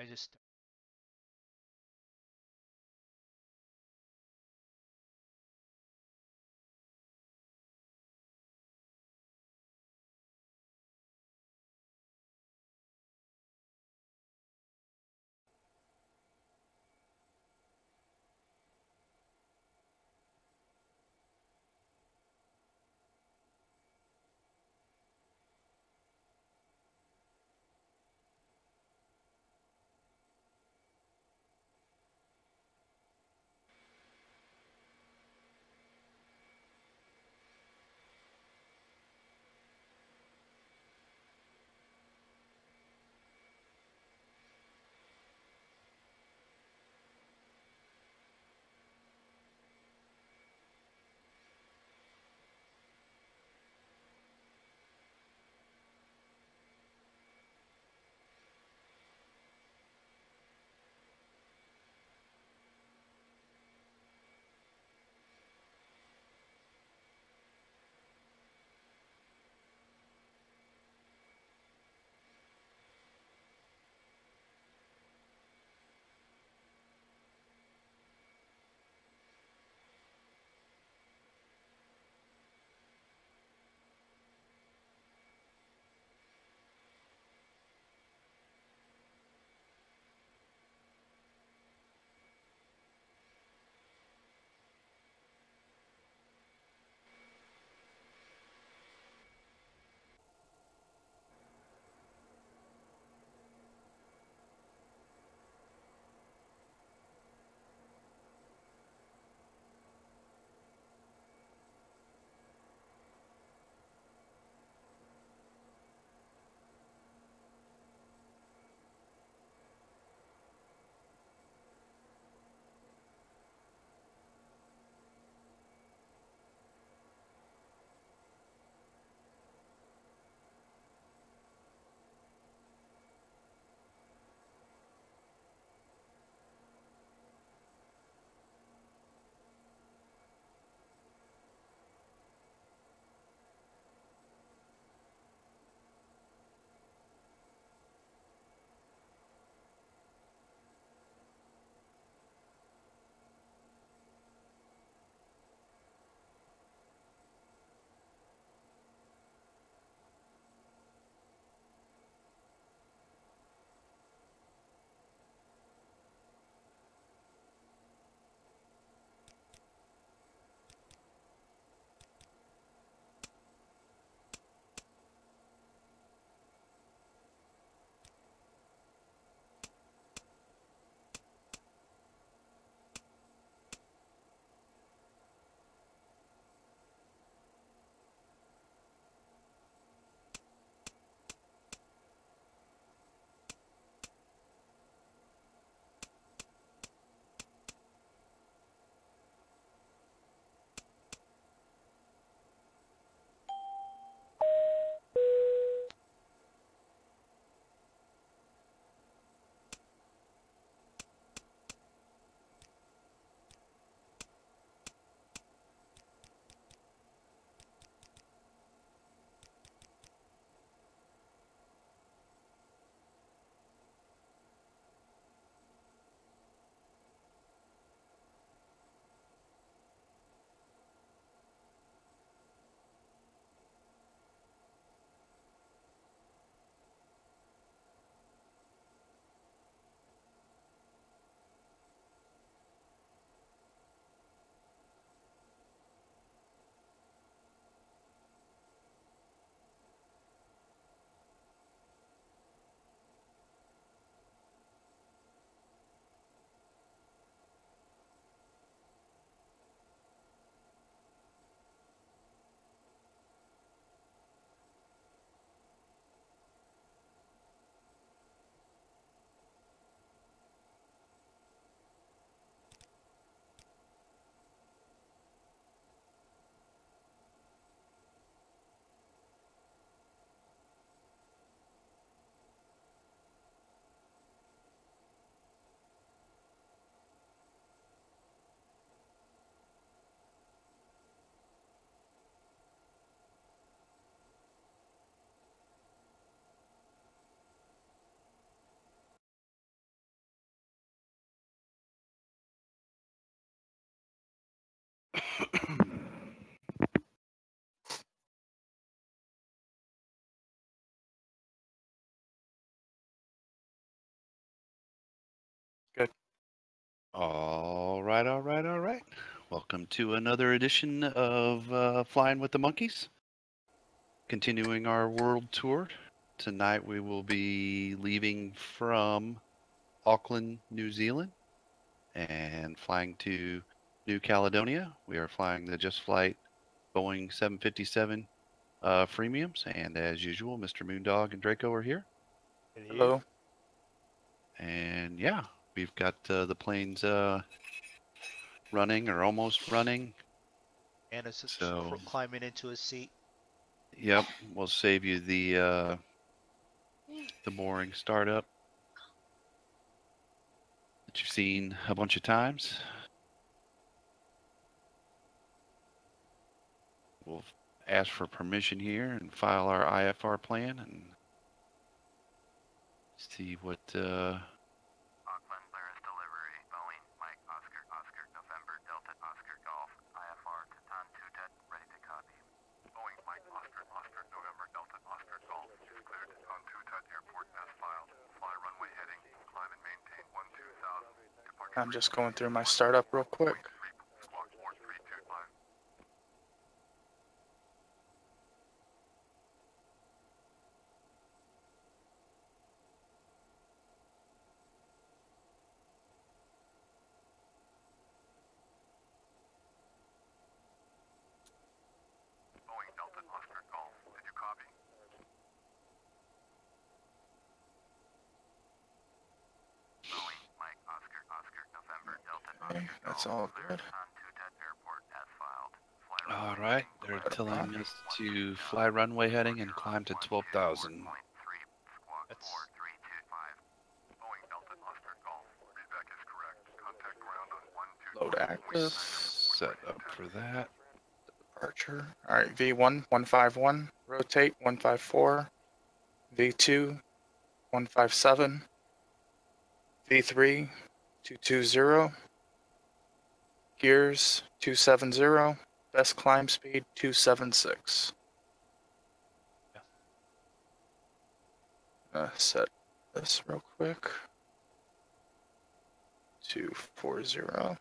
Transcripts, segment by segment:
I just Good. All right, all right, all right. Welcome to another edition of Flying with the Monkeys. Continuing our world tour. Tonight we will be leaving from Auckland, New Zealand, and flying to New Caledonia. We are flying the Just Flight Boeing 757 freemiums, and as usual, Mr. MoonDog and Draco are here. Hello. And yeah, we've got the planes running or almost running. And it's just So climbing into a seat. Yep, we'll save you the boring startup that you've seen a bunch of times. We'll ask for permission here and file our IFR plan and see what Auckland LIRA delivery, Boeing, Mike, Oscar, Oscar, November, Delta, Oscar, Golf, IFR, Canton, 2-Tet, ready to copy. Boeing, Mike, Oscar, Oscar, November, Delta, Oscar, Golf, is cleared on 2-Tet Airport as filed. Fly runway heading, climb and maintain 12000. I'm just going through my startup real quick. Squawk 4325. Boeing, Delta, Oscar, Golf, did you copy? Boeing, Mike, Oscar, Oscar, November, Delta, Okay, Oscar, that's Golf, all cleared good. on 2-Tet Airport as filed. Fly all runway right, heading, they're climb and telling maintain us to fly runway heading and climb to 12,000. 12,000. Squawk That's- 4325. Boeing, Delta, Oscar, Golf. Readback is correct. Contact ground on 12. Load active. Set up for that. Departure. All right, V1 151. Rotate 154. V2 157. V3 220. Gears 270. Best climb speed 276. Set this real quick. 240.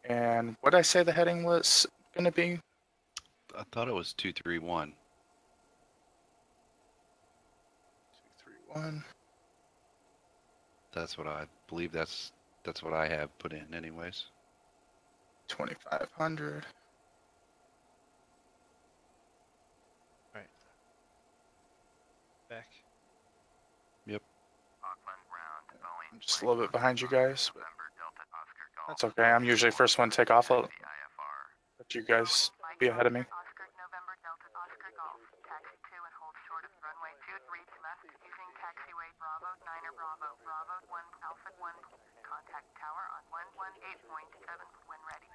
And what did I say the heading was going to be? I thought it was 231. 231. That's what I believe. That's what I have put in, anyways. 2500. Right. Back. Yep. Auckland ground. Boeing. I'm just a little bit behind you guys, but November, Delta, Oscar, Golf. that's okay. I'm usually first one to take off. I'll The IFR. let you guys be ahead of me. Oscar, November, Delta, Oscar, Golf. Taxi 2 and hold short of runway 23 to left using taxiway Bravo, 9er Bravo, Bravo 1, Alpha 1. Contact tower on 118.7 when ready.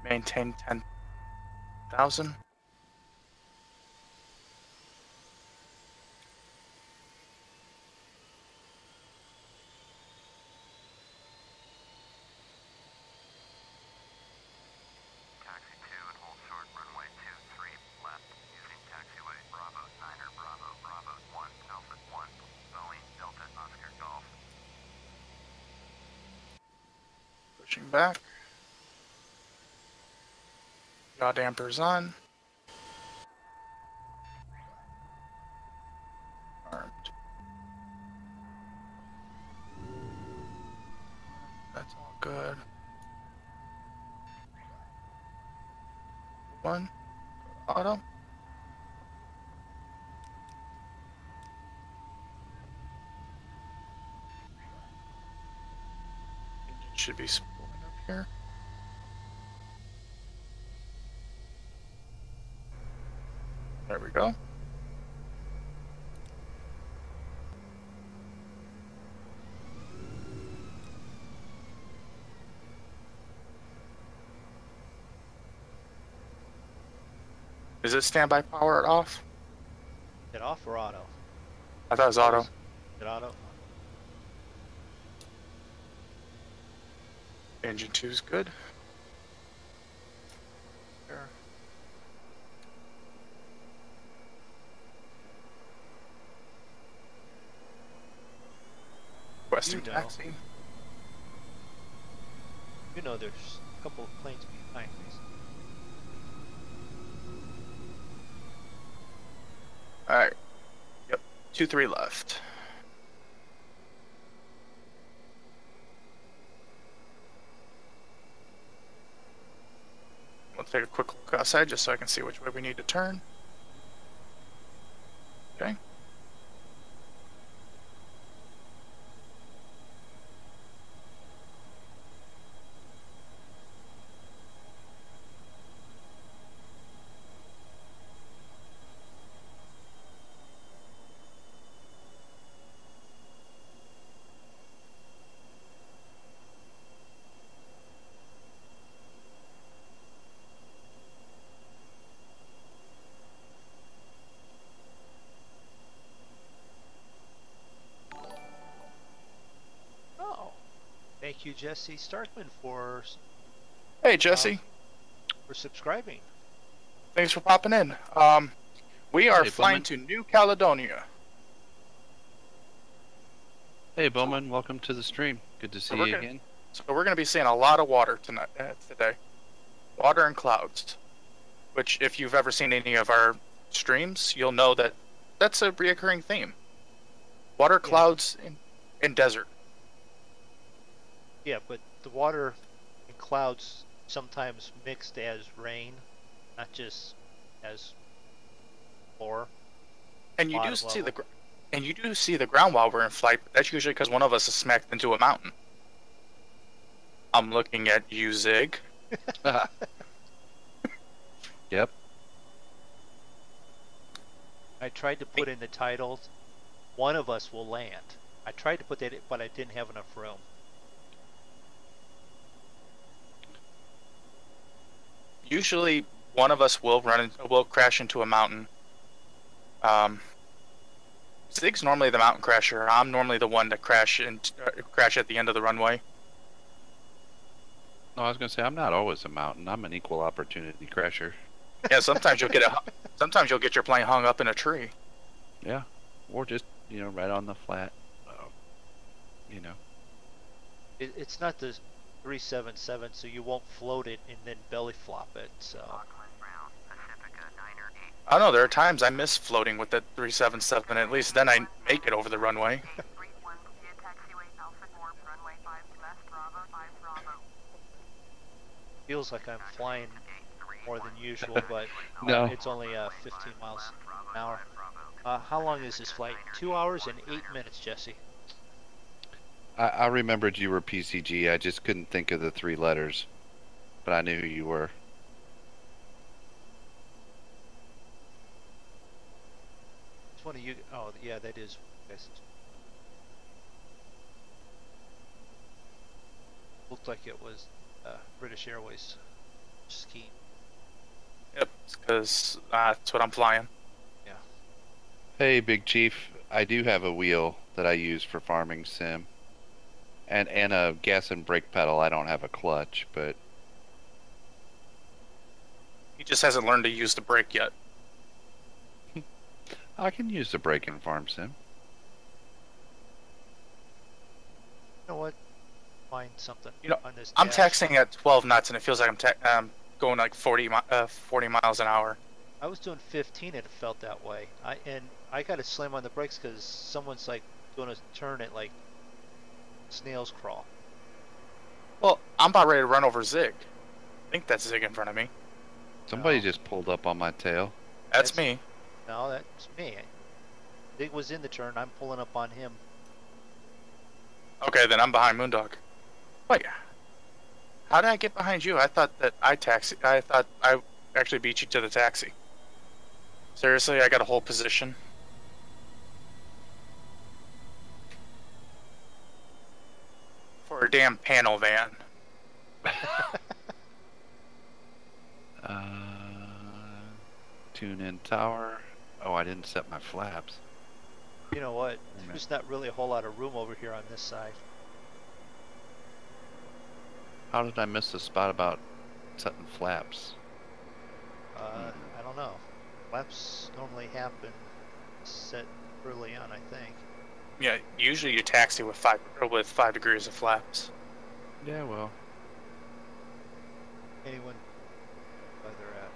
Maintain 10,000. Taxi 2 and hold short runway 23 left using taxiway Bravo, 9er Bravo, Bravo 1, Alpha 1. Boeing, Delta, Oscar, Golf. Pushing back. Yaw dampers on. Armed. That's all good. One. Auto. Engine should be spooling up here. There we go. Is it standby power off? Is it off or auto? I thought it was auto. It it auto? Engine 2 is good. There. Requesting You know. taxi. You know, there's a couple of planes behind me. Alright. Yep. 2-3 left. We'll take a quick look outside just so I can see which way we need to turn. Okay. Oh, thank you, Jesse Starkman, Hey, Jesse. for subscribing. Thanks for popping in. We are Hey, flying Bowman. to New Caledonia. Hey, Bowman, welcome to the stream. Good to see we're you gonna- again. So we're going to be seeing a lot of water tonight, today. Water and clouds. Which, if you've ever seen any of our streams, you'll know that that's a reoccurring theme. Water, clouds, and desert. Yeah, but the water and clouds sometimes mixed as rain, not just as floor. And you do Bottom see level. and you do see the ground while we're in flight, but that's usually because one of us is smacked into a mountain. I'm looking at you, Zig. Yep. I tried to put in the titles, one of us will land. I tried to put that in, but I didn't have enough room. Usually, one of us will crash into a mountain. Zig's normally the mountain crasher. I'm normally the one to crash at the end of the runway. No, I was gonna say I'm not always a mountain. I'm an equal opportunity crasher. Yeah, sometimes you'll get your plane hung up in a tree. Yeah, or just right on the flat. It's not the 377, so you won't float it and then belly flop it. So Auckland Brown, Pacifica 9er 8. I know there are times I miss floating with that 377. At least then I make it over the runway. 831 via taxiway Alpha Corp, runway 5 to West Bravo 5 Bravo. feels like I'm flying more than usual, but No. it's only 15 miles an hour. How long is this flight? 2 hours and 8 minutes, Jesse. I remembered you were PCG. I just couldn't think of the 3 letters, but I knew who you were. It's one of you. Oh, yeah, that is. Yes. Looked like it was British Airways scheme. Yep, because that's what I'm flying. Yeah. Hey, Big Chief. I do have a wheel that I use for farming sim. And a gas and brake pedal. I don't have a clutch, but He just hasn't learned to use the brake yet. I can use the brake in farm sim. You know what? Find something on this. I'm dash. taxiing at 12 knots, and it feels like I'm going like 40 miles an hour. I was doing 15 and it felt that way. I got to slam on the brakes because someone's like doing a turn at like snail's crawl. Well, I'm about ready to run over Zig. I think that's Zig in front of me. Somebody No. just pulled up on my tail. That's me. No, that's me. Big was in the turn. I'm pulling up on him. Okay, then I'm behind MoonDog. Wait, how did I get behind you? I thought that I thought I actually beat you to the taxi. Seriously, I got a whole position. For a damn panel van. Tune in tower. Oh, I didn't set my flaps. You know what? There's not really a whole lot of room over here on this side. How did I miss the spot about setting flaps? I don't know. Flaps normally happen set early on, I think. Yeah, usually you taxi with 5 degrees of flaps. Yeah, well. Anyone where they're at?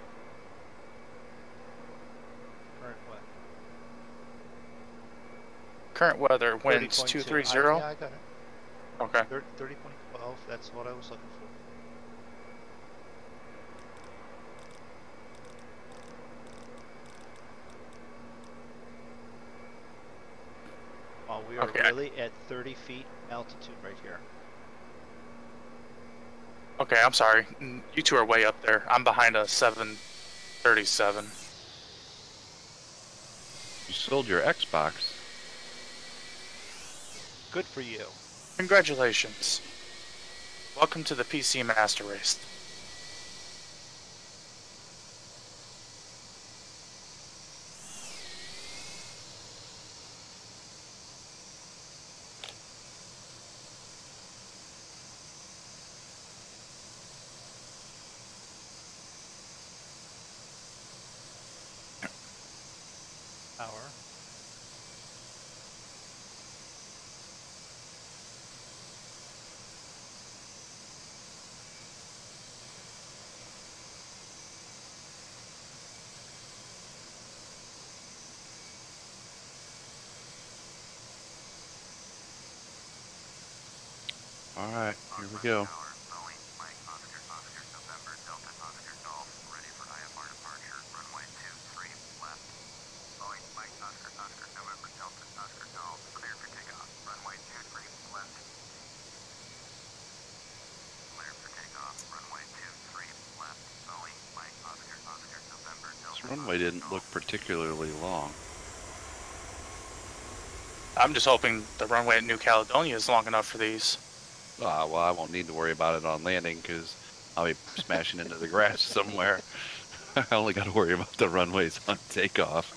Current what? Current weather, winds 30.2. 230. Yeah, I got it. Okay. 30.12. That's what I was looking for. Oh, we are Okay. really at 30 feet altitude right here. Okay, I'm sorry. You two are way up there. I'm behind a 737. You sold your Xbox. Good for you. Congratulations. Welcome to the PC Master Race. Power. All right, here we go. Boeing, Mike, Oscar, Oscar, November, Delta, Oscar, Golf, ready for IFR departure, runway 23, left. Boeing, Mike, Oscar, Oscar, November, Delta, Oscar, Golf, clear for takeoff, runway 23, left. Clear for takeoff, runway 23, left. Boeing, Mike, Oscar, Oscar, November, Delta, This runway didn't look particularly long. I'm just hoping the runway at New Caledonia is long enough for these. Well, I won't need to worry about it on landing because I'll be smashing into the grass somewhere. I only got to worry about the runways on takeoff.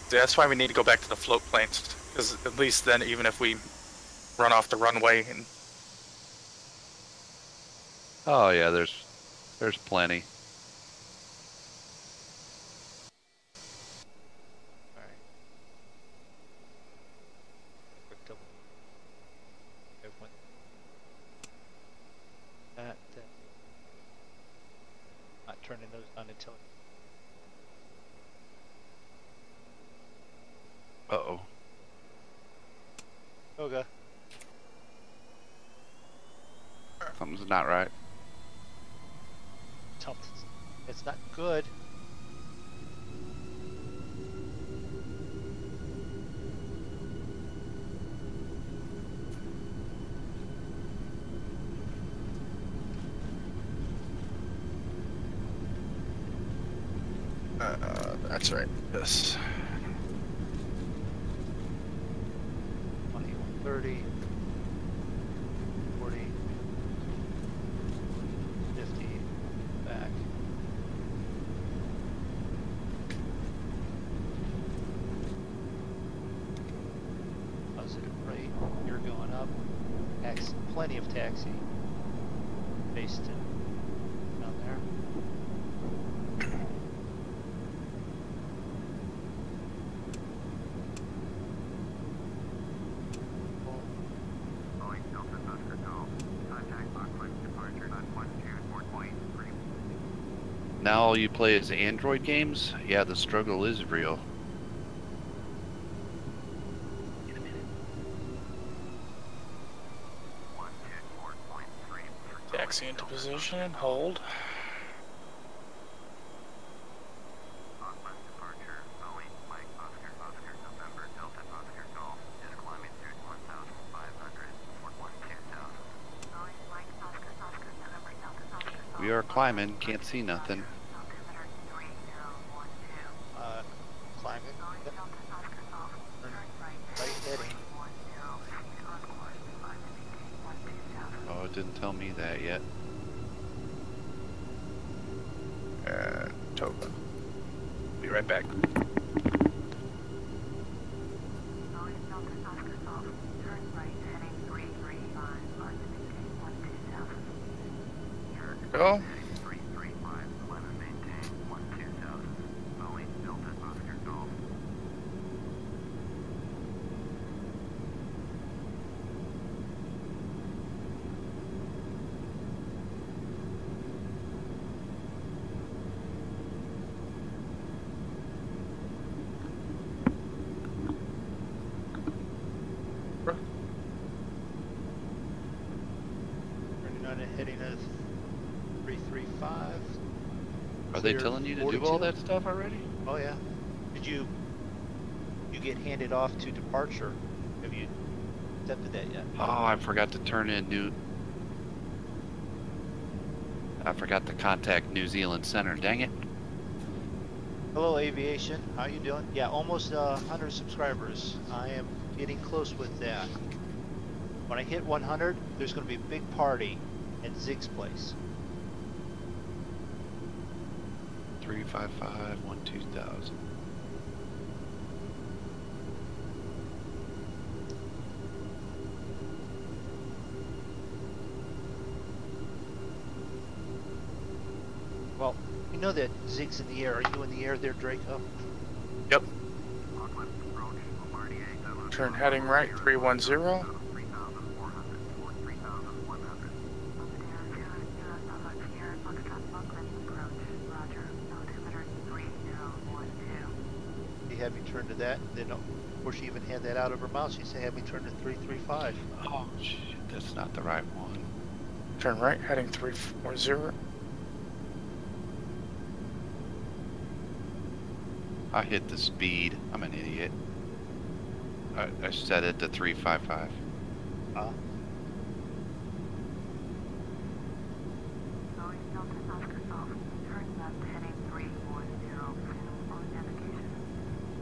That's why we need to go back to the float planes, because at least then, even if we run off the runway, and Oh yeah, there's plenty. Alright. Quick double. Everyone. That. Not turning those on until. Uh-oh. Okay. Something's not right. It's not good. that's right. Yes. 20, 30, 40, 50, back. Positive rate, you're going up. Taxi, plenty of taxi. Based in down there. Boeing, Delta, Oscar, Golf, contact Auckland, departure on 124.3. Now all you play is Android games? Yeah, the struggle is real. In a minute. 124.3 for Taxi into position. Hold. Auckland departure, Boeing, Mike, Oscar, Oscar, November, Delta, Oscar, Golf, is climbing through 1,500 for 12,000. Boeing, Mike, Oscar, Oscar, November, Delta, Oscar, Golf. We are climbing, can't see nothing. Altimeter 3012. Climate. Boeing, Yep. Delta, Oscar, Golf. Turn right. Right heading. 10, proceed on course, climb and maintain 12,000. Oh, it didn't tell me that yet. Toba. Be right back. go. 335, climb and maintain 12,000. Boeing, Delta, Oscar, Golf. Turning on and heading at 335. Are they Clear telling you to 42. do all that stuff already? Oh yeah. Did you get handed off to departure? Have you accepted that yet? Oh, I forgot to turn in new. I forgot to contact New Zealand Center. Dang it. Hello Aviation, how you doing? Yeah, almost 100 subscribers. I am getting close with that. When I hit 100, there's going to be a big party at Zig's place. 355 12,000. Well, you know that Zig's in the air. Are you in the air there, Draco? Yep. Auckland, approach, Bombardier, Turn heading right, 310. 3,400, 3,100. She had me turn to that, then before she even had that out of her mouth, she said, "Have me turn to 335." Oh, shit. That's not the right one. Turn right, heading 340. I hit the speed. I'm an idiot. I set it to 355.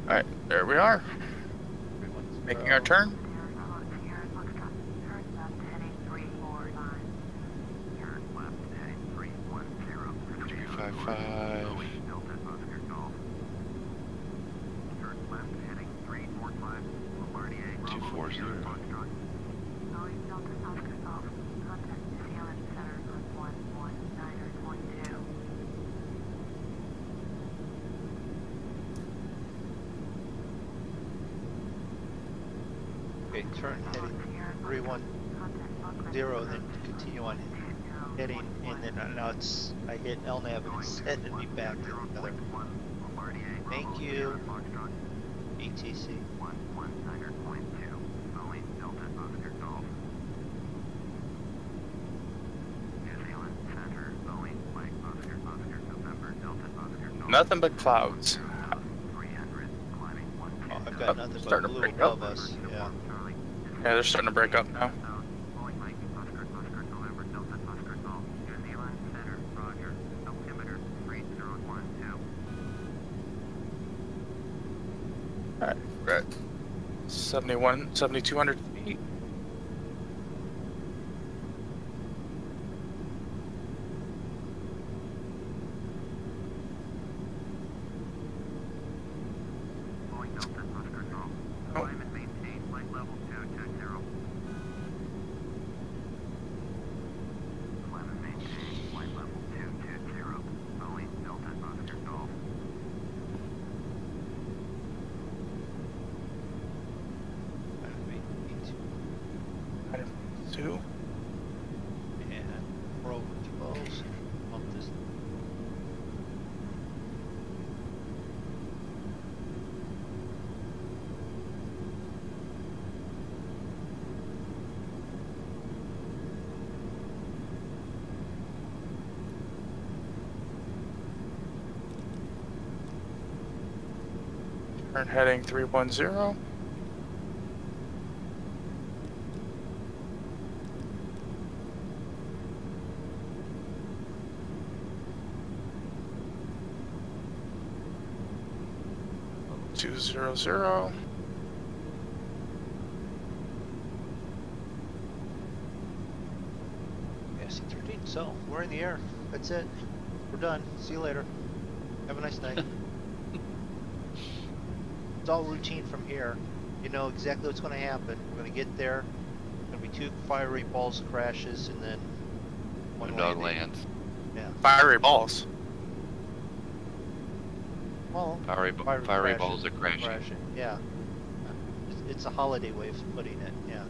Alright, there we are. Making our turn. Turn left, heading 310. 355. Delta, Oscar, Golf. Turn left, heading 345. Bombardier, Bravo, 240. Sierra, Foxtrot. Okay, turn heading 310, then continue on heading, and then now it's, I hit LNAV and it's sending me back to the other. Thank you, ETC. 119.2. Boeing, Delta, Oscar, Golf. New Zealand Center, Boeing, Mike, Oscar, Oscar, November, Delta, Oscar, Golf. Nothing but clouds. 300, climbing Oh, 120. I've got nothing but starting to blue break above up. us. Yeah. Yeah, they're starting to break up now. Boeing, Mike, Oscar, Oscar, November, Delta, Oscar, Golf. New Zealand Center, Roger. Altimeter 3012. Alright, we're at 7,200 feet. Boeing, Delta, Oscar, Golf. Oh. Climb and maintain flight level 220. Climb and maintain flight level 220. Boeing, Delta, Oscar, Golf. Item 2. And we're over 12. Bump this. Turn heading 310. Level 200. Yeah, C-13. So, we're in the air. That's it. We're done. See you later. Have a nice night. It's all routine from here. You know exactly what's going to happen. We're going to get there. Going to be 2 fiery balls crashes, and then one MoonDog landing. lands. Yeah. Fiery balls. Well, Fiery crashing, balls are crashing. Yeah. It's a holiday way of putting it. Yeah.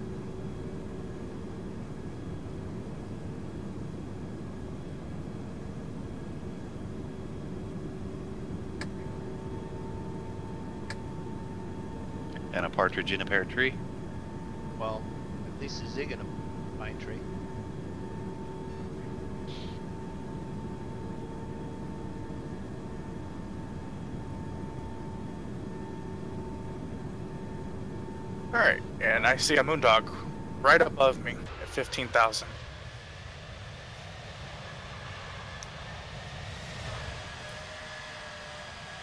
And a partridge in a pear tree. Well, at least a zig in a pine tree. Alright, and I see a MoonDog right above me at 15,000.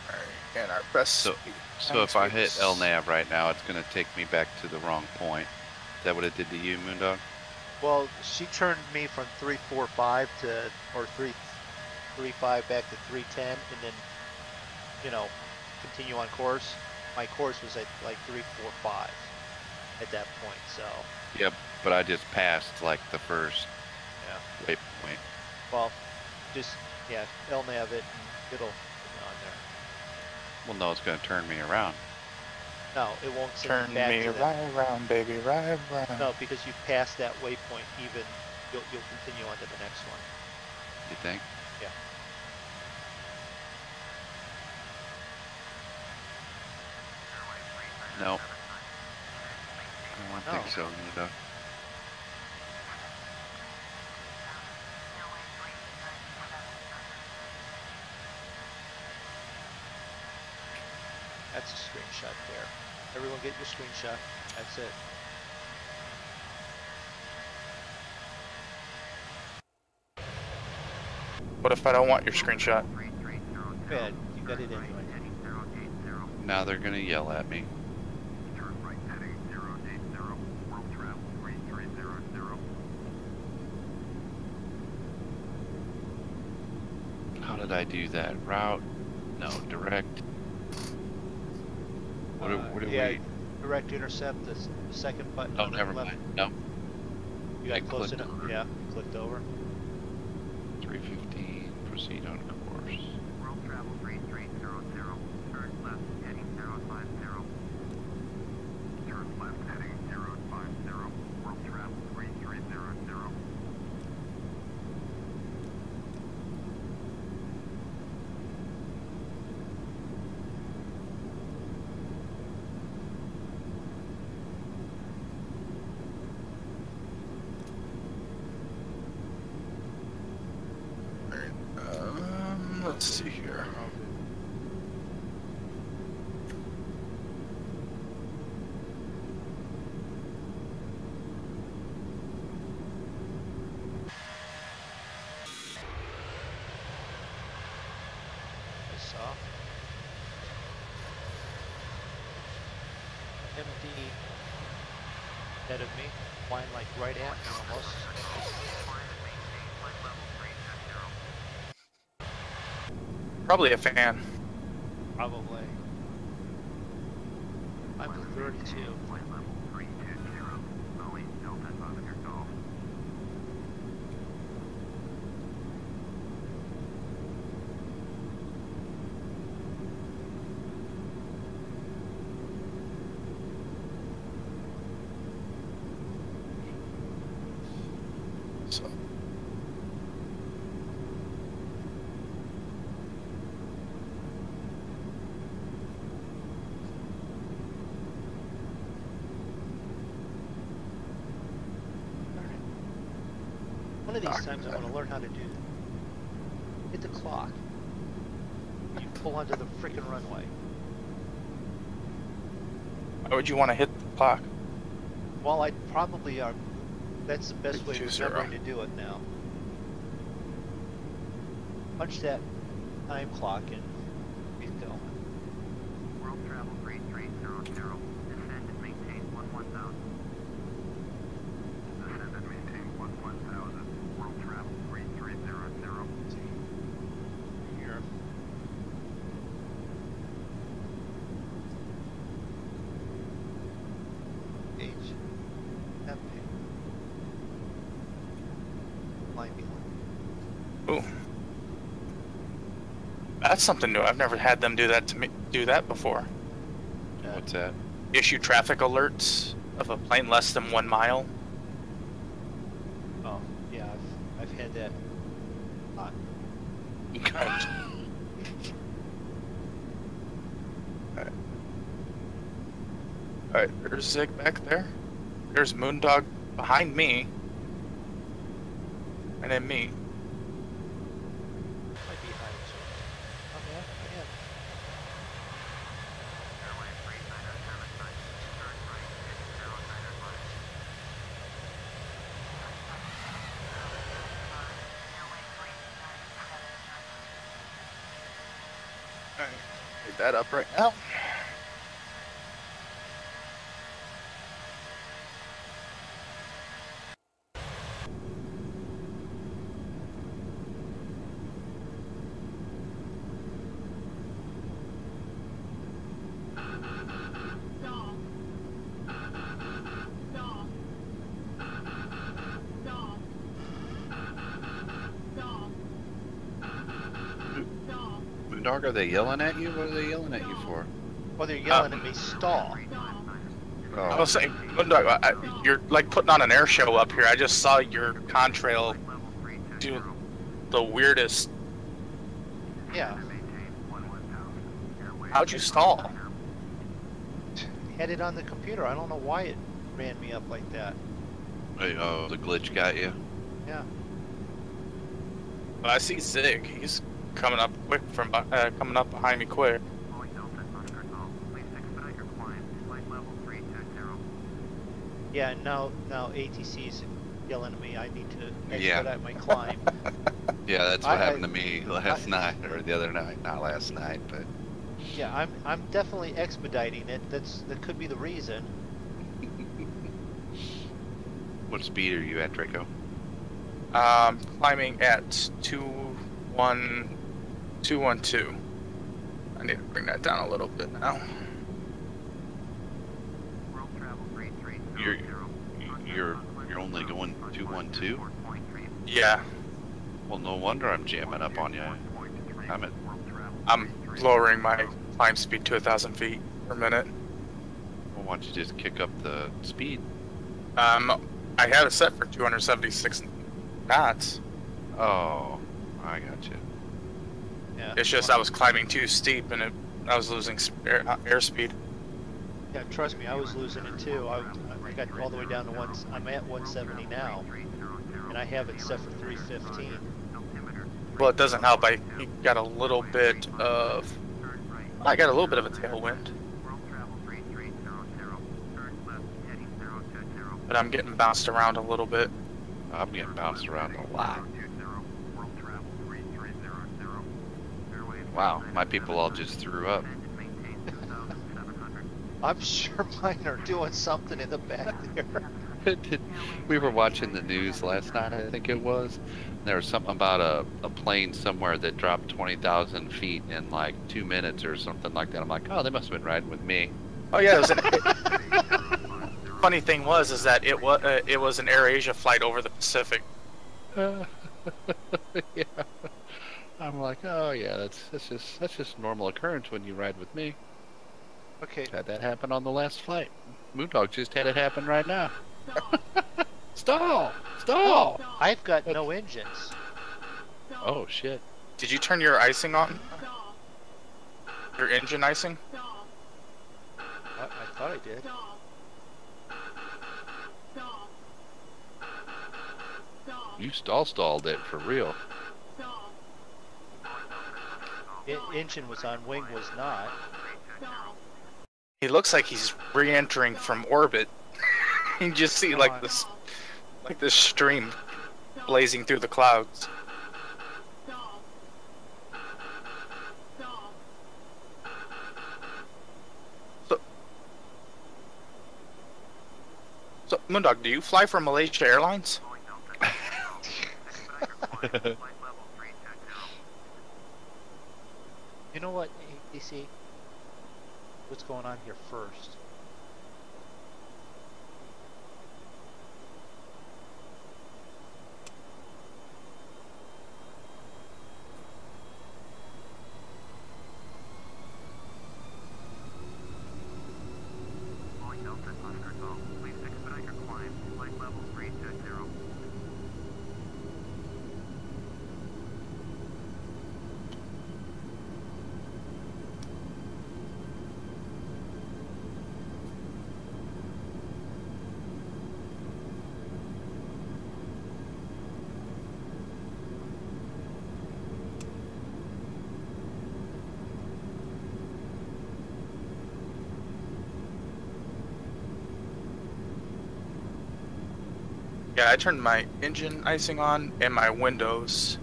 Alright, and our best So speed. if I hit LNAV right now, it's going to take me back to the wrong point. Is that what it did to you, MoonDog? Well, she turned me from 345 to, or 335 back to 310, and then, you know, continue on course. My course was at like 345 at that point, so. Yep, but I just passed like the first Yeah. waypoint. Well, just, yeah, LNAV it and it'll get on there. Well, no, it's going to turn me around. No, it won't send Turn you back me to that. right around, baby, right around. No, because you passed that waypoint even, you'll continue on to the next one. You think? Yeah. No. I don't think so, MoonDog. That's a screenshot there. Everyone get your screenshot. That's it. What if I don't want your screenshot? Bad. You got it anyway. Now they're going to yell at me. How did I do that? Route? No, direct. What do yeah, we... direct intercept, the second button Oh, on the never left. mind. No. You got I close clicked enough? over. Yeah, clicked over. 315, proceed on course. World travel 3300, turn left heading 050. Turn left heading 050, world travel 3300. Let's see here. I saw. MD ahead of me, flying like right at me almost. Probably a fan. Probably. I'm to 32. Flight level 320, Boeing Delta Oscar Golf. So. One of these times I want to learn how to do. Hit the clock. You pull onto the freaking runway. Why would you want to hit the clock? Well, I'd probably that's the best way of 2-0. remembering to do it now. Punch that time clock and get going. World travel 3300, descend and maintain 11000. Descend and maintain 11000, world travel 3300. Here. H. FP. Line behind. Ooh. That's something new. I've never had them do that to me. Do that before. What's that? Issue traffic alerts of a plane less than 1 mile. Oh, yeah, I've had that. Alright, there's Zig back there. There's MoonDog behind me. And then me. Might be high too. Oh yeah, I am. Airway 3975, turn right, heading 0905. Alright, get that up right now. MoonDog, are they yelling at you? What are they yelling at you for? Well, they're yelling at me, stall. I Oh, was saying, MoonDog, you're like putting on an air show up here. I just saw your contrail do the weirdest. Yeah, How'd you stall? had it on the computer. I don't know why it ran me up like that. hey, oh, the glitch got you. Yeah. I see Zig. He's coming up quick from coming up behind me quick. Boeing Delta, Oscar Golf. Please expedite your climb. Flight level 320. Yeah, now ATC's yelling at me. I need to Yeah. expedite my climb. Yeah, that's what I- happened to me last night, or the other night. Not last night, but Yeah, I'm definitely expediting it. That could be the reason. what speed are you at, Draco? Climbing at 21212. I need to bring that down a little bit now. World travel 3300. You're only going 212? Yeah, Well, no wonder I'm jamming up on you. I'm lowering my climb speed to 1,000 feet per minute. Well, why don't you just kick up the speed? I had it set for 276 knots. Oh, I got you. Yeah. It's just I was climbing too steep and I was losing airspeed. Yeah, trust me, I was losing it too. I got all the way down to I'm at 170 now, and I have it set for 315. Well, it doesn't help. I got a little bit of a tailwind, but I'm getting bounced around a little bit. I'm getting bounced around a lot. Wow, my people all just threw up. I'm sure mine are doing something in the back there. We were watching the news last night, I think it was. There was something about a plane somewhere that dropped 20,000 feet in like 2 minutes or something like that. I'm like, oh, they must have been riding with me. Oh yeah, funny thing was that it was an AirAsia flight over the Pacific. Yeah. I'm like, oh yeah, that's just normal occurrence when you ride with me. Okay, Had that happen on the last flight. MoonDog just had it happen right now. Stall! Stall! I've got no engines. Oh shit. Did you turn your icing on? Your engine icing? I thought I did. You stalled it for real. Engine was on, wing was not. He looks like he's re-entering from orbit. You just see like this stream blazing through the clouds. So MoonDog, do you fly for Malaysia Airlines? You know what, AC? What's going on here first? level 320. Yeah, I turned my engine icing on and my windows.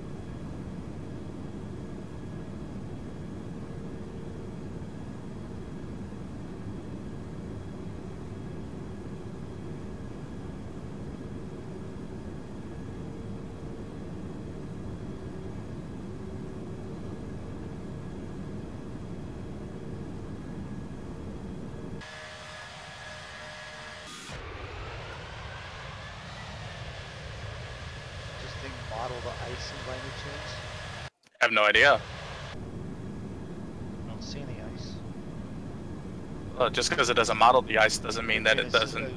Model the icing by any chance? I have no idea. I don't see any ice. Well, just because it doesn't model the ice doesn't mean that it It's, doesn't.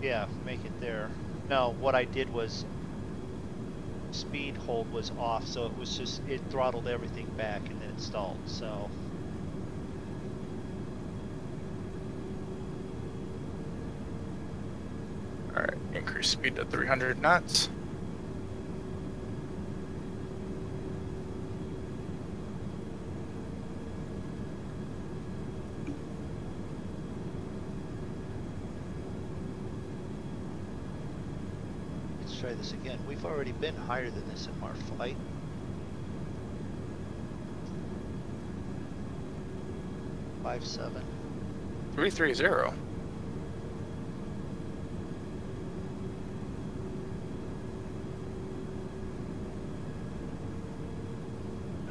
Yeah, make it there. No, what I did was speed hold was off, so it was just, it throttled everything back and then it stalled, so. Alright, increase speed to 300 knots. Let's try this again. We've already been higher than this in our flight. Five, 7. 330.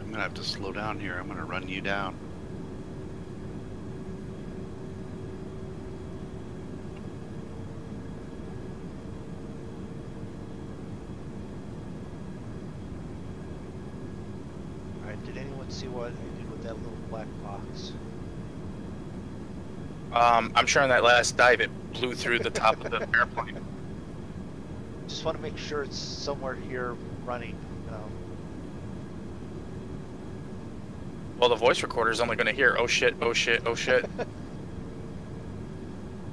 I'm gonna have to slow down here. I'm gonna run you down. Alright, did anyone see what I did with that little black box? I'm sure on that last dive it blew through the top of the airplane. Just want to make sure it's somewhere here running. Well, the voice recorder is only going to hear, oh shit, oh shit, oh shit.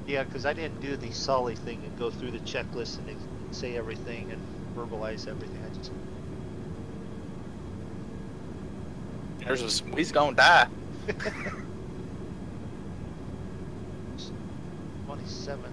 Yeah, because I didn't do the Solly thing and go through the checklist and say everything and verbalize everything. I just... Yours was, we's gonna die. 27.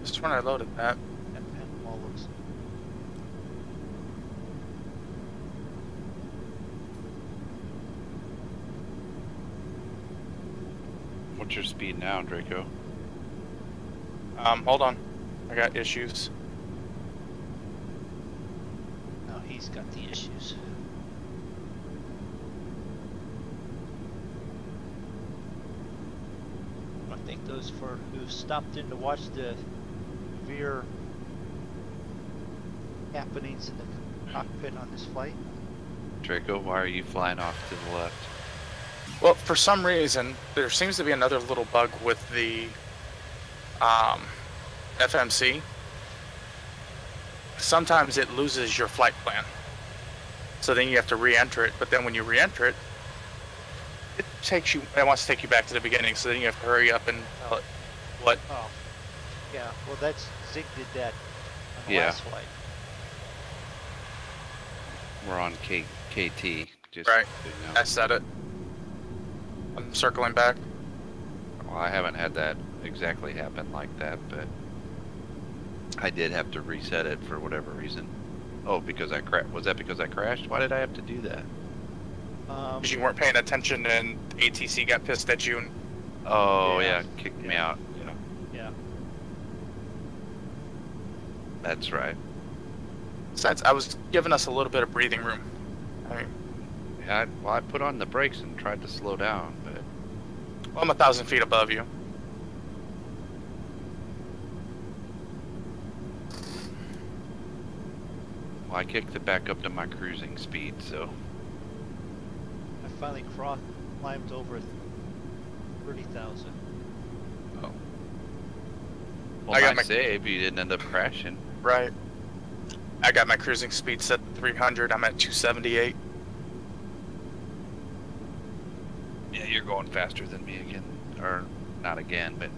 Just when I loaded that. That Panama looks... What's your speed now, Draco? Hold on. I got issues. No, he's got the issues. I think those for who stopped in to watch the Veer happenings in the cockpit on this flight. Draco, why are you flying off to the left? Well, for some reason, there seems to be another little bug with the FMC. Sometimes it loses your flight plan. So then you have to re-enter it, but then when you re-enter it, it wants to take you back to the beginning, so then you have to hurry up and tell it what. Oh, yeah, well that's Zig did that on the Yeah. last flight. We're on KT. Just Right. so you know. I said it. I'm circling back. Well, I haven't had that exactly happen like that, but I did have to reset it for whatever reason. Oh, because I crashed. Was that because I crashed? Why did I have to do that? Because you weren't paying attention and ATC got pissed at you. And Oh, Yeah. yeah, kicked me out. Yeah, Yeah. that's right. besides, I was giving us a little bit of breathing room. I mean, Yeah, well, I put on the brakes and tried to slow down, but well, I'm 1,000 feet above you. well, I kicked it back up to my cruising speed, so I finally climbed over 30,000. well, I got nice my- save. You didn't end up crashing. Right. I got my cruising speed set to 300. I'm at 278. Yeah, you're going faster than me again, or not again, but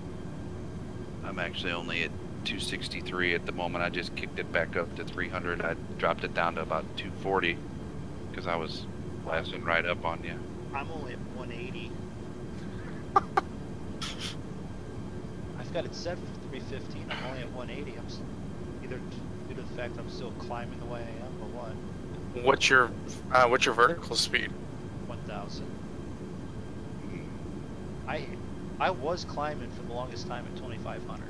I'm actually only at 263 at the moment. I just kicked it back up to 300. I dropped it down to about 240 because I was blasting right up on you. I'm only at 180. I've got it set for 315. I'm only at 180. I'm either due to the fact I'm still climbing the way I am, or what? What's your vertical speed? 1,000. I was climbing for the longest time at 2,500,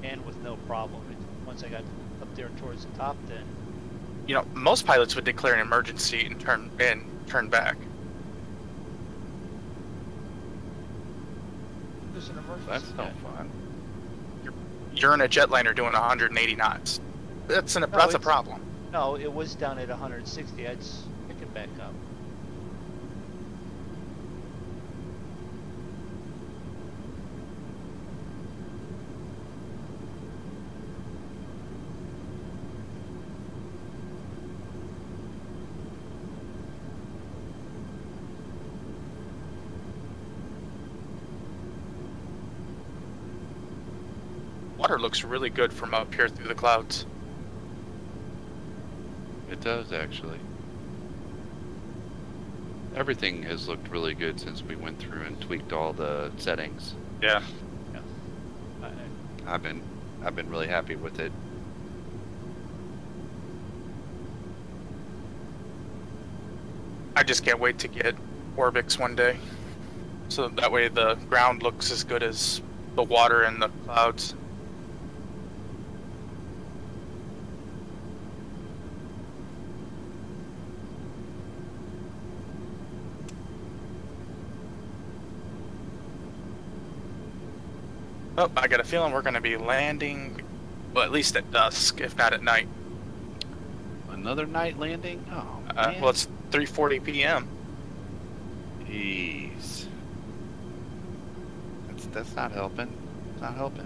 and with no problem. Once I got up there towards the top, then You know, most pilots would declare an emergency and turn back. there's an emergency. That's no then. fun. You're in a jetliner doing 180 knots. That's a it's- problem. No, it was down at 160. I'd pick it back up. Water looks really good from up here through the clouds. It does, actually. Everything has looked really good since we went through and tweaked all the settings. Yeah. I- I've been really happy with it. I just can't wait to get ORBX one day. So that way the ground looks as good as the water and the clouds. Oh, I got a feeling we're going to be landing, well, at least at dusk, if not at night. Another night landing? Oh, man. Well, it's 3:40 p.m. Jeez. That's not helping. It's not helping.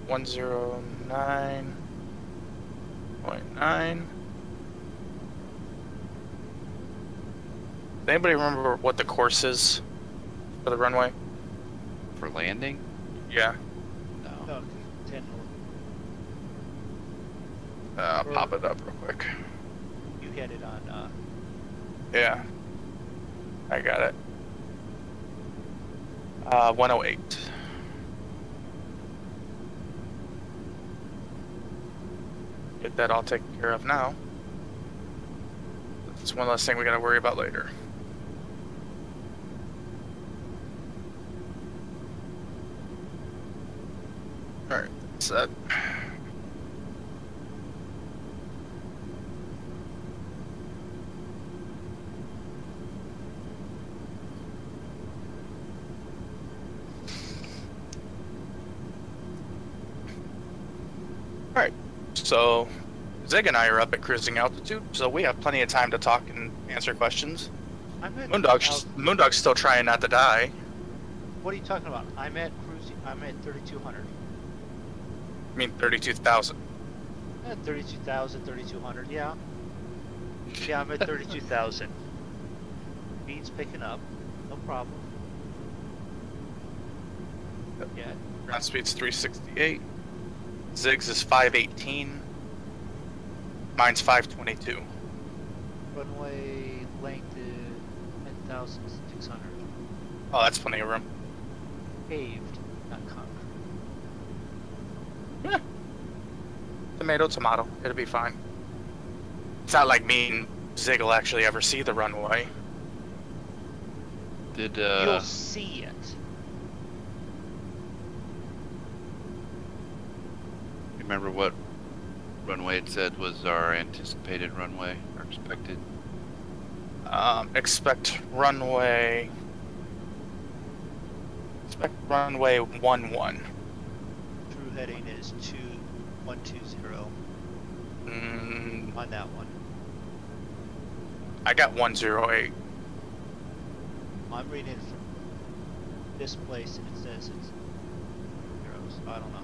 109.9. Does anybody remember what the course is for the runway? For landing? Yeah. No. No, 10. I'll pop it up real quick. You had it on. Yeah. I got it. 108. Get that all taken care of now. It's one less thing we gotta worry about later. Alright, set. Alright, so Zig and I are up at cruising altitude, so we have plenty of time to talk and answer questions. I'm at. Moondog's still trying not to die. What are you talking about? I'm at cruising. I'm at 3,200. I mean, 32,000. 32,000, 3,200. Yeah. Yeah, I'm at 32,000. Speed's picking up. No problem. Yeah. Ground speed's 368. Zig's is 518. Mine's 522. Runway length is 10,600. Oh, that's plenty of room. Paved, not concrete. Yeah. Tomato, tomato. It'll be fine. It's not like me and Zig will actually ever see the runway. Did You'll see it. remember what runway it said was our anticipated runway, or expected? Expect runway 11. True heading is 2120 on that one. I got 108. I'm reading it from this place and it says it's zeros. I don't know.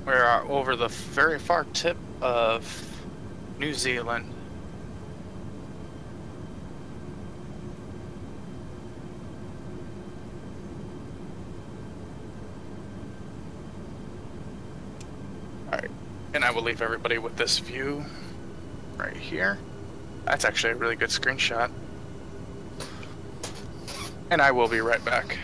We're over the very far tip of New Zealand. Alright, and I will leave everybody with this view right here. That's actually a really good screenshot. And I will be right back.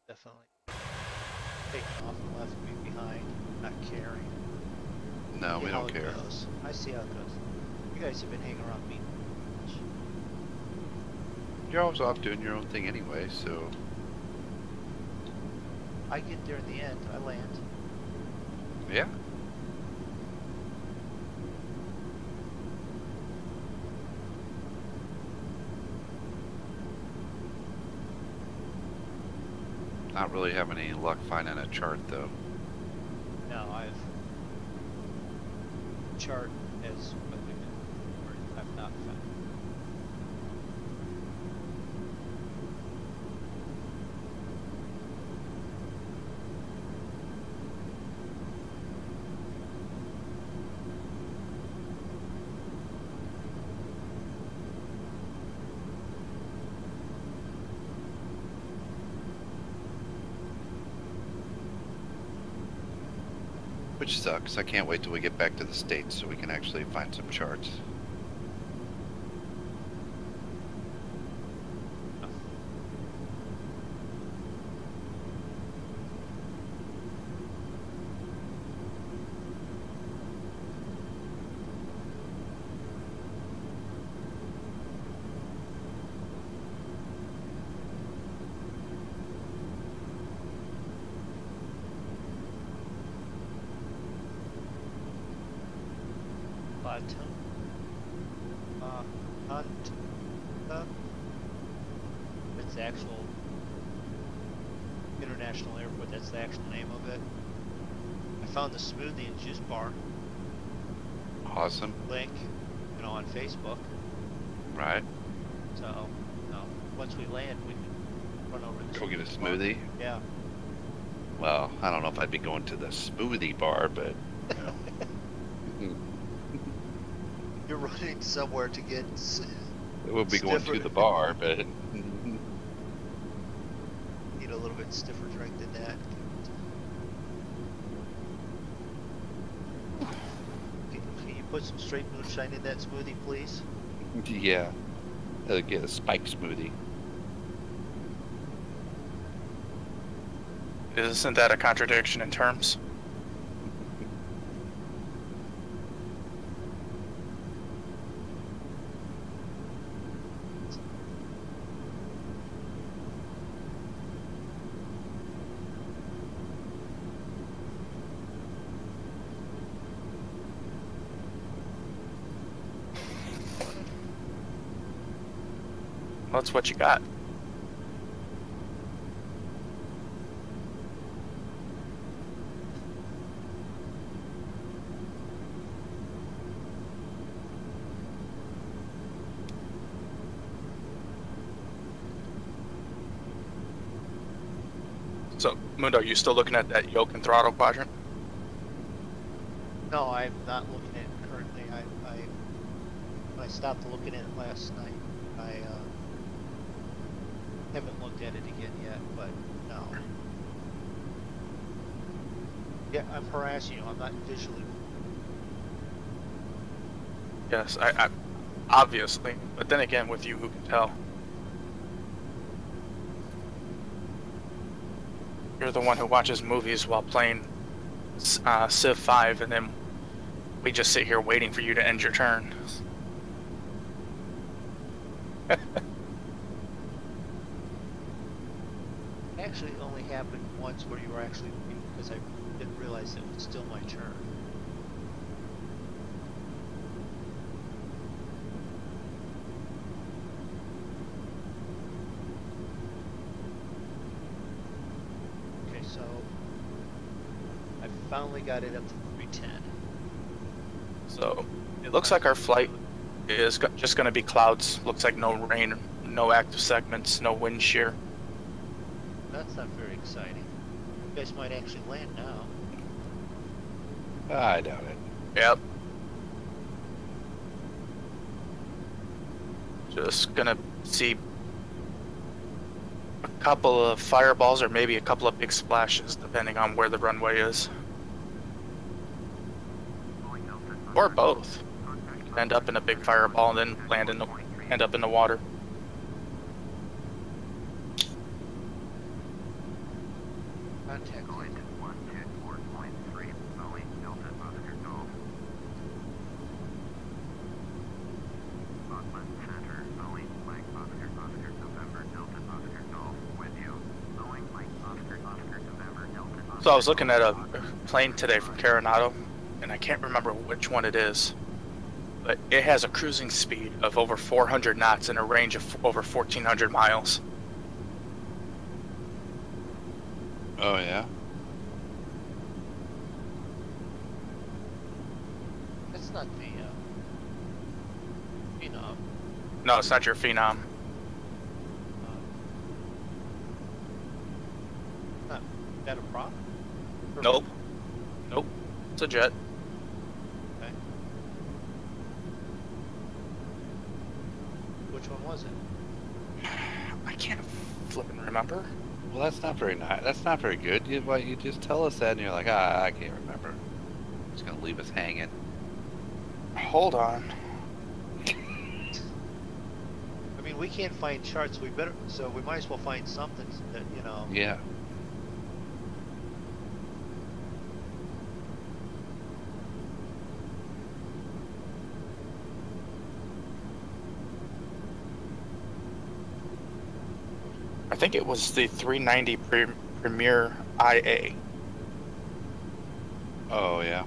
Definitely. Taking off and left me behind, not caring. No, See we how don't it care. goes. I see how it goes. You guys have been hanging around me. You're always off doing your own thing anyway, so I get there in the end, I land. yeah. Not really have any luck finding a chart though. No, I've chart as what we've been, or I've not found. Which sucks. I can't wait till we get back to the States so we can actually find some charts. It's the actual international airport. That's the actual name of it. I found the smoothie and juice bar Awesome. link, on Facebook. Right. So, once we land, we can run over to the Go get a smoothie bar. smoothie. Yeah. Well, I don't know if I'd be going to the smoothie bar, but You're running somewhere to get. it would be going to Stiffer. the bar, but Need a little bit stiffer drink than that. Can you put some straight moonshine in that smoothie, please? yeah, I'll get a spike smoothie. Isn't that a contradiction in terms? Well, that's what you got. So, Mundo, you still looking at that yoke and throttle quadrant? No, I'm not looking at it currently. I stopped looking at it last night. I haven't looked at it again yet, but no. Yeah, I'm harassing you. I'm not visually. Yes, I obviously. But then again, with you, who can tell? You're the one who watches movies while playing Civ 5, and then we just sit here waiting for you to end your turn. Actually, it only happened once where you were actually looking because I didn't realize it was still my turn. Okay, so I finally got it up to 310. So it looks like our flight is just going to be clouds. Looks like no rain, no active segments, no wind shear. That's not very exciting. You guys might actually land now. I doubt it. Yep. Just gonna see a couple of fireballs or maybe a couple of big splashes, depending on where the runway is. Or both. End up in a big fireball and then end up in the water. Contact. Going to 124.3, Boeing, Delta, Oscar, Golf. Auckland Center, Boeing, Mike, Oscar, Oscar, November, Delta, Oscar, Golf, with you. Boeing, Mike, Oscar, Oscar, November, Delta, Oscar. So I was looking at a plane today from Coronado, and I can't remember which one it is, but it has a cruising speed of over 400 knots and a range of over 1,400 miles. Oh yeah. That's not the, Phenom. No, it's not your Phenom. Not that a prop? Or- Nope. Nope. It's a jet. Okay. Which one was it? I can't flipping remember. Well, that's not very nice. That's not very good. You just tell us that, and you're like, I can't remember. It's gonna leave us hanging. Hold on. I mean, we can't find charts. So we might as well find something that, Yeah. I think it was the 390 Premier IA. Oh yeah.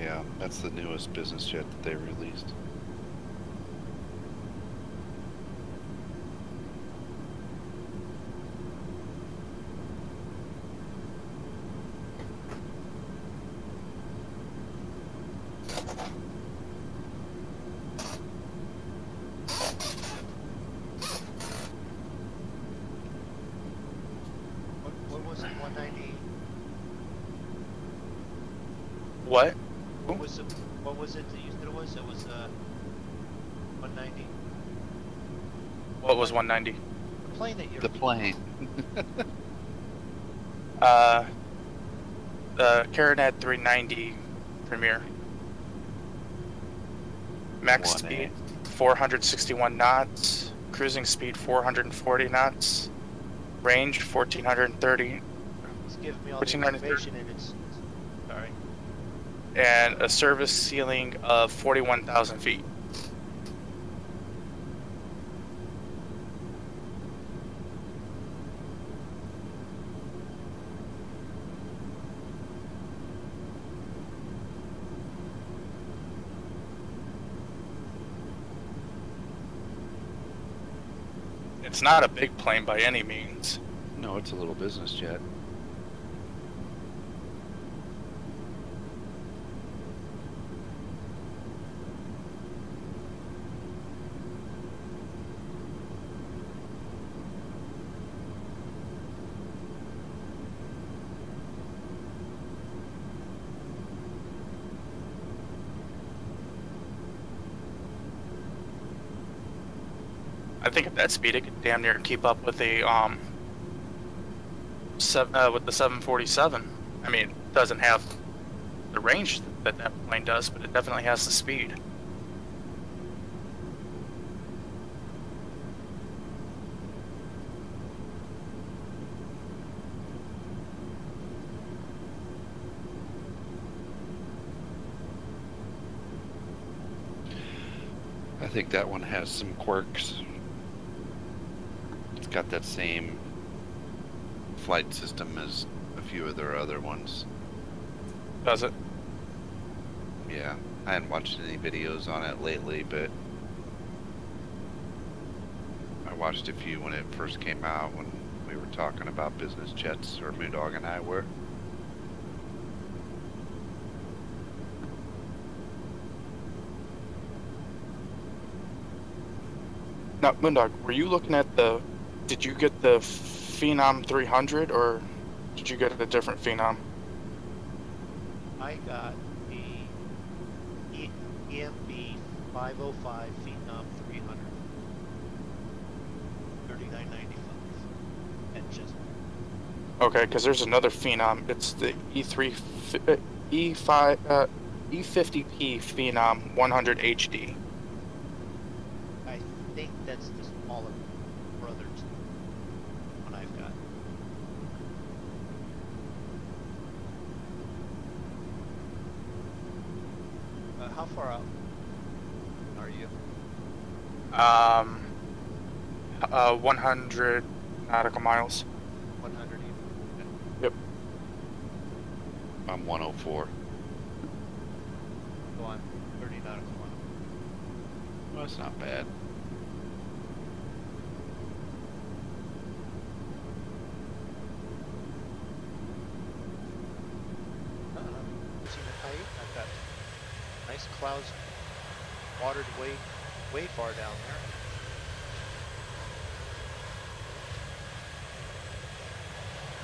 Yeah, that's the newest business jet that they released. What was it? 190. What? What was it that you said it was? It was 190. What was 190? The plane that you're. The plane. The Caronad 390 Premier. Max 1A. speed 461 knots. Cruising speed 440 knots. Range 1430. It's giving me all the information and it's. Sorry. And a service ceiling of 41,000 feet. It's not a big plane by any means. No, it's a little business jet. I think at that speed it could damn near keep up with a with the 747. I mean, it doesn't have the range that that plane does, but it definitely has the speed. I think that one has some quirks. It's got that same flight system as a few of their other ones. Does it? Yeah, I hadn't watched any videos on it lately, but I watched a few when it first came out, when we were talking about business jets, or MoonDog and I were. Now, MoonDog, were you looking at the? Did you get the Phenom 300 or did you get a different Phenom? I got the EMB 505 Phenom 300. $39.95. Engine. Okay, because there's another Phenom. It's the E50P Phenom 100 HD. I think that's the smaller brother's one I've got. How far out are you? 100 nautical miles. 100 even. Yep. I'm 104. Go on. 30 nautical miles. Well, that's not bad. Seen the height? I've got nice clouds watered way far down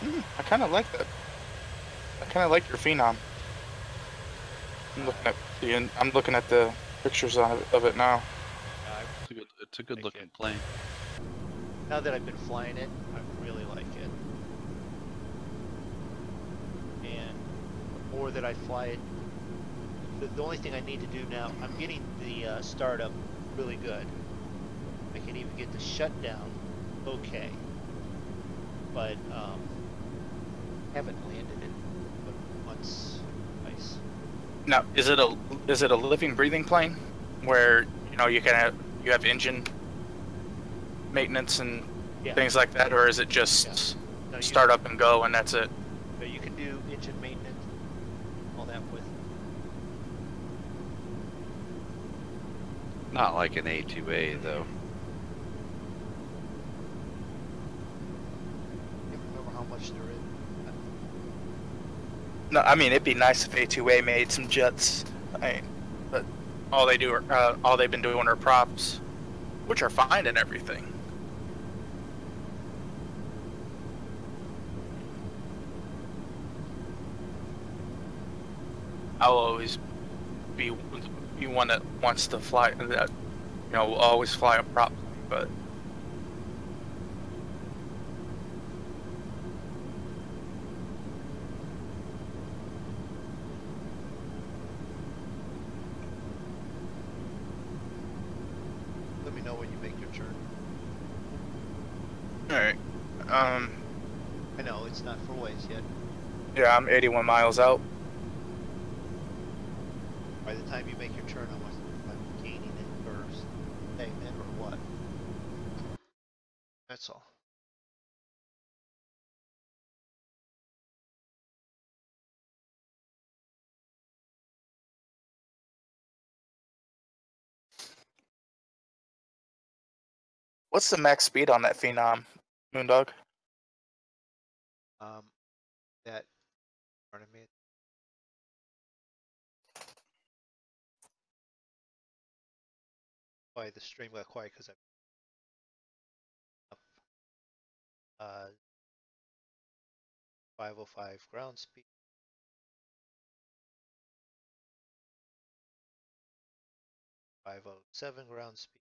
there. I kind of like that. I kind of like your Phenom. I'm looking at the pictures of it now. It's a good looking plane. Now that I've been flying it, I really like it. And the more that I fly it, the only thing I need to do now, I'm getting the startup really good. I can even get the shutdown okay. But haven't landed it but once, twice. Now, is it a living, breathing plane where you have engine maintenance and things like that, or is it just start up and go and that's it? You can do engine maintenance, all that with. Not like an A2A though. I can't remember how much they're in. No, I mean it'd be nice if A2A made some jets. I mean, but all they do are all they've been doing are props, which are fine and everything. I'll always be one that wants to fly that, you know, will always fly a prop, but Let me know when you make your turn. all right. I know it's not for ways yet. Yeah, I'm 81 miles out. By the time you make your turn, I'm gaining it or stagnant or what? That's all. What's the max speed on that Phenom, MoonDog? That, pardon me. Why the stream got quiet because I 505 ground speed. 507 ground speed.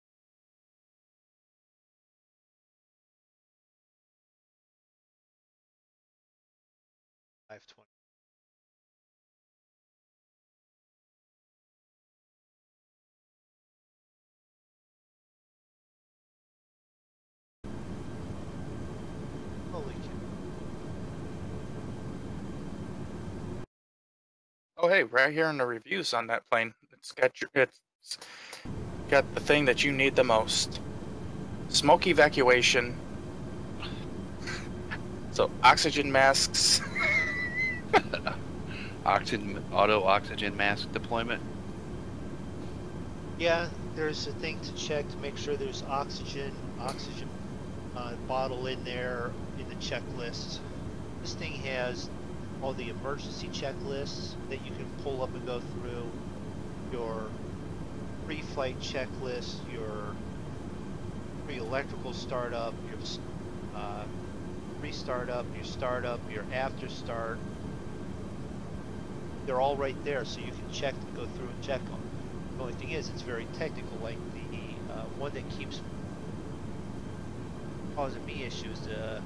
520. Holy cow. Oh hey, right here in the reviews on that plane, it's got the thing that you need the most: smoke evacuation. So oxygen masks. Auto oxygen mask deployment. Yeah, there's a thing to check to make sure there's oxygen bottle in there in the checklist. This thing has all the emergency checklists that you can pull up and go through. Your pre-flight checklist, your pre-electrical startup, your pre-startup, your startup, your after start. They're all right there, so you can check and go through and check them. The only thing is, it's very technical. Like the one that keeps causing me issues, the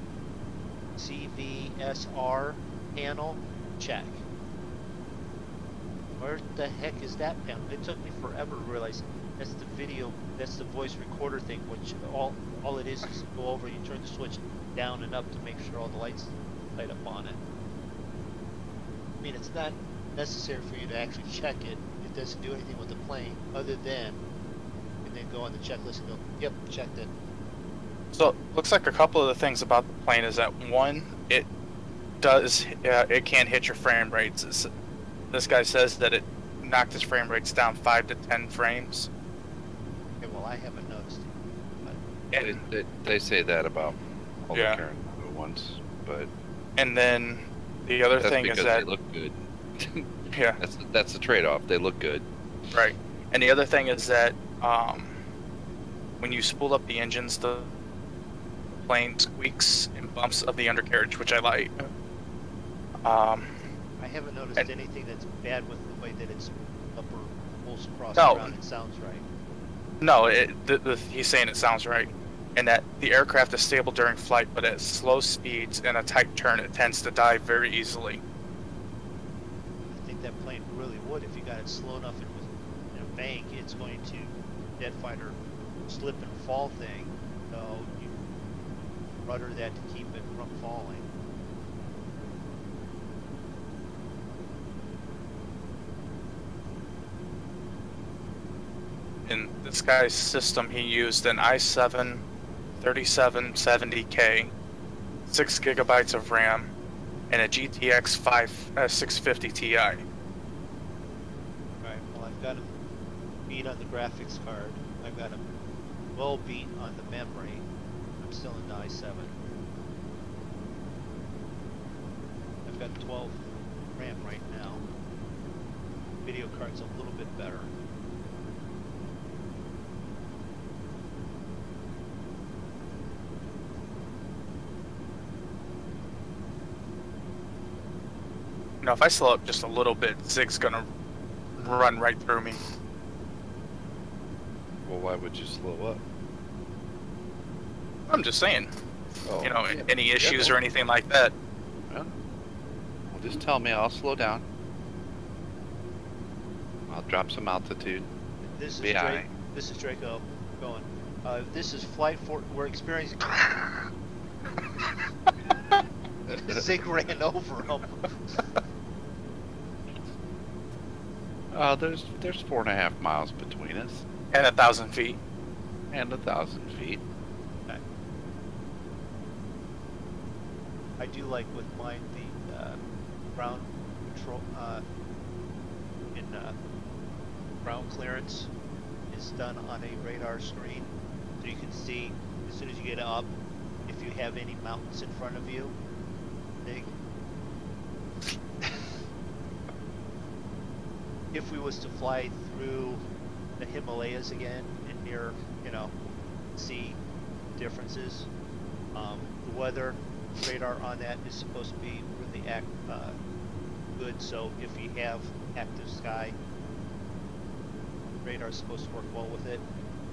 CVSR panel check. Where the heck is that panel? It took me forever to realize that's the video, that's the voice recorder thing, which all it is go over, you turn the switch down and up to make sure all the lights light up on it. I mean, it's not necessary for you to actually check it. It doesn't do anything with the plane other than, and then go on the checklist and go, yep, checked it. So looks like a couple of the things about the plane is that one, it can hit your frame rates. This guy says that it knocked his frame rates down 5 to 10 frames. Okay, well, I haven't noticed it. And they say that about all Yeah. the current ones, but And then the other that's thing because is that they look good. yeah, That's the trade-off. They look good. right. And the other thing is that when you spool up the engines, the plane squeaks and bumps of the undercarriage, which I like. I haven't noticed anything that's bad with the way that it's up or pulls across No. the ground. It sounds right. No, he's saying it sounds right, and that the aircraft is stable during flight, but at slow speeds and a tight turn, it tends to dive very easily. I think that plane really would. If you got it slow enough and was in a bank, it's going to jet fighter slip and fall thing. So you rudder that to keep it from falling. In this guy's system, he used an i7 3770K, 6 gigabytes of RAM, and a GTX 650 Ti. Right. Well, I've got beat on the graphics card. I've got a low beat on the memory. I'm still in the i7. I've got 12 RAM right now. Video card's a little bit better. You know, if I slow up just a little bit, Zig's gonna run right through me. Well, why would you slow up? I'm just saying. Oh, You know, yeah. any issues Yeah, or anything like that. well, just tell me, I'll slow down. I'll drop some altitude. This is Be Drake, aight. this is Draco going. This is flight for. We're experiencing. Zig ran over him. There's 4.5 miles between us, And 1,000 feet. and 1,000 feet. Okay. I do like with mine the ground control in ground clearance is done on a radar screen, so you can see as soon as you get up if you have any mountains in front of you. Big. If we was to fly through the Himalayas again and near, you know, see differences, the weather radar on that is supposed to be really good. So if you have active sky, radar is supposed to work well with it.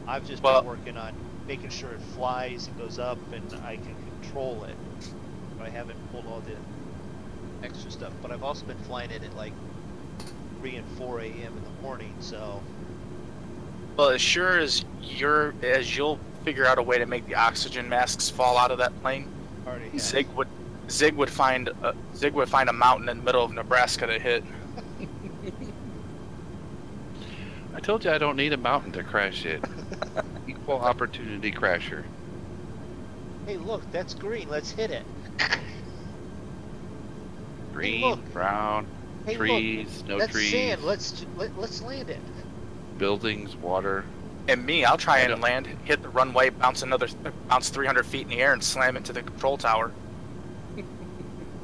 I've just been working on making sure it flies and goes up and I can control it. But I haven't pulled all the extra stuff. But I've also been flying it at like 3 and 4 a.m. in the morning, so. Well, as sure as you'll figure out a way to make the oxygen masks fall out of that plane, Zig would find a mountain in the middle of Nebraska to hit. I told you I don't need a mountain to crash it. Equal opportunity crasher. Hey, look, that's green. Let's hit it. Green, look. brown, Hey, trees, look, no that's trees, sand. Let's land it. buildings, water. And me, I'll try I and don't- land, hit the runway, bounce 300 feet in the air, and slam into the control tower.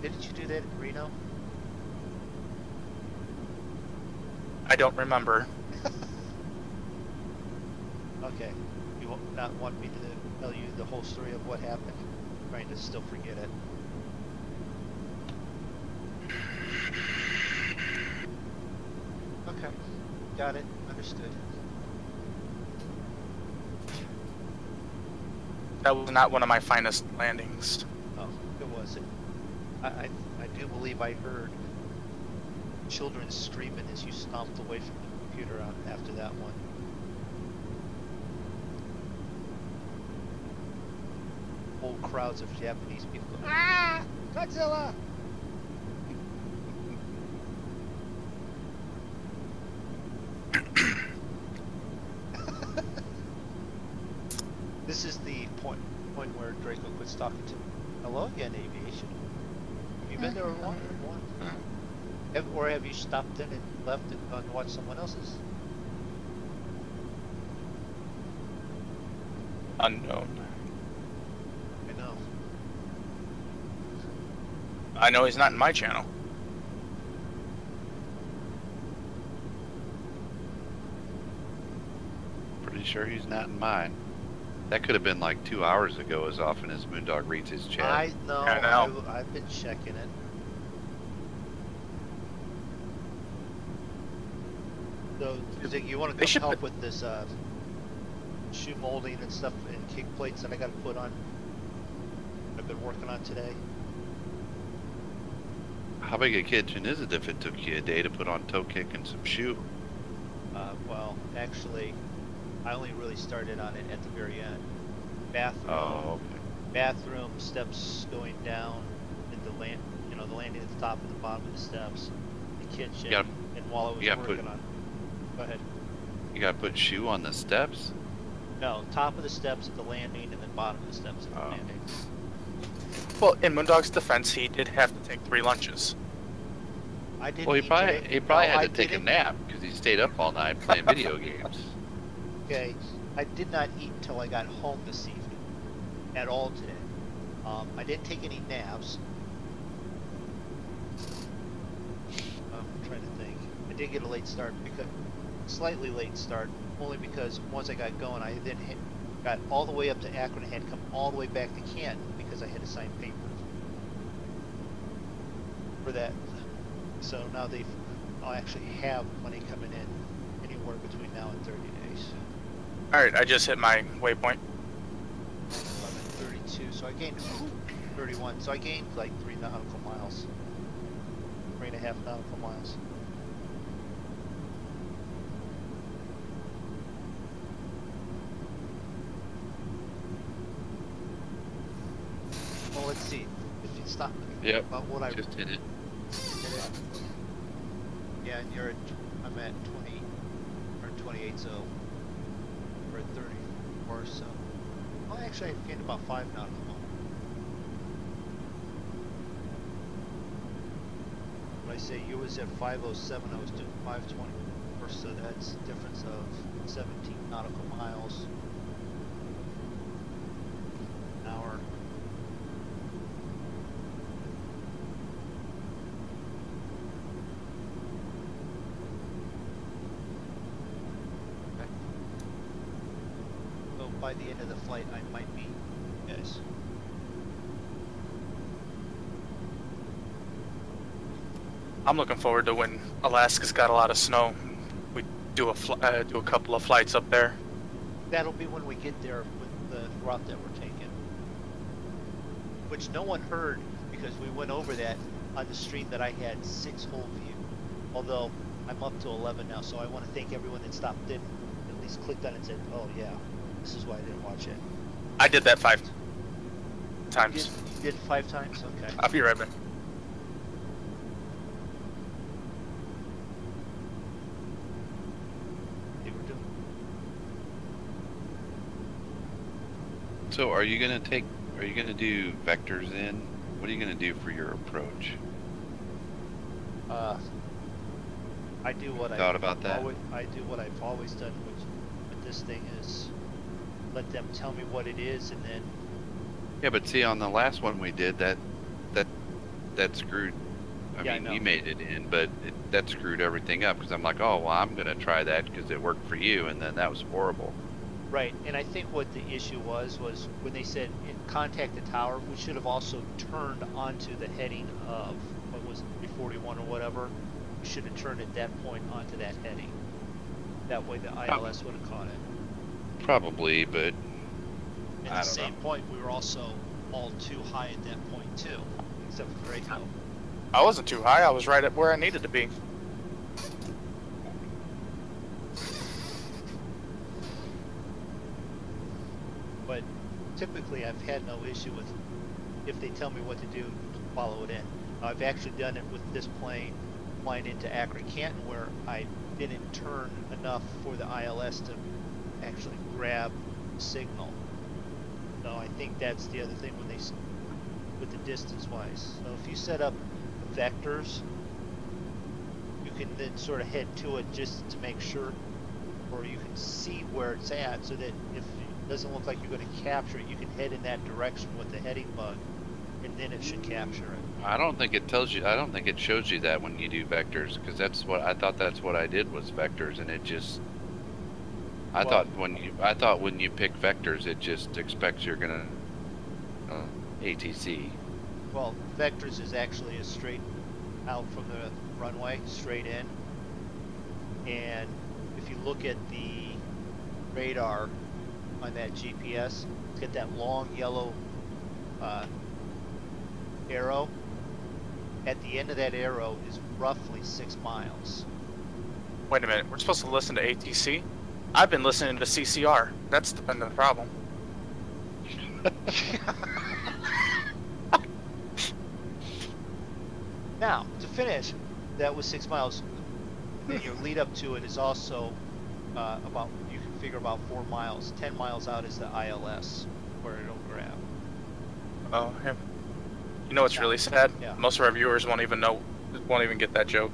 Didn't you do that in Reno? I don't remember. Okay. You won't not want me to tell you the whole story of what happened? I'm trying to still forget it. Okay. Got it. Understood. That was not one of my finest landings. Oh, it wasn't. I do believe I heard children screaming as you stomped away from the computer after that one. Whole crowds of Japanese people going, "Ah! Godzilla!" This is the point where Draco quits talking to me. Hello again, aviation. Have you been there once? Or have you stopped in and left and gone to watch someone else's? Unknown. I know. I know he's not in my channel. Pretty sure he's not in mine. That could have been like 2 hours ago as often as MoonDog reads his chat. I know. I know. I've been checking it. So, Zig, you want to come help with this shoe molding and stuff and kick plates that I got to put on? I've been working on today. How big a kitchen is it if it took you a day to put on toe kick and some shoe? Well, actually, I only really started on it at the very end. Bathroom. Oh, okay. Bathroom, steps going down, and the landing at the top and the bottom of the steps, the kitchen, and while I was working on it. Go ahead. You gotta put shoe on the steps? No, top of the steps at the landing, and then bottom of the steps at the landing. Well, in MoonDog's defense, he did have to take 3 lunches. I didn't Well, eat today. he probably No, had I to take a didn't. nap because he stayed up all night playing video games. Okay, I did not eat until I got home this evening. At all today. I didn't take any naps. I'm trying to think. I did get a late start, slightly late start, only because once I got going, I then got all the way up to Akron and had to come all the way back to Canton because I had to sign papers for that. So now I'll actually have money coming in anywhere between now and 30 days. Alright, I just hit my waypoint. 32, so I gained 31, so I gained like 3 nautical miles. 3.5 nautical miles. Well, let's see. If you stop Yep. about what I Just hit it. did it. Yeah, and I'm at 20 or 28, so we're at 34, so. Well, actually, I gained about 5 nautical miles. When I say you was at 507, I was doing 520, so that's a difference of 17 nautical miles an hour. Okay. So by the end of the flight, I might be, yes. I'm looking forward to when Alaska's got a lot of snow. We do a couple of flights up there. That'll be when we get there with the route that we're taking. Which no one heard because we went over that on the stream that I had 6 whole view. Although I'm up to 11 now, so I want to thank everyone that stopped in, at least clicked on it and said, oh yeah, this is why I didn't watch it. I did that 5 times. You did 5 times? Okay. I'll be right back. They were doing. So are you gonna do vectors in? What are you gonna do for your approach? I do what Thought about that? I do what I've always done, which with this thing is let them tell me what it is, and then. Yeah, but see, on the last one we did, that screwed. I Yeah, mean, I know. you made it in, but that screwed everything up because I'm like, oh well, I'm gonna try that because it worked for you, and then that was horrible. Right, and I think what the issue was when they said contact the tower, we should have also turned onto the heading of, what was it, 341 or whatever. We should have turned at that point onto that heading. That way the ILS would have caught it. Probably, but At the same point, we were also all too high at that point too, except for Draco. I wasn't too high. I was right at where I needed to be. But typically I've had no issue with if they tell me what to do, follow it in. I've actually done it with this plane flying into Akron Canton where I didn't turn enough for the ILS to actually grab the signal. So I think that's the other thing when they, with the distance wise. So if you set up vectors, you can then sort of head to it just to make sure, or you can see where it's at so that if it doesn't look like you're going to capture it, you can head in that direction with the heading bug, and then it should capture it. I don't think it tells you. I don't think it shows you that when you do vectors, because that's what I thought. That's what I did was vectors, and it just. I thought when you pick vectors, it just expects you're gonna ATC. Well, vectors is actually a straight out from the runway, straight in. And if you look at the radar on that GPS, it's got that long yellow arrow. At the end of that arrow is roughly 6 miles. Wait a minute. We're supposed to listen to ATC? I've been listening to CCR. That's been the problem. Now, to finish, that was 6 miles. Then your lead up to it is also about, you can figure about 4 miles. 10 miles out is the ILS, where it'll grab. Oh, yeah. You know what's really sad? Yeah. Most of our viewers won't even know Just won't even get that joke.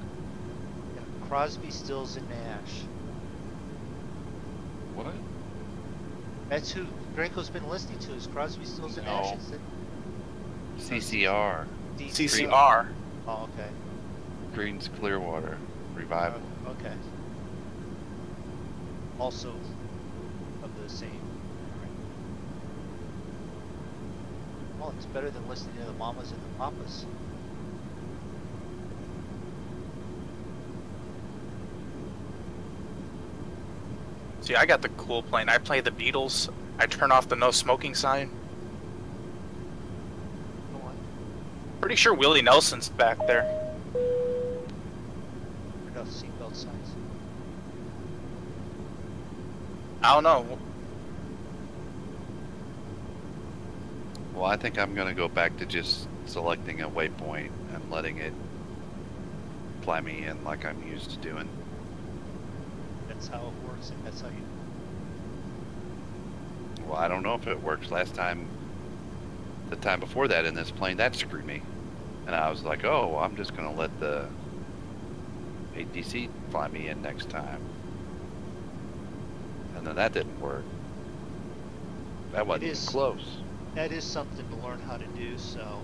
Yeah, Crosby, Stills, and Nash. What? That's who Draco's been listening to, is Crosby, Stills, and No. Nash. Is it? CCR. CCR. Oh, okay. Green's Clearwater Revival. Okay. Also of the same. Well, it's better than listening to the mamas and the papas. See, I got the cool plane. I play the Beatles. I turn off the no smoking sign. You know what? Pretty sure Willie Nelson's back there. Enough seatbelt signs. I don't know. Well, I think I'm going to go back to just selecting a waypoint and letting it fly me in like I'm used to doing. That's how it works, and that's how you. Well, I don't know if it works. Last time, the time before that in this plane, that screwed me. And I was like, oh, I'm just going to let the ATC fly me in next time. And then that didn't work. That wasn't even close. That is something to learn how to do, so.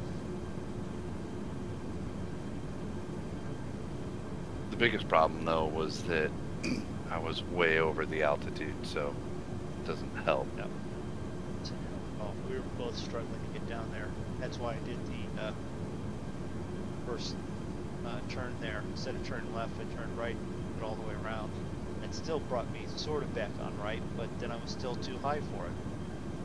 The biggest problem, though, was that I was way over the altitude, so it doesn't help. No. Oh, we were both struggling to get down there. That's why I did the first turn there. Instead of turning left, I turned right, went all the way around. It still brought me sort of back on right, but then I was still too high for it.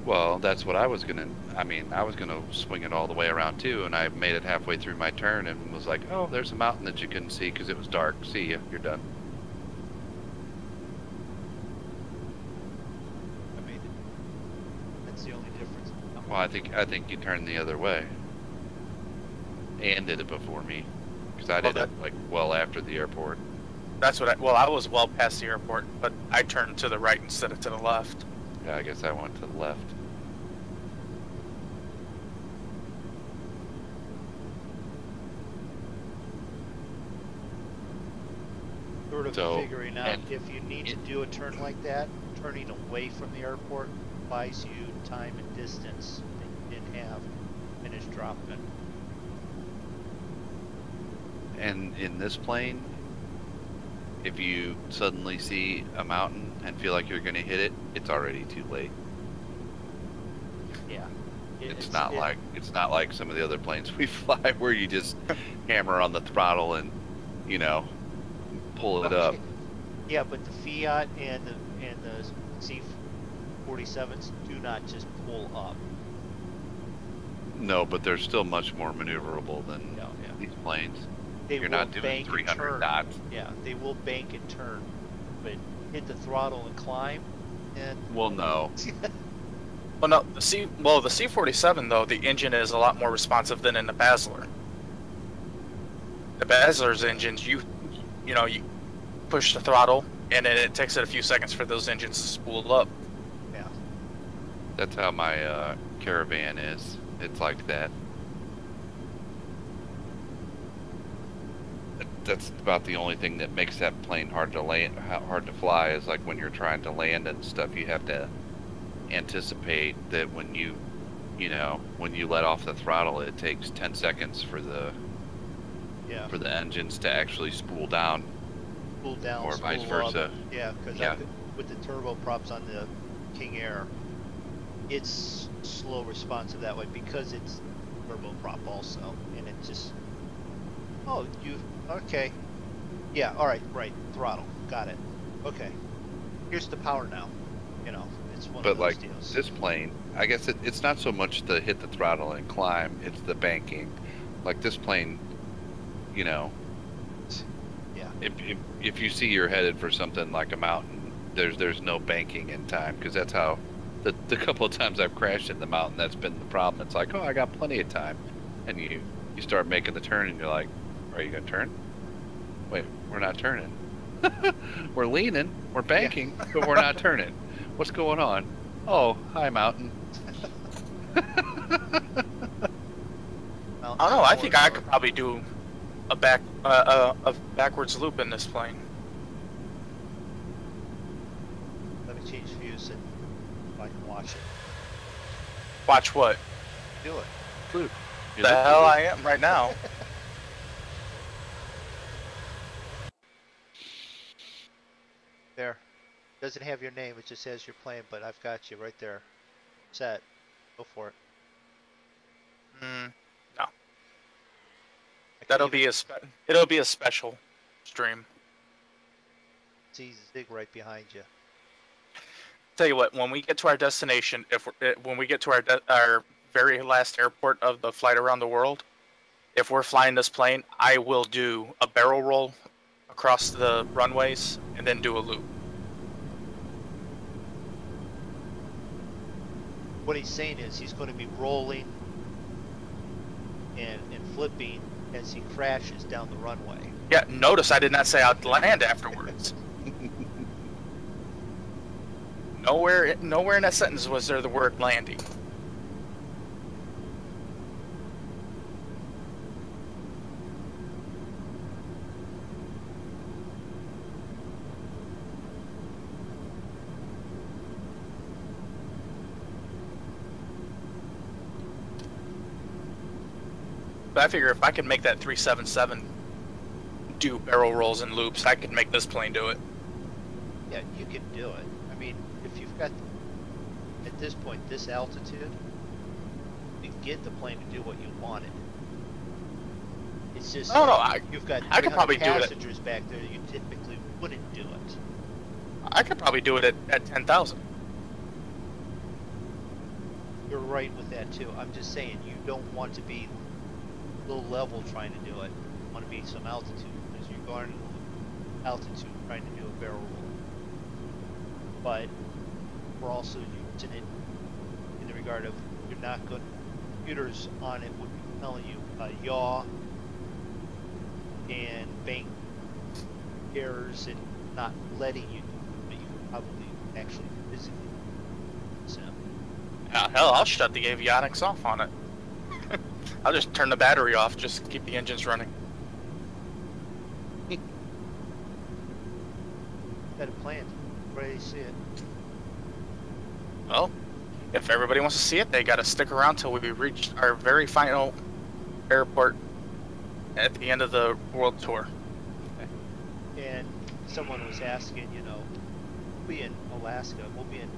Well, that's what I was gonna, I was gonna swing it all the way around too, and I made it halfway through my turn and was like, oh, there's a mountain that you couldn't see because it was dark. See ya, you're done. I made it. That's the only difference. Well, I think you turned the other way. And did it before me. Because I did it like well after the airport. That's what I was well past the airport, but I turned to the right instead of to the left. Yeah, I guess I went to the left. Sort of So, figuring out if you need to do a turn like that, turning away from the airport buys you time and distance that you didn't have. Finish dropping. And in this plane, if you suddenly see a mountain and feel like you're going to hit it, it's already too late. Yeah. It's not like some of the other planes we fly where you just hammer on the throttle and, you know, pull it up. Yeah, but the Fiat and the C-47s do not just pull up. No, but they're still much more maneuverable than Yeah. these planes. They You're will not doing bank and 300 turn. knots. Yeah, they will bank and turn, but hit the throttle and climb, and Well, no. Well, no, the C-47 though, the engine is a lot more responsive than in the Basler. The Basler's engines, you push the throttle, and then it takes it a few seconds for those engines to spool up. yeah. That's how my Caravan is. It's like that. That's about the only thing that makes that plane hard to hard to fly is like when you're trying to land and stuff. You have to anticipate that when you let off the throttle, it takes 10 seconds for the engines to actually spool down. Spool down, or spool vice up. versa. Yeah, because Yeah. with the turboprops on the King Air, it's slow responsive that way because it's turboprop also, and it just. Oh, okay. Yeah, all right, throttle. Got it. Okay. Here's the power now. It's one But of those like deals. this plane, I guess it's not so much to hit the throttle and climb, it's the banking. Like this plane, Yeah. if you see you're headed for something like a mountain, there's no banking in time, because that's how the couple of times I've crashed in the mountain, that's been the problem. It's like, oh, I got plenty of time, and you start making the turn and you're like, are you gonna turn? Wait, we're not turning. We're leaning, we're banking, but we're not turning. What's going on? Oh, hi, mountain. I don't know. I think I could probably do a backwards loop in this plane. Let me change views and I can watch it. Watch what? Do it. Good. The hell I am right now. There. Doesn't have your name, it just has your plane, but I've got you right there. Set. Go for it. No. I That'll can't even it'll be a special stream. see Zig right behind you. Tell you what, when we get to our destination, when we get to our very last airport of the flight around the world, if we're flying this plane, I will do a barrel roll across the runways and then do a loop. What he's saying is he's going to be rolling and flipping as he crashes down the runway. Yeah, notice I did not say I'd land afterwards. Nowhere in that sentence was there the word landing. But I figure if I could make that 377 do barrel rolls and loops, I could make this plane do it. Yeah, you can do it. I mean, if you've got, at this point, this altitude, you can get the plane to do what you wanted. It's just you've got I could probably do it. Passengers back there, you typically wouldn't do it. I could probably do it at 10,000. You're right with that too. I'm just saying you don't want to be low level trying to do it. You want to be some altitude because you're going altitude trying to do a barrel roll. But we're also using it in the regard of you're not good. Computers on it would be telling you yaw and bank errors and not letting you do it, but you can probably actually physically do it. So. Yeah, hell, I'll shut the avionics off on it. I'll just turn the battery off, just keep the engines running. Got it planned. Ready to see it. Well, if everybody wants to see it, they got to stick around till we reach our very final airport at the end of the world tour. And someone was asking, you know, we'll be in Alaska, we'll be in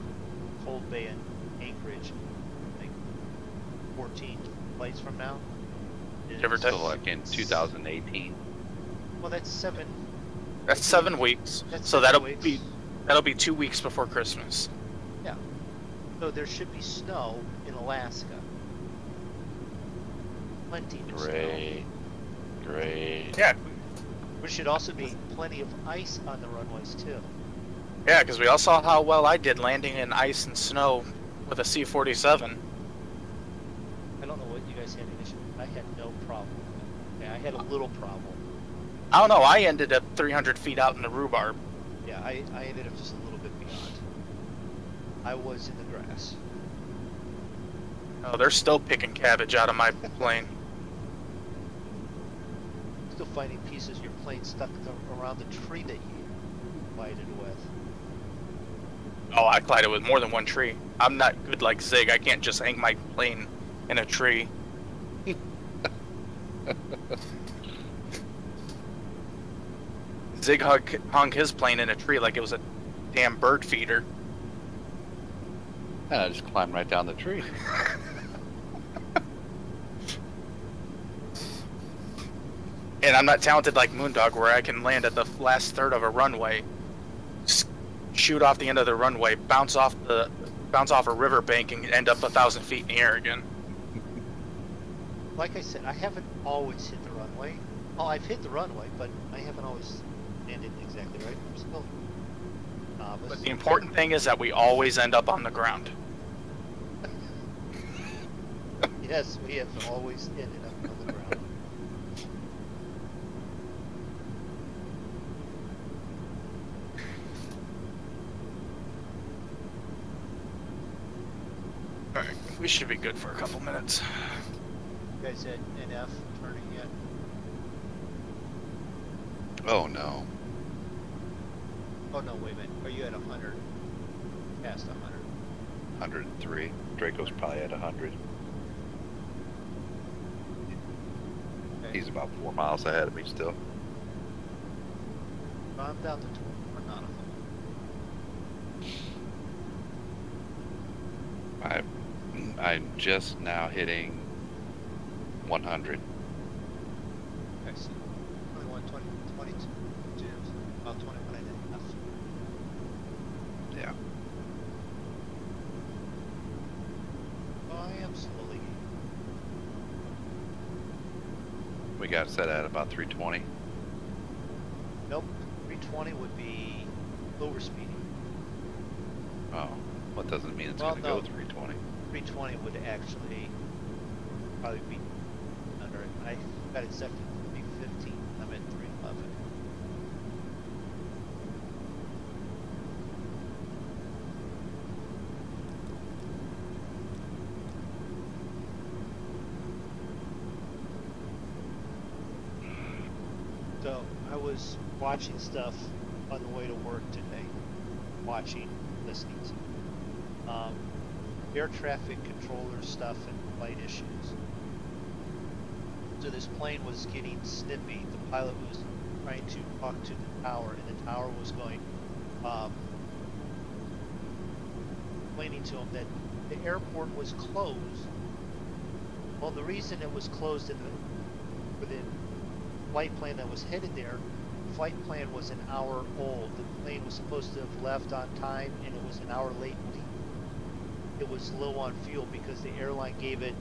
Cold Bay and Anchorage, I think 14 flights from now. Give or take. So like in 2018. Well, that's 7. That's 7 weeks. That's So 7 weeks. that'll be 2 weeks before Christmas. Yeah. So there should be snow in Alaska. Plenty of snow. Great. Yeah, There should also be plenty of ice on the runways too. yeah, because we all saw how well I did landing in ice and snow with a C-47. I don't know what you guys had an issue with. I had no problem. Yeah, I had a little problem. I don't know, I ended up 300 feet out in the rhubarb. Yeah, I ended up just a little bit beyond. I was in the grass. Oh, they're still picking cabbage out of my plane. Still finding pieces of your plane stuck around the tree that you collided with. Oh, I collided with more than one tree. I'm not good like Zig. I can't just hang my plane in a tree. Zig hung his plane in a tree like it was a damn bird feeder. And I just climbed right down the tree. And I'm not talented like MoonDog, where I can land at the last third of a runway, shoot off the end of the runway, bounce off a riverbank, and end up 1,000 feet in the air again. Like I said, I haven't always hit the runway. Oh, I've hit the runway, but I haven't always landed exactly right. I'm still novice. But the important thing is that we always end up on the ground. Yes, we have always ended up on the ground. Alright, we should be good for a couple minutes. You guys at NF turning yet? Oh no. Oh no, wait a minute. Are you at 100? Past 100. 103. Draco's probably at 100. Okay. He's about 4 miles ahead of me still. I'm down to 20. We're not 100. I'm just now hitting 100. I see. 21, 20, 22, about 21 and a half. Yeah. Oh, I am slowly. We got set at about 320. Nope. 320 would be over speeding. Oh, what doesn't mean it's Well, going to no. go 320. 320 would actually probably be under it. I got it set for 315. I'm at 311. So I was watching stuff on the way to work today. Listening to air traffic controller stuff and flight issues. So this plane was getting snippy. The pilot was trying to talk to the tower, and the tower was going, explaining to him that the airport was closed. Well, the reason it was closed for the flight plan that was headed there, the flight plan was an hour old. The plane was supposed to have left on time, and it was an hour late. It was low on fuel because the airline gave it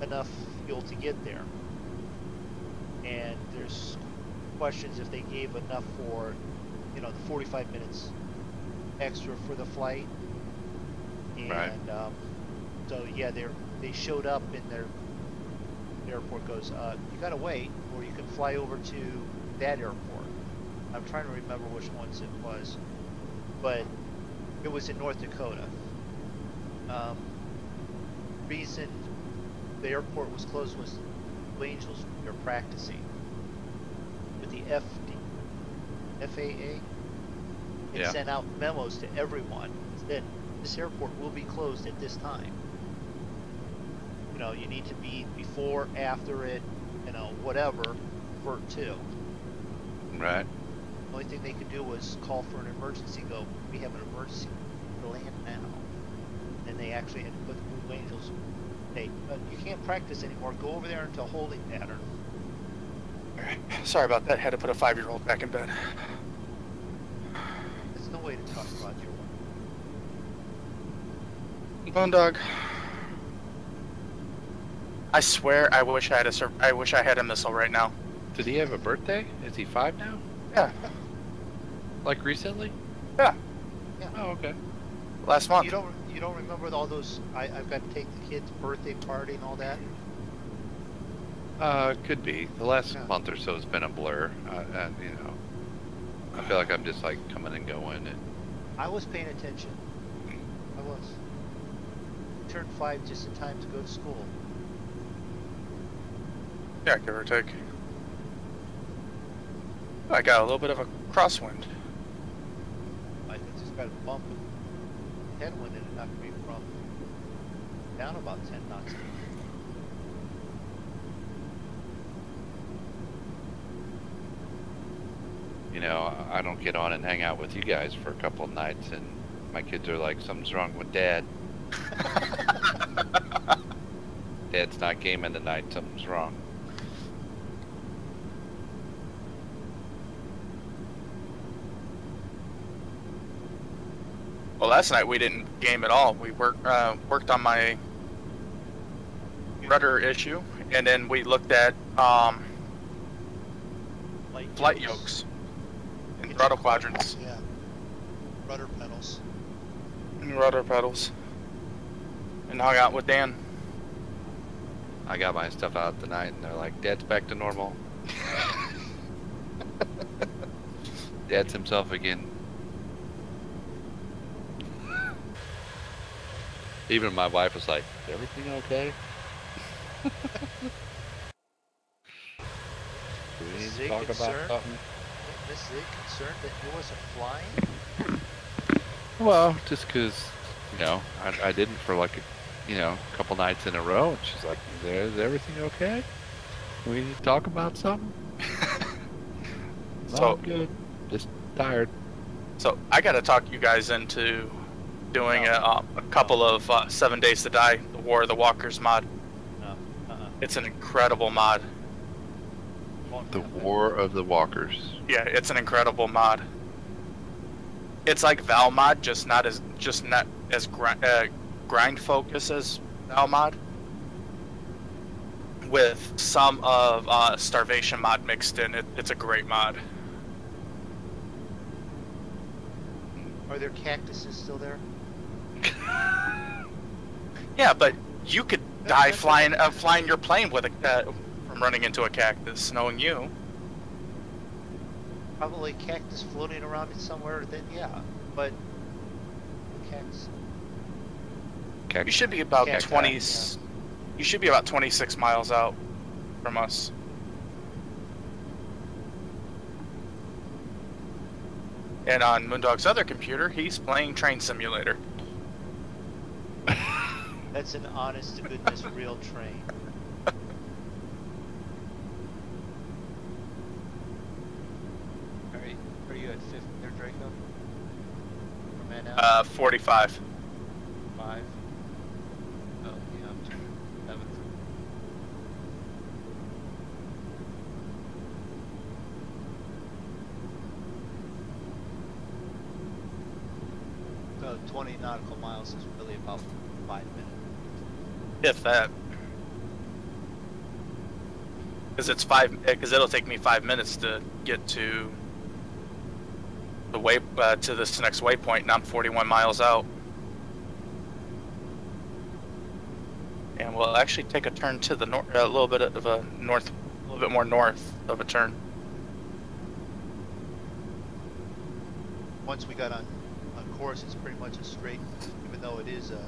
enough fuel to get there. And there's questions if they gave enough for, the 45 minutes extra for the flight. And Right. So yeah, they showed up and the airport goes, you gotta wait, or you can fly over to that airport. I'm trying to remember which ones it was, but it was in North Dakota. Reason the airport was closed was the Angels were practicing with the FAA. It Yeah. sent out memos to everyone that this airport will be closed at this time. You need to be before, after it, whatever, for two. Right. The only thing they could do was call for an emergency. Go, we have an emergency. Land now. And they actually had to put the Blue Angels. Hey, you can't practice anymore. Go over there into a holding pattern. Sorry about that. Had to put a 5-year-old back in bed. There's no way to talk about your one. MoonDog. I swear, I wish I had a missile right now. Did he have a birthday? Is he 5 now? Yeah. Like recently? Yeah. Yeah. Oh, okay. Last month. You don't remember all those? I've got to take the kid's birthday party and all that. Could be. The last Yeah. month or so has been a blur. I feel like I'm just like coming and going. And I was paying attention. I was. Turned 5 just in time to go to school. Yeah, give or take. I got a little bit of a crosswind. I just got a bump of headwind and it knocked me from down about 10 knots. I don't get on and hang out with you guys for a couple of nights, and my kids are like, something's wrong with Dad. Dad's not gaming tonight, something's wrong. Well, last night we didn't game at all. We worked on my rudder issue, and then we looked at flight yokes and throttle quadrants. Yeah. Rudder pedals. And rudder pedals. And hung out with Dan. I got my stuff out tonight, and they're like, Dad's back to normal. Dad's himself again. Even my wife was like, is everything okay? Do we need Is to he talk about concerned? something? Is he concerned that he wasn't flying? Well, just because, you know, I didn't for like a couple nights in a row, and she's like, is everything okay? We need to talk about something? No, So, I'm good. Just tired. so I got to talk you guys into doing a couple of 7 Days to Die, the War of the Walkers mod. No. It's an incredible mod. The War of the Walkers. Yeah, it's an incredible mod. It's like Val mod, just not as grind focus as Val mod, with some of Starvation mod mixed in. It's a great mod. Are there cactuses still there? Yeah, but you could die flying your plane with from running into a cactus, knowing you. Probably cactus floating around somewhere. Then yeah, but cactus. You should be about Cacti, 20. yeah. You should be about 26 miles out from us. And on MoonDog's other computer, he's playing Train Simulator. That's an honest to goodness real train. Are you at 50 there, Draco? Or man out? 45. 5. Oh, yeah, I'm 7. So 20 nautical miles is really about 5 minutes. If that. Because it'll take me 5 minutes to get to the to this next waypoint, and I'm 41 miles out. And we'll actually take a turn to the north, a little bit more north of a turn. Once we got on course, it's pretty much a straight, even though it is a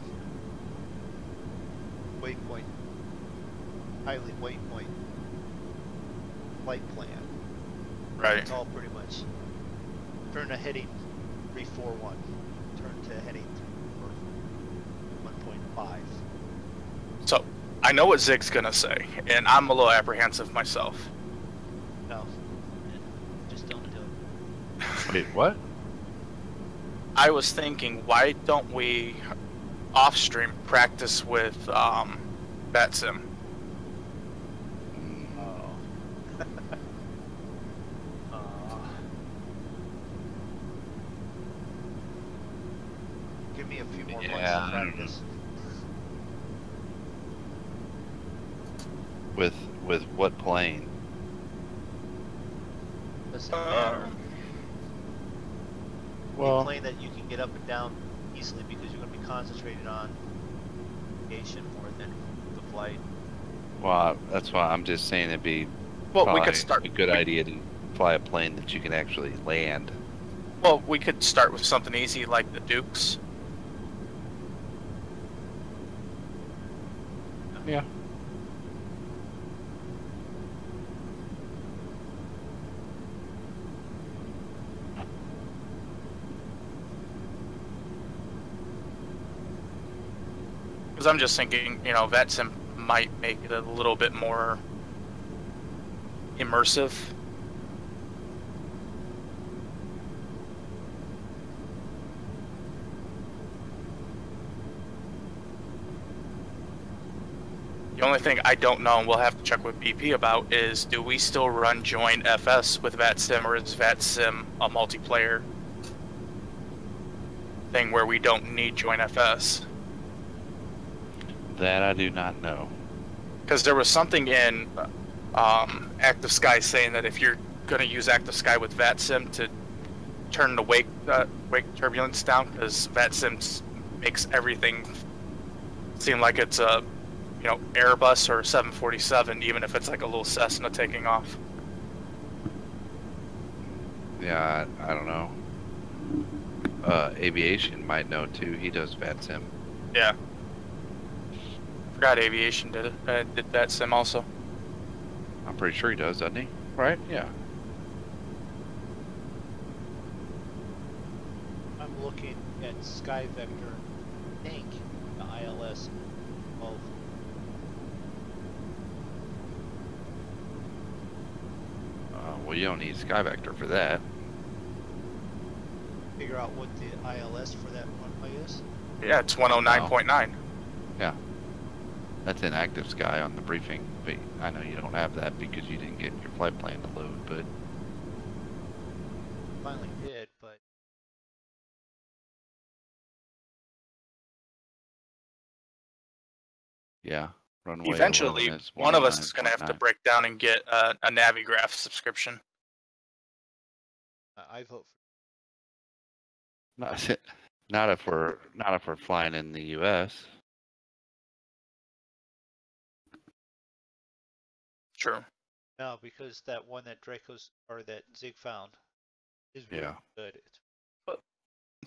waypoint, highly waypoint flight plan. Right. It's all pretty much turn to heading 341, turn to heading 1.5. So I know what Zig's gonna say, and I'm a little apprehensive myself. No, just don't do it. Wait, what? I was thinking, why don't we off-stream practice with BatSim? Give me a few more months Yeah. to practice. With what plane? Doesn't matter. Well, A plane that you can get up and down easily because you're going to be concentrated on navigation more than the flight. well, that's why I'm just saying it'd be Well, we probably could start. a good idea to fly a plane that you can actually land. Well, we could start with something easy like the Dukes. Yeah. Because I'm just thinking, VetSim might make it a little bit more immersive. The only thing I don't know, and we'll have to check with BP about, is do we still run join FS with VatSim, or is VatSim a multiplayer thing where we don't need join FS? That I do not know. Because there was something in Active Sky saying that if you're going to use Active Sky with VatSim to turn the wake turbulence down, because VatSim makes everything seem like it's a Airbus or 747, even if it's like a little Cessna taking off. Yeah, I don't know. Aviation might know too. He does VatSim. Yeah. Forgot Aviation did VatSim also. I'm pretty sure he does, doesn't he? right? Yeah. I'm looking at Sky Vector, I think the ILS 12. Well, you don't need Sky Vector for that. Figure out what the ILS for that runway is. Yeah, it's 109.9. Yeah. That's in active sky on the briefing, but I know you don't have that because you didn't get your flight plan to load, but Finally did, but yeah. Runway Eventually, 11 is one of us is going to have to 109.9. break down and get a Navigraph subscription. I vote Not if we're flying in the U.S. True. for no, because that one that Draco's or that Zig found is really Yeah. good. It's,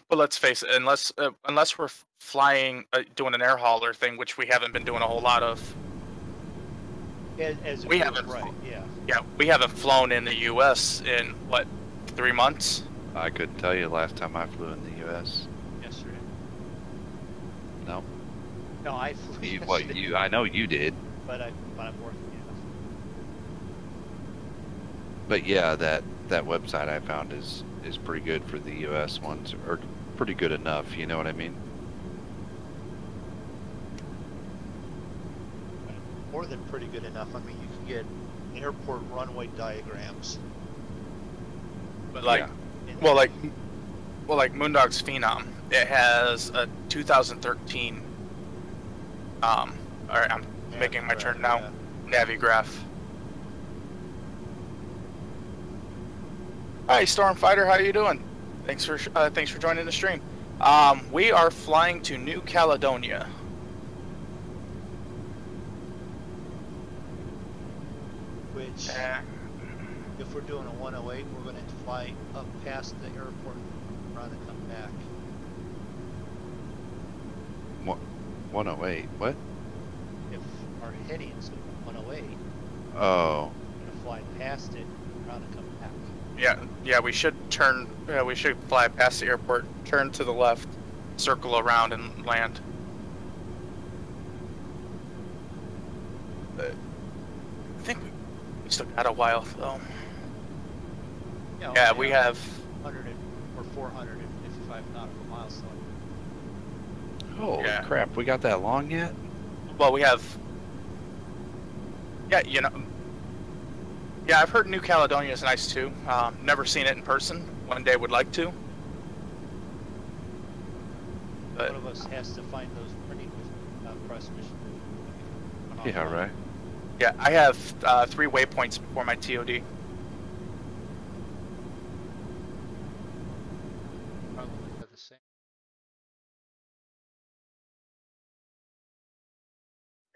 But let's face it, unless we're flying, doing an air hauler thing, which we haven't been doing a whole lot of. as a We group, haven't right? Yeah. Yeah, we haven't flown in the U.S. in what, 3 months? I couldn't tell you last time I flew in the U.S. Yesterday. No. No, I flew. What I know you did. But I'm working. Yeah. But yeah, that website I found is pretty good for the U.S. ones, or pretty good enough. You know what I mean? More than pretty good enough. I mean, you can get airport runway diagrams. But like, Yeah. well, like Moondog's Phenom, it has a 2013. All right, I'm making my turn now. Yeah. Navigraph. Hi, Stormfighter. How you doing? Thanks for joining the stream. We are flying to New Caledonia. Which, if we're doing a 108, we're going to fly up past the airport, around and come back. 108. What? If our heading's 108, Oh. we're going to fly past it, around and come back. Yeah, we should turn. We should fly past the airport, turn to the left, circle around, and land. But I think we still got a while though. Yeah, we have 100 or 455 nautical miles. So Holy Yeah. crap! We got that long yet? Well, we have. Yeah, Yeah, I've heard New Caledonia is nice too. Never seen it in person. One day would like to. But one of us has to find those pretty press missions. Yeah, right. yeah, I have 3 waypoints before my TOD. Probably they're the same.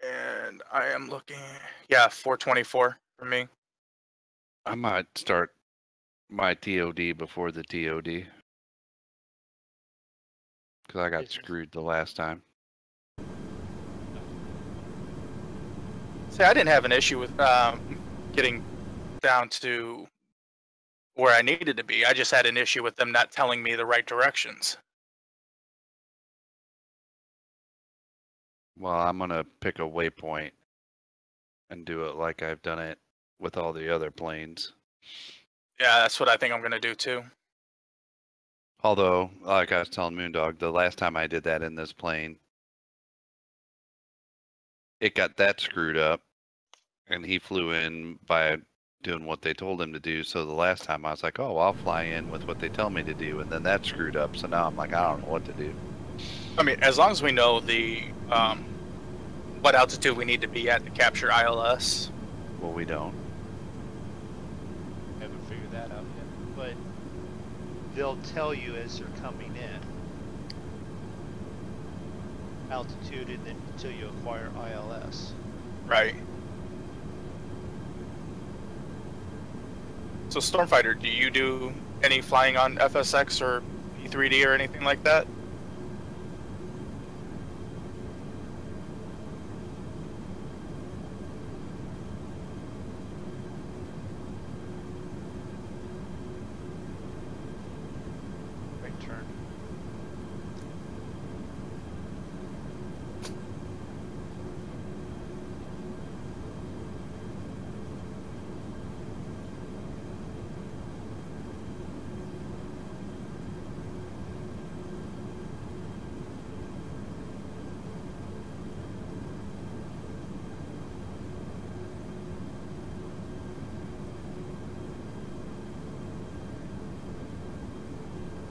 And I am looking. Yeah, 424 for me. I might start my TOD before the TOD. Because I got Business. screwed the last time. See, I didn't have an issue with getting down to where I needed to be. I just had an issue with them not telling me the right directions. Well, I'm going to pick a waypoint and do it like I've done it with all the other planes. Yeah, that's what I think I'm going to do too. Although, like I was telling MoonDog, the last time I did that in this plane, it got that screwed up, and he flew in by doing what they told him to do. So the last time I was like, oh, I'll fly in with what they tell me to do, and then that screwed up. So now I'm like, I don't know what to do. I mean, as long as we know the what altitude we need to be at to capture ILS. Well, we don't. Haven't figured that out yet. But they'll tell you as they're coming in altitude and then until you acquire ILS. Right. So Stormfighter, do you do any flying on FSX or E3D or anything like that?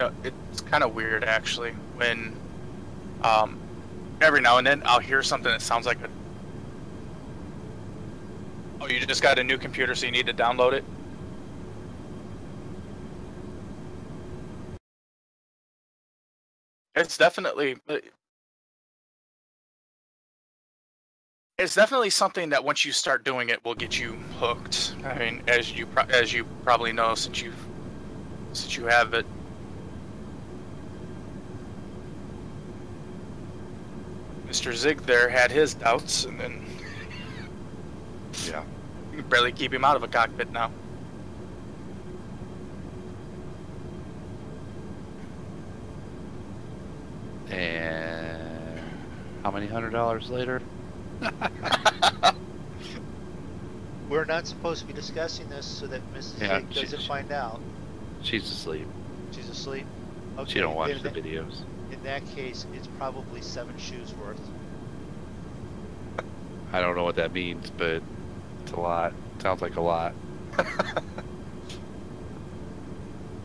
It's kind of weird actually when every now and then I'll hear something that sounds like a, oh, you just got a new computer so you need to download it. It's definitely something that once you start doing it will get you hooked. I mean, as you probably know since you have it. Mr. Zig there had his doubts, and then Yeah. you can barely keep him out of a cockpit now. And how many $100 later? We're not supposed to be discussing this so that Mrs. Yeah, Zig doesn't find out. She's asleep. She's asleep? Okay, She don't watch then the videos. In that case, it's probably 7 shoes worth. I don't know what that means, but it's a lot. Sounds like a lot.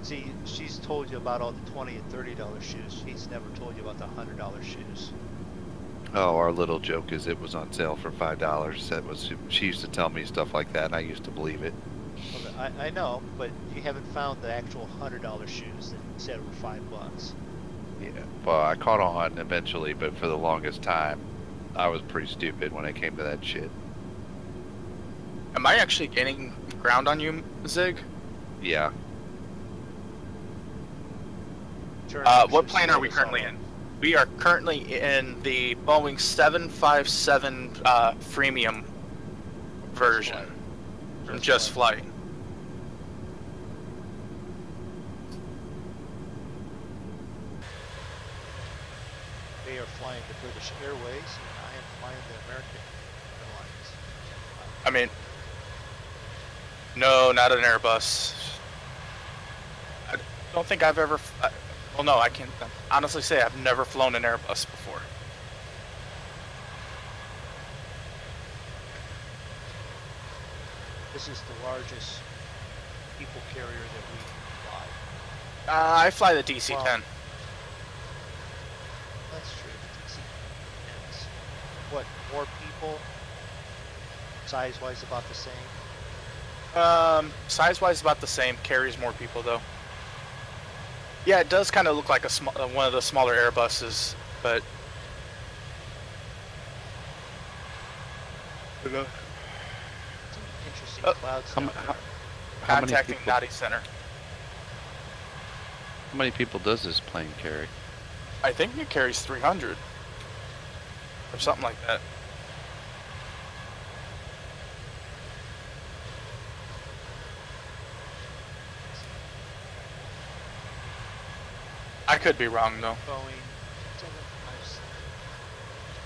See, she's told you about all the $20 and $30 shoes. She's never told you about the $100 shoes. Oh, our little joke is it was on sale for $5. That was, she used to tell me stuff like that, and I used to believe it. Well, I know, but you haven't found the actual $100 shoes that said were $5. Yeah, well, I caught on eventually, but for the longest time, I was pretty stupid when it came to that shit. Am I actually gaining ground on you, Zig? Yeah. What plane are we currently in? We are currently in the Boeing 757 freemium version from Just Flight. They are flying the British Airways, and I am flying the American Airlines. I mean, no, not an Airbus. I don't think I've ever. Well, no, I can honestly say I've never flown an Airbus before. This is the largest people carrier that we fly. I fly the DC-10. Well, that's true. DC-10s. What, more people? Size-wise about the same? Size-wise about the same. Carries more people though. Yeah, it does kind of look like a one of the smaller Airbuses, but. Some interesting clouds down there. Contacting Naughty Center. How many people does this plane carry? I think it carries 300 or something like that. I could be wrong though. Boeing 757.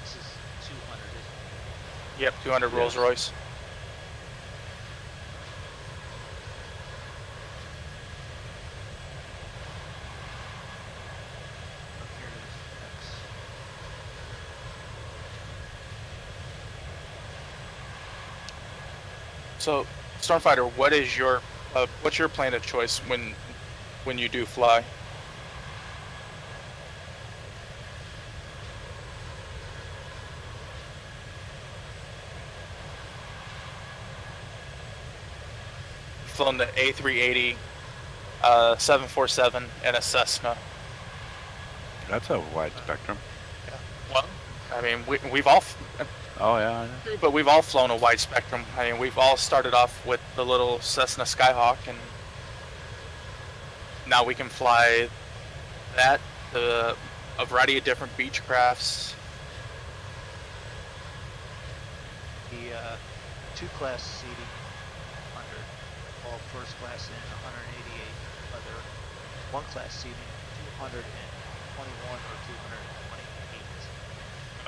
This is 200, isn't it? Yep, 200 Rolls Royce. Up here it is. So, Stormfighter, what's your plane of choice when you do fly? Flown the A380, 747, and a Cessna. That's a wide spectrum. Well, I mean, we've all, Oh yeah, I know. but we've all flown a wide spectrum. I mean, we've all started off with the little Cessna Skyhawk, and now we can fly that, a variety of different Beechcrafts. The 2-class seating, 100. All first class in 188. Other 1-class seating, 221 or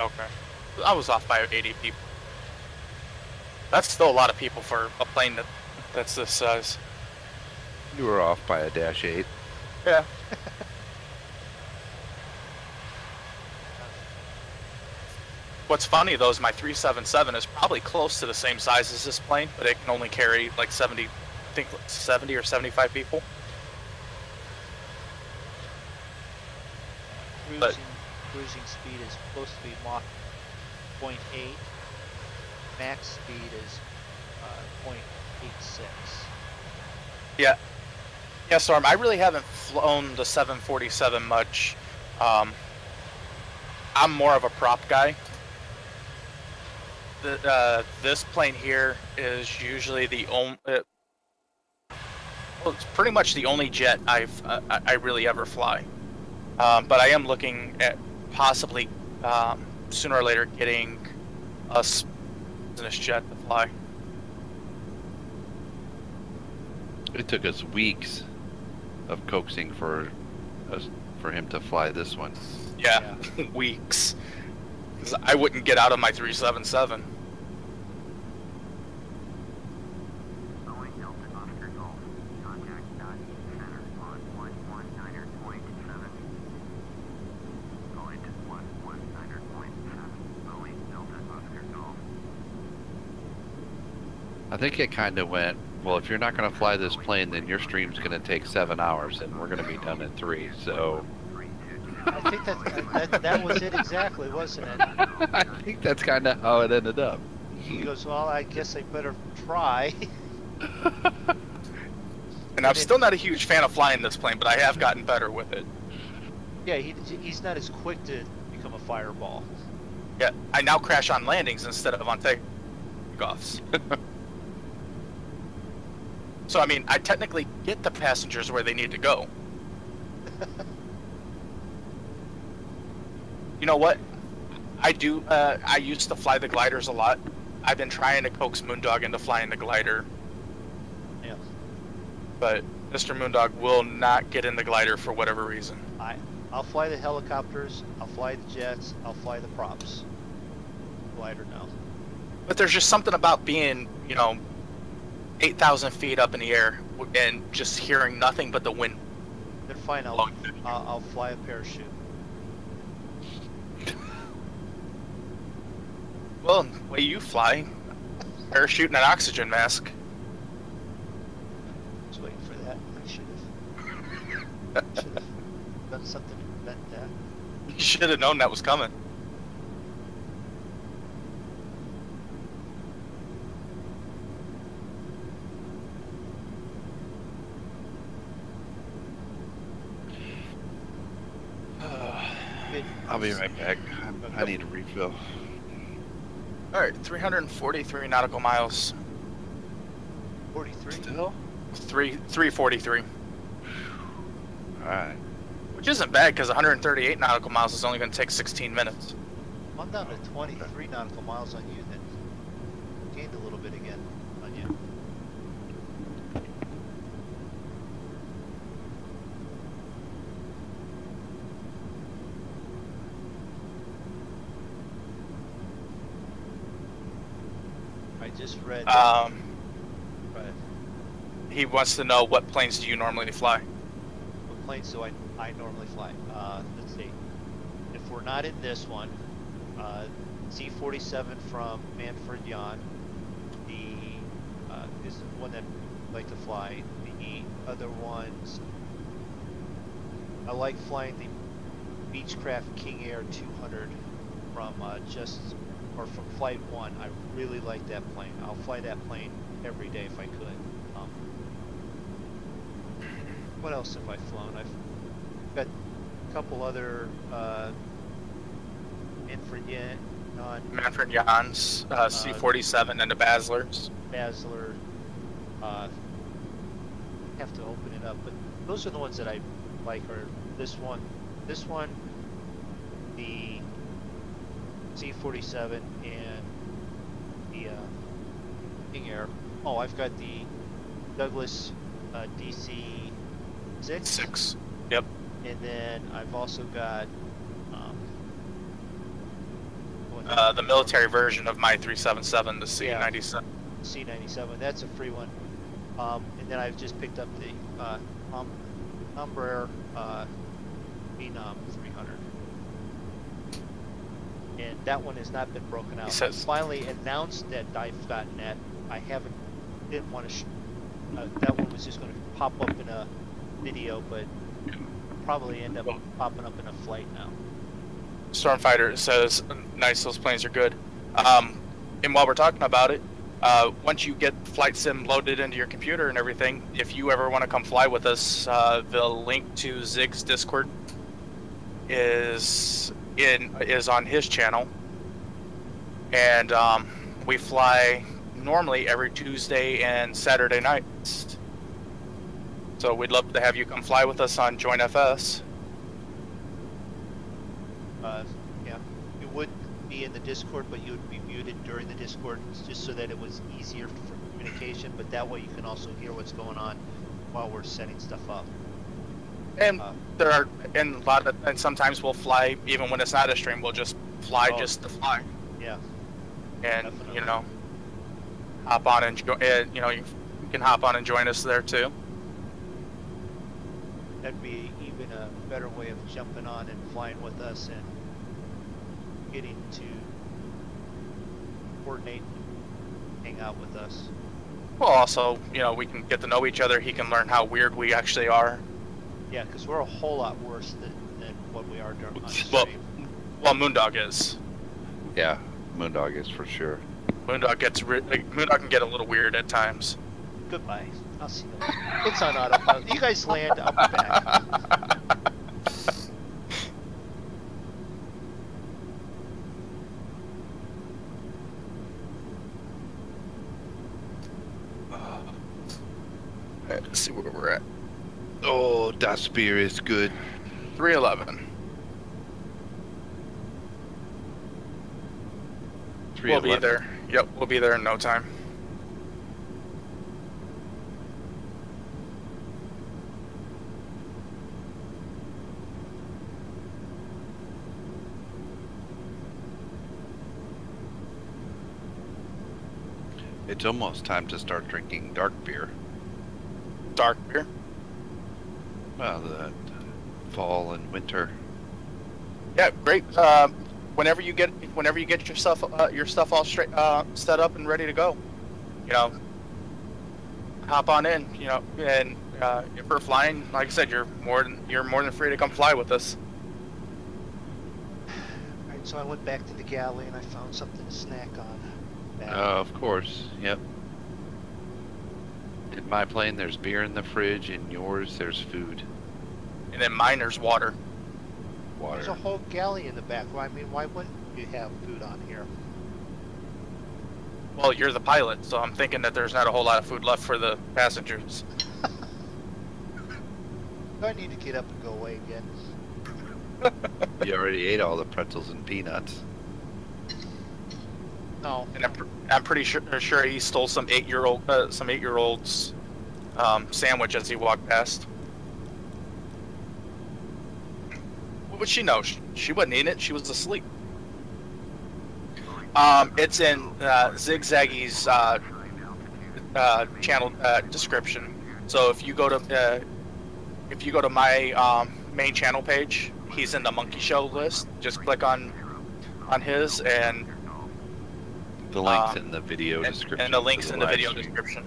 228. Okay. I was off by 80 people. That's still a lot of people for a plane that's this size. You were off by a -8. Yeah. What's funny though is my 377 is probably close to the same size as this plane, but it can only carry like 70 or 75 people. Cruising speed is supposed to be Mach 0.8. Max speed is 0.86. Yeah. Yeah, Storm, I really haven't flown the 747 much. I'm more of a prop guy. This plane here is usually the only... well, it's pretty much the only jet I really ever fly. But I am looking at possibly sooner or later getting a business jet to fly. It took us weeks of coaxing for him to fly this one. Yeah. Weeks. 'Cause I wouldn't get out of my 377. Boeing Delta Oscar Golf. Contact center on 119.7. Going to 119.7. Boeing Delta Oscar Golf. I think it kind of went, well, if you're not going to fly this plane, then your stream's going to take 7 hours, and we're going to be done in 3. So I think that was it exactly, wasn't it? I think that's kind of how it ended up. He goes, well, I guess I better try. And I'm still not a huge fan of flying this plane, but I have gotten better with it. Yeah, he's not as quick to become a fireball. Yeah, I now crash on landings instead of on takeoffs. So, I mean, I technically get the passengers where they need to go. You know what? I do, I used to fly the gliders a lot. I've been trying to coax MoonDog into flying the glider. Yeah. But Mr. MoonDog will not get in the glider for whatever reason. I'll fly the helicopters, I'll fly the jets, I'll fly the props. Glider no. But there's just something about being, 8,000 feet up in the air and just hearing nothing but the wind. Then fine, I'll fly a parachute. Well, the way you fly, parachute and an oxygen mask. I was waiting for that. I should have done something to prevent that. You should have known that was coming. I'll be right back. I need a refill. Alright, 343 nautical miles. 43? Still? 343. Alright. Which isn't bad, because 138 nautical miles is only going to take 16 minutes. I'm down to 23 nautical miles on you, then gained a little bit again on you. I just read. Right. He wants to know, what planes do you normally fly? What planes do I normally fly? Let's see. If we're not in this one, C-47 from Manfred Jan, is the one that I like to fly. The other ones, I like flying the Beechcraft King Air 200 from from Flight 1. I really like that plane. I'll fly that plane every day if I could. What else have I flown? I've got a couple other Manfred Jans, C-47 and the Baslers. Basler. Have to open it up, but those are the ones that I like. Are this one, the C-47, and the King Air. Oh, I've got the Douglas DC-6. 6. Yep. And then I've also got the military version of my 377, the C-97. C-97. That's a free one. And then I've just picked up the Embraer Phenom 300. And that one has not been broken out. I finally announced that I've gotten that. I didn't want to. That one was just going to pop up in a video, but probably end up popping up in a flight now. Stormfighter says, nice, those planes are good. And while we're talking about it, once you get Flight Sim loaded into your computer and everything, if you ever want to come fly with us, the link to Zig's Discord is on his channel. And we fly normally every Tuesday and Saturday nights. So we'd love to have you come fly with us on Join FS. Yeah, you would be in the Discord, but you would be muted during the Discord just so that it was easier for communication. But that way you can also hear what's going on while we're setting stuff up. And and sometimes we'll fly even when it's not a stream. We'll just fly just to fly. Yeah. And Definitely. you know, hop on and you know, you can hop on and join us there too. That'd be even a better way of jumping on and flying with us and getting to coordinate, hang out with us. Well, also, you know, we can get to know each other. He can learn how weird we actually are. Yeah, because we're a whole lot worse than what we are during on the Well, stream. well, MoonDog is. Yeah, MoonDog is for sure. MoonDog MoonDog can get a little weird at times. Goodbye. I'll see you later. It's on autopilot. You guys land, I'll be back. Alright, let's see where we're at. Oh, Das Bier is good. 311. We'll be there. Yep, we'll be there in no time. It's almost time to start drinking dark beer. Dark beer. Well, the fall and winter. Yeah, great. Whenever you get your stuff all straight set up and ready to go, you know, hop on in. You know, and if we're flying, like I said, you're more than free to come fly with us. Alright, so I went back to the galley and I found something to snack on. Of course, yep. In my plane, there's beer in the fridge. In yours, there's food. And then mine, there's water. There's a whole galley in the back. Well, I mean, why wouldn't you have food on here? Well, you're the pilot, so I'm thinking that there's not a whole lot of food left for the passengers. Do I need to get up and go away again? You already ate all the pretzels and peanuts. No. And I'm pretty sure he stole some 8-year-old's sandwich as he walked past. What would she know? She wasn't eating it. She was asleep. It's in Zigzaggy's channel description. So if you go to my main channel page, he's in the Monkey Show list. Just click on his and the links in the video description. And the links in the video stream. description.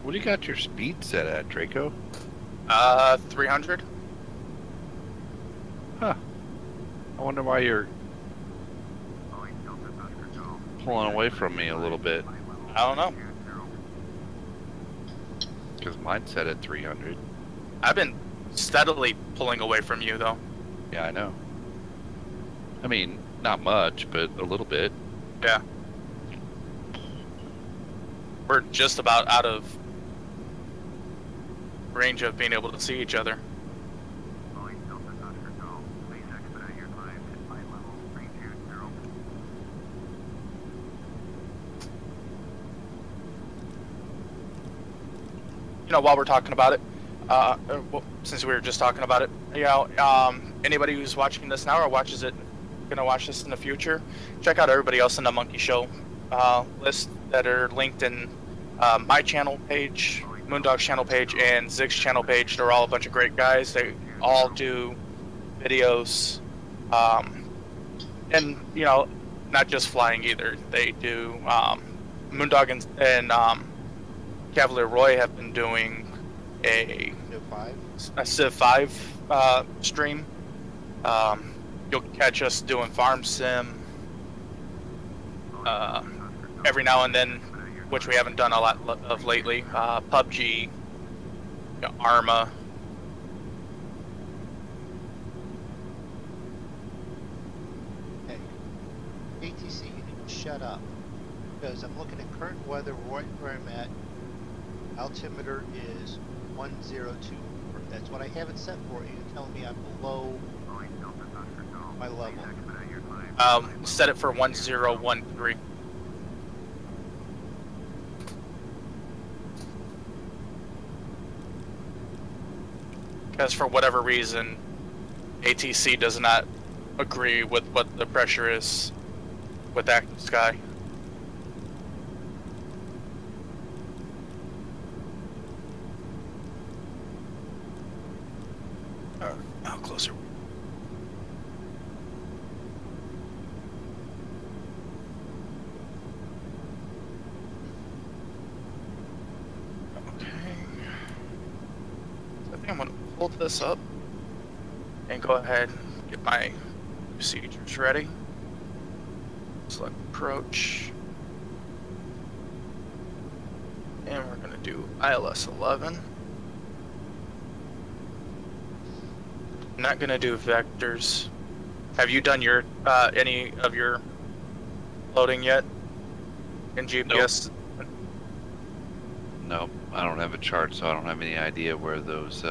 What do you got your speed set at, Draco? 300. Huh. I wonder why you're pulling away from me a little bit. I don't know. Because mine's set at 300. I've been steadily pulling away from you, though. Yeah, I know. I mean, not much, but a little bit. Yeah. We're just about out of range of being able to see each other. You know, while we're talking about it, well, since we were just talking about it, you know, anybody who's watching this now or watches it, gonna watch this in the future, check out everybody else in the Monkey Show list that are linked in my channel page, MoonDog's channel page, and Zig's channel page. They're all a bunch of great guys. They all do videos and you know, not just flying either. They do MoonDog and Cavalier Roy have been doing a Civ 5 stream. You'll catch us doing farm sim every now and then, which we haven't done a lot of lately. PUBG, Arma. Hey, ATC, you need to shut up. Because I'm looking at current weather right where I'm at. Altimeter is 102. That's what I have it set for. You're telling me I'm below my level. Set it for 1013. Because for whatever reason, ATC does not agree with what the pressure is with active sky. Now closer. Okay. So I think I'm gonna pull this up and go ahead and get my procedures ready. Select approach. And we're gonna do ILS 11. I'm not gonna do vectors. Have you done your any of your loading yet in GPS? Nope, I don't have a chart, so I don't have any idea where those.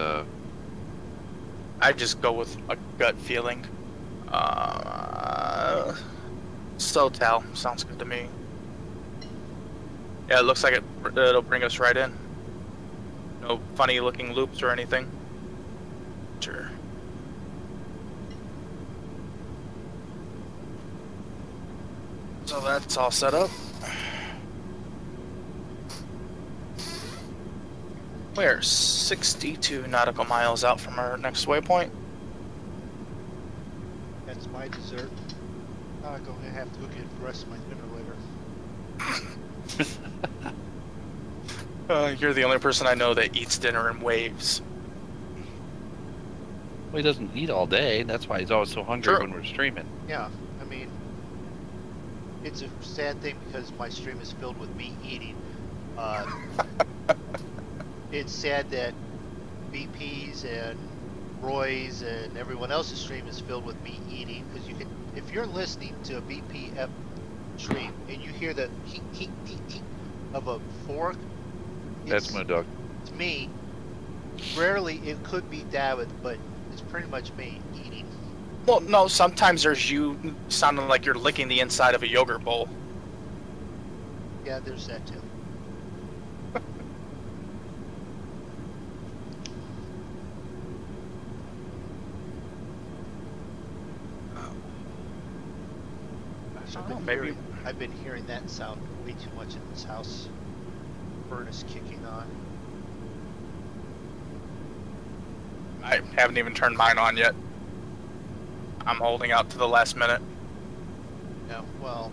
I just go with a gut feeling. SOTAL sounds good to me. Yeah, it looks like it'll bring us right in. No funny looking loops or anything. Sure. So that's all set up. We're 62 nautical miles out from our next waypoint. That's my dessert. I'm going to have to go get the rest of my dinner later. You're the only person I know that eats dinner in waves. Well, he doesn't eat all day. That's why he's always so hungry when we're streaming. Yeah, I mean, it's a sad thing because my stream is filled with me eating. It's sad that BP's and Roy's and everyone else's stream is filled with me eating, because you can, if you're listening to a BPF stream and you hear the heek, heek, heek, heek of a fork, That's MoonDog. It's me. Rarely it could be David, but it's pretty much me eating. Well, no, sometimes there's you sounding like you're licking the inside of a yogurt bowl. Yeah, there's that too. I've been hearing that sound way too much in this house. Furnace kicking on. I haven't even turned mine on yet. I'm holding out to the last minute. Yeah, well,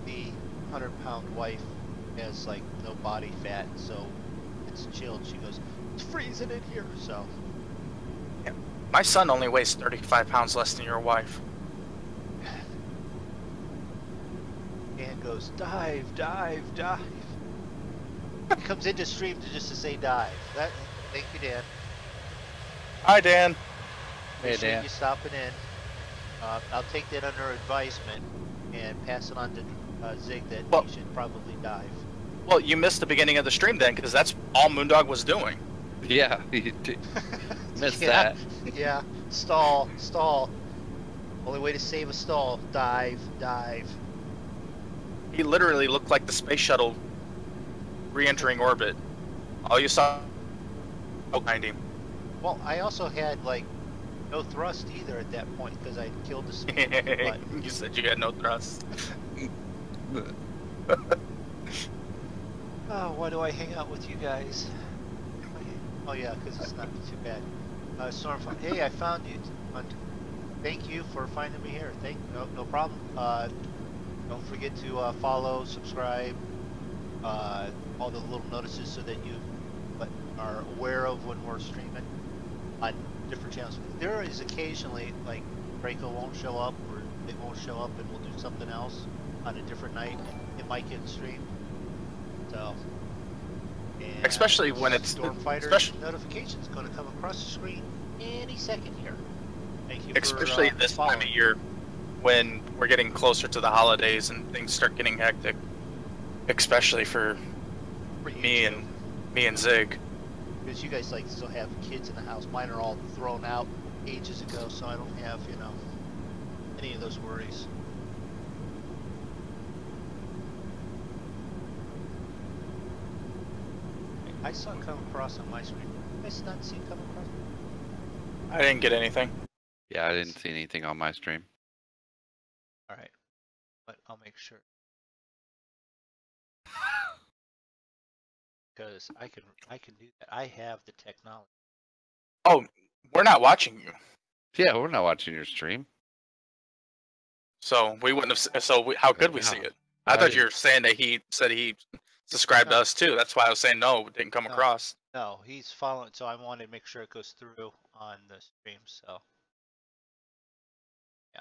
the 100-pound wife has like no body fat, so it's chilled. She goes, it's freezing in here, so. Yeah. My son only weighs 35 pounds less than your wife. And goes, dive, dive, dive. He comes into stream just to say dive. Thank you, Dan. Hi, Dan. Hey, Appreciate Dan. you stopping in. I'll take that under advisement and pass it on to Zig that he should probably dive. Well, you missed the beginning of the stream then, because that's all MoonDog was doing. Yeah, you missed that. Yeah, stall, stall. Only way to save a stall, dive, dive. He literally looked like the space shuttle re-entering orbit. All you saw behind him. Well, I also had like no thrust either at that point because I killed the speed. You said you had no thrust. Oh, why do I hang out with you guys? Oh yeah, because it's not too bad. Stormfront. Hey, I found you. thank you for finding me here. No problem. Don't forget to follow, subscribe, all the little notices so that you are aware of when we're streaming on different channels. There is occasionally, like, Draco won't show up, or they won't show up, and we'll do something else on a different night. It might get streamed. So, and Especially when it's Stormfighter notifications going to come across the screen any second here. Thank you. Especially for, this following. time of year, when we're getting closer to the holidays and things start getting hectic. Especially for me and Zig. Because you guys like still have kids in the house. Mine are all thrown out ages ago, so I don't have, you know, any of those worries. I saw it come across on my screen. You guys not see it come across? I didn't get anything. Yeah, I didn't see anything on my stream. All right, but I'll make sure. Because I can do that. I have the technology. Oh, we're not watching you. Yeah, we're not watching your stream. So we wouldn't have. So how could we see it? I thought you were saying that he said he subscribed to us too. That's why I was saying no, it didn't come across. No, he's following. So I wanted to make sure it goes through on the stream. So yeah.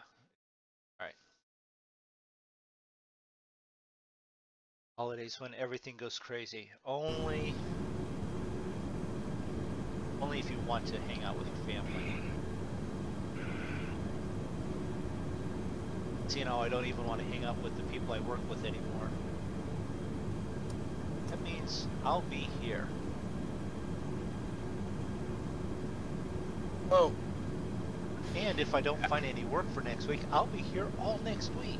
All right. Holidays when everything goes crazy. Only if you want to hang out with your family. So, you know, I don't even want to hang out with the people I work with anymore. That means I'll be here. Oh. And if I don't find any work for next week, I'll be here all next week.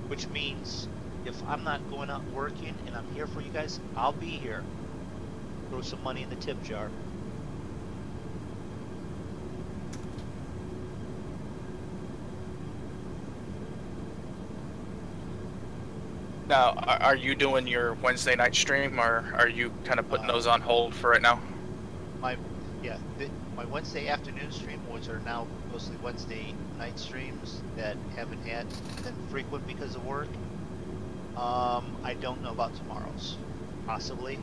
Which means if I'm not going out working and I'm here for you guys, I'll be here. Throw some money in the tip jar. Now, are you doing your Wednesday night stream, or are you kind of putting those on hold for right now? My Wednesday afternoon stream, which are now mostly Wednesday night streams that haven't been frequent because of work. I don't know about tomorrow's. Possibly.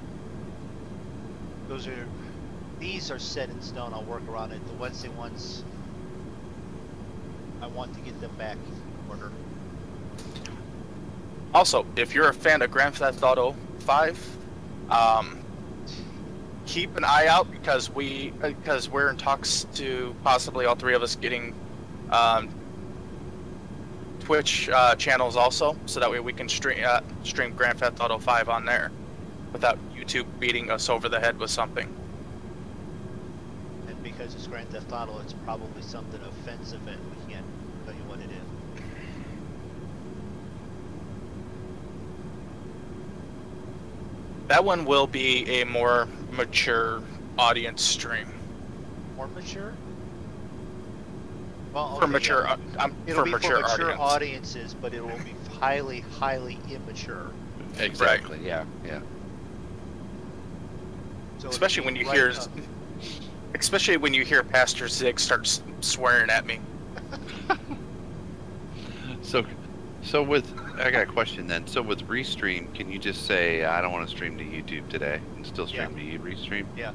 These are set in stone. I'll work around it. The Wednesday ones, I want to get them back in order. Also, if you're a fan of Grand Theft Auto 5, keep an eye out because we're in talks to possibly all three of us getting Twitch channels also, so that way we can stream Grand Theft Auto 5 on there without YouTube beating us over the head with something. And because it's Grand Theft Auto, it's probably something offensive and we can't tell you what it is. That one will be a more mature audience stream. More mature? Well, okay, for mature, yeah. for mature audiences, but it will be highly, highly immature. Exactly. Right. Yeah. So especially when you hear, especially when you hear Pastor Zig start swearing at me. So with, I got a question then. So with Restream, can you just say, I don't want to stream to YouTube today and still stream to Restream? Yeah.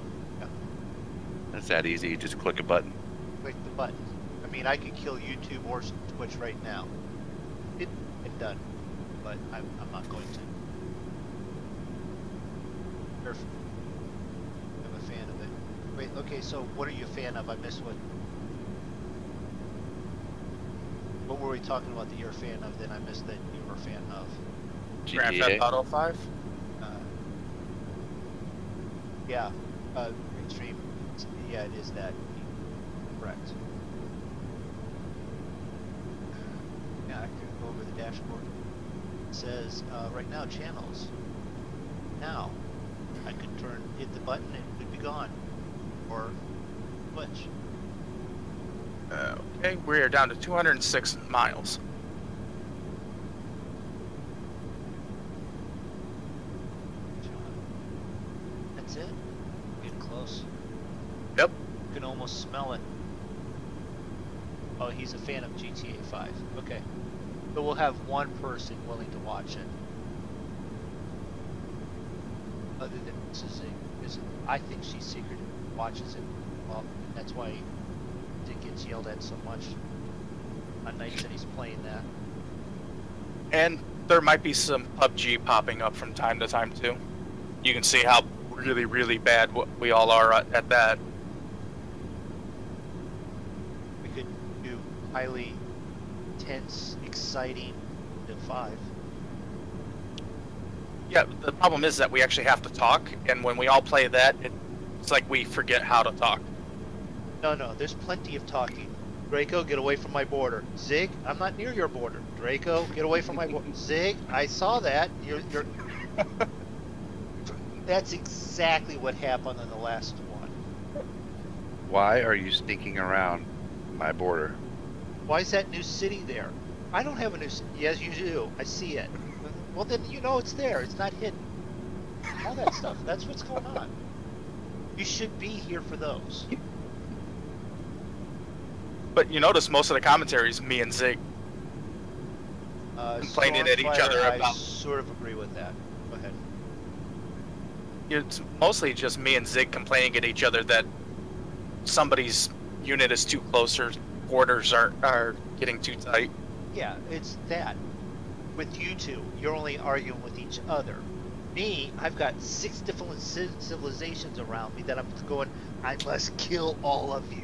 That's that easy. You just click a button. Click the button. I mean, I could kill YouTube or Twitch right now. It's done. But I'm not going to. I'm a fan of it. Wait, okay, so what are you a fan of? I missed what. What were we talking about that you're a fan of that I missed that you were a fan of? Grand Theft Auto 5? Yeah. Extreme. Yeah, it is that. Correct. Yeah, I could go over the dashboard. It says, right now, channels. Now, I could hit the button and it would be gone. Or Twitch. Okay, we are down to 206 miles. That's it? Getting close. Yep. You can almost smell it. Oh, he's a fan of GTA 5. Okay. So we'll have one person willing to watch it. Other than Mrs. Zig. Because I think she secretly watches it. Well, that's why it gets yelled at so much on nights that he's playing that. And there might be some PUBG popping up from time to time too. You can see how really, really bad we all are at that. We could do highly intense, exciting to 5. Yeah, the problem is that we actually have to talk, and when we all play that, it's like we forget how to talk. No, there's plenty of talking. Draco, get away from my border. Zig, I'm not near your border. Draco, get away from my border. Zig, I saw that. You're... That's exactly what happened on the last one. Why are you sneaking around my border? Why is that new city there? I don't have a new city. Yes, you do. I see it. Well, then you know it's there. It's not hidden. All that stuff. That's what's going on. You should be here for those. But you notice most of the commentary is me and Zig complaining at each other I about. sort of agree with that. Go ahead. It's mostly just me and Zig complaining at each other that somebody's unit is too close or borders are getting too tight. Yeah, it's that. With you two, you're only arguing with each other. Me, I've got 6 different civilizations around me that I'm going, I must kill all of you.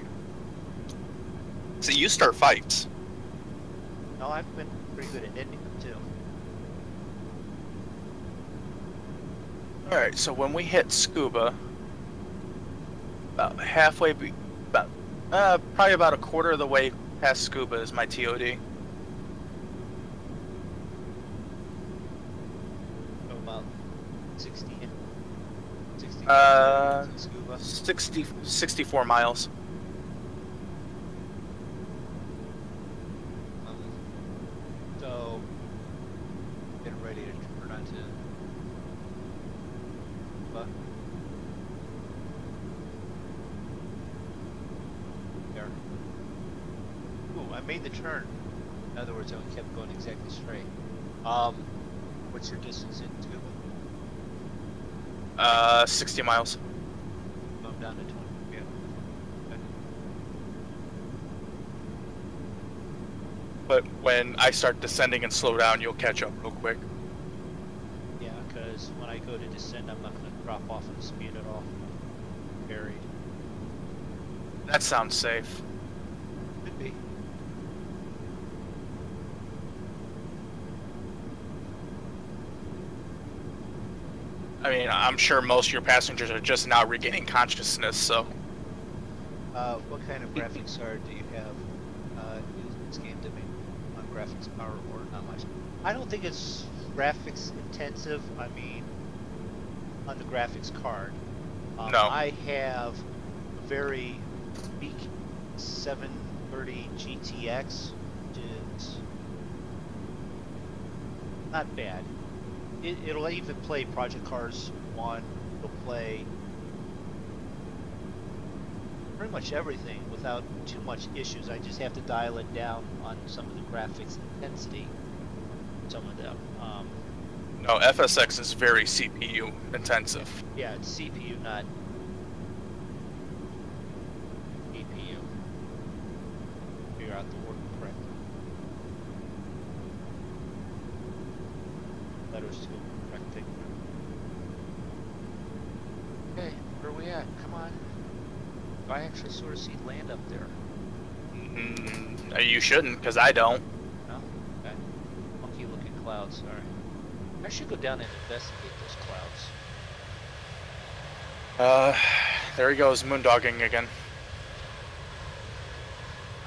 So you start fights. No, I've been pretty good at ending them too. Alright, so when we hit scuba, about halfway, probably about a quarter of the way past scuba is my TOD. So about 60 scuba. 64 miles. So, getting ready to turn onto there. Ooh, I made the turn. In other words, I kept going exactly straight. What's your distance in scuba? 60 miles. I'm down to 20. Yeah. Okay. But when I start descending and slow down, you'll catch up real quick. Yeah, because when I go to descend, I'm not going to drop off in speed at all. Buried. That sounds safe. Could be. I mean, I'm sure most of your passengers are just now regaining consciousness, so. What kind of graphics card do you have using this game to make on graphics power or not much? I don't think it's graphics intensive. I mean, on the graphics card. No. I have a very weak 730 GTX, which is not bad. It'll even play Project Cars 1. It'll play pretty much everything without too much issues. I just have to dial it down on some of the graphics intensity. Some of them. No, FSX is very CPU intensive. Yeah, it's CPU, not GPU. Figure out the word correctly. Letters to correct thing. Okay, where are we at? Come on. I actually sort of see land up there. You shouldn't, because I don't. No? Okay. Funky looking clouds, sorry. I should go down and investigate those clouds. There he goes, moondogging again.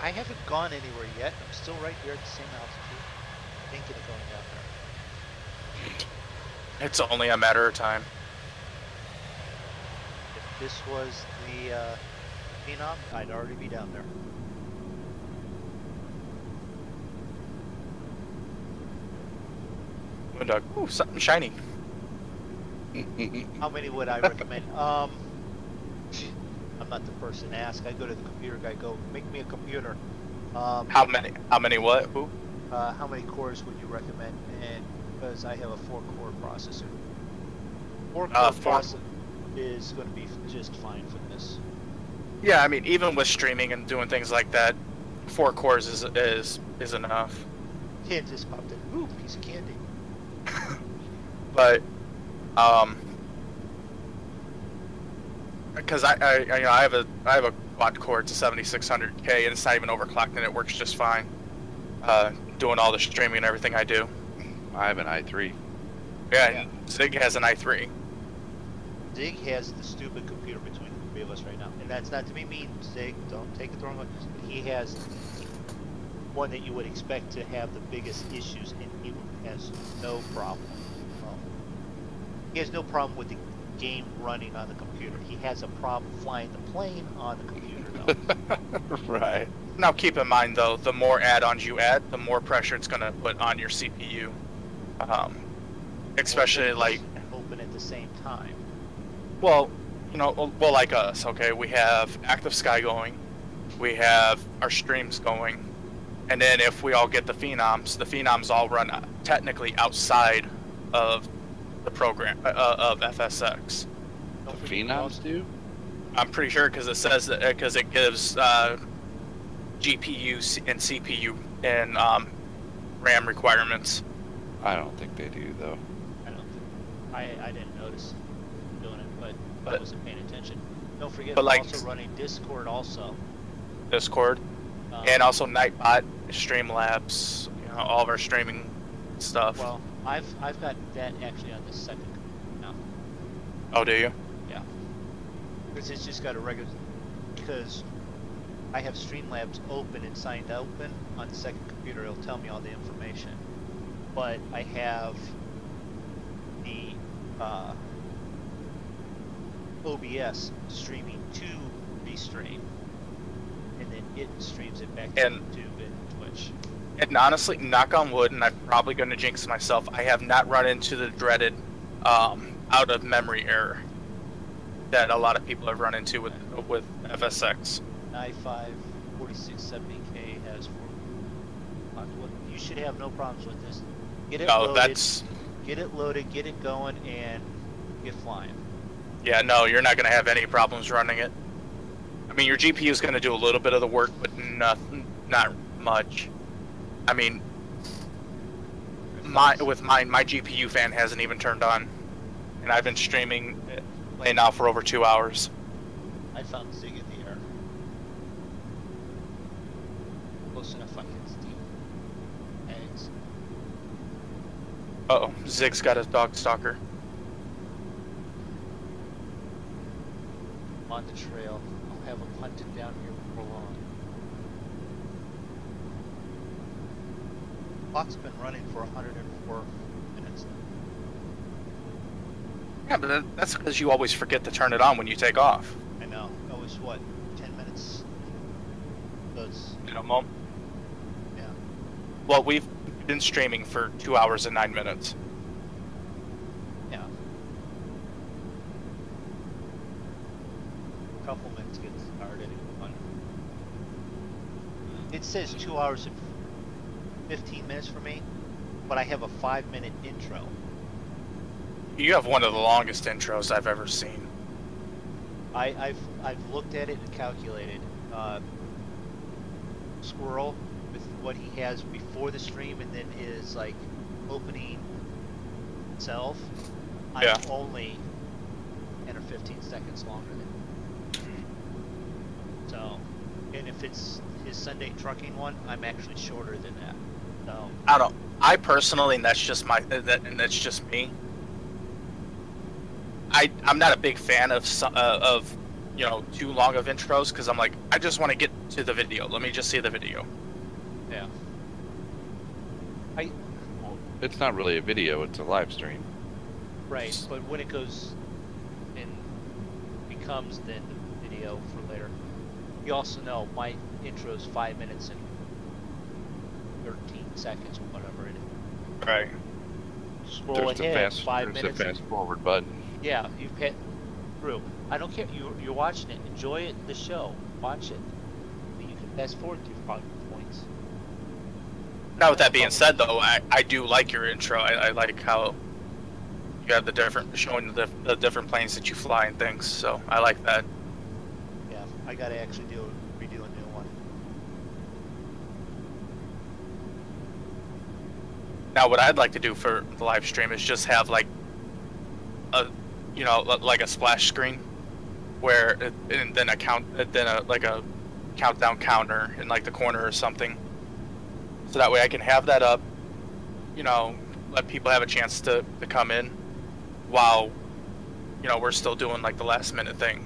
I haven't gone anywhere yet. I'm still right here at the same altitude. Thinking of going down there. It's only a matter of time. If this was the Phenom, I'd already be down there. Moondog. Ooh, something shiny. How many would I recommend? I'm not the person to ask. I go to the computer guy, go, make me a computer. How many what? Who? How many cores would you recommend? And because I have a 4-core processor. 4-core processor is going to be just fine for this. Yeah, I mean, even with streaming and doing things like that, 4 cores is enough. Kid just popped in. Ooh, piece of candy. But, because I have a quad core. It's a 7600K, and it's not even overclocked, and it works just fine. Doing all the streaming and everything I do. I have an i3. Yeah, and Zig has an i3. Zig has the stupid computer between the three of us right now, and that's not to be mean, Zig. Don't take it the wrong way. He has one that you would expect to have the biggest issues, and he has no problem. Well, he has no problem with the game running on the computer. He has a problem flying the plane on the computer, though. Right. Now, keep in mind though, the more add-ons you add, the more pressure it's going to put on your CPU. Especially like open at the same time. Well, you know, well, like us, okay, we have Active Sky going, we have our streams going, and then if we all get the phenoms all run technically outside of the program of FSX. The phenoms do? I'm pretty sure because it says that because it gives GPU and CPU and RAM requirements. I don't think they do though. I didn't notice doing it, but I wasn't paying attention. Don't forget, but I'm like, also running Discord also. Discord, and also Nightbot, Streamlabs, you know, all of our streaming stuff. Well, I've got that actually on the second computer now. Oh, do you? Yeah. Because it's just got a regular, because I have Streamlabs open and signed open on the second computer. It'll tell me all the information. But I have the OBS streaming to Restream, and then it streams it back to YouTube and Twitch. And honestly, knock on wood, and I'm probably going to jinx myself, I have not run into the dreaded out of memory error that a lot of people have run into with FSX. i5 4670K has 4. You should have no problems with this. Get it loaded, get it loaded, get it going, and get flying. Yeah, no, you're not going to have any problems running it. I mean, your GPU is going to do a little bit of the work, but not much. I mean, my GPU fan hasn't even turned on, and I've been streaming, playing now for over 2 hours. I found Zig in the air. Close enough I can steal eggs. Uh-oh, Zig's got his dog stalker. On the trail. I'll have him hunted down here before long. Clock's been running for 104 minutes. Yeah, but that's because you always forget to turn it on when you take off. I know. Always what? 10 minutes? Those. Minimum. Yeah. Well, we've been streaming for 2 hours and 9 minutes. Yeah. A couple minutes to get started. It says 2 hours and 15 minutes for me, but I have a 5-minute intro. You have one of the longest intros I've ever seen. I've looked at it and calculated. Squirrel with what he has before the stream and then his like opening itself. Yeah. I'm only 10 or 15 seconds longer than him. So, and if it's his Sunday trucking one, I'm actually shorter than that. So I personally, and that's just that's just me. I'm not a big fan of you know, too long of intros because I'm like, I just want to get to the video. Let me just see the video. Yeah. Well, it's not really a video; it's a live stream. Right, but when it goes and becomes then the video for later, you also know my intro's 5 minutes and 13 seconds or whatever it is. Right. Scroll ahead 5 minutes. There's a fast forward button. Yeah, you've hit through. I don't care. You're watching it. Enjoy it. The show. Watch it. You can fast forward through probably 20, things. Now, with that being said, though, I do like your intro. I like how you have the different, showing the different planes that you fly and things. So I like that. Yeah, I gotta actually redo a new one. Now, what I'd like to do for the live stream is just have like a, you know, like a splash screen, where and then a countdown counter in like the corner or something. So that way I can have that up, you know, let people have a chance to come in while, you know, we're still doing like the last minute thing.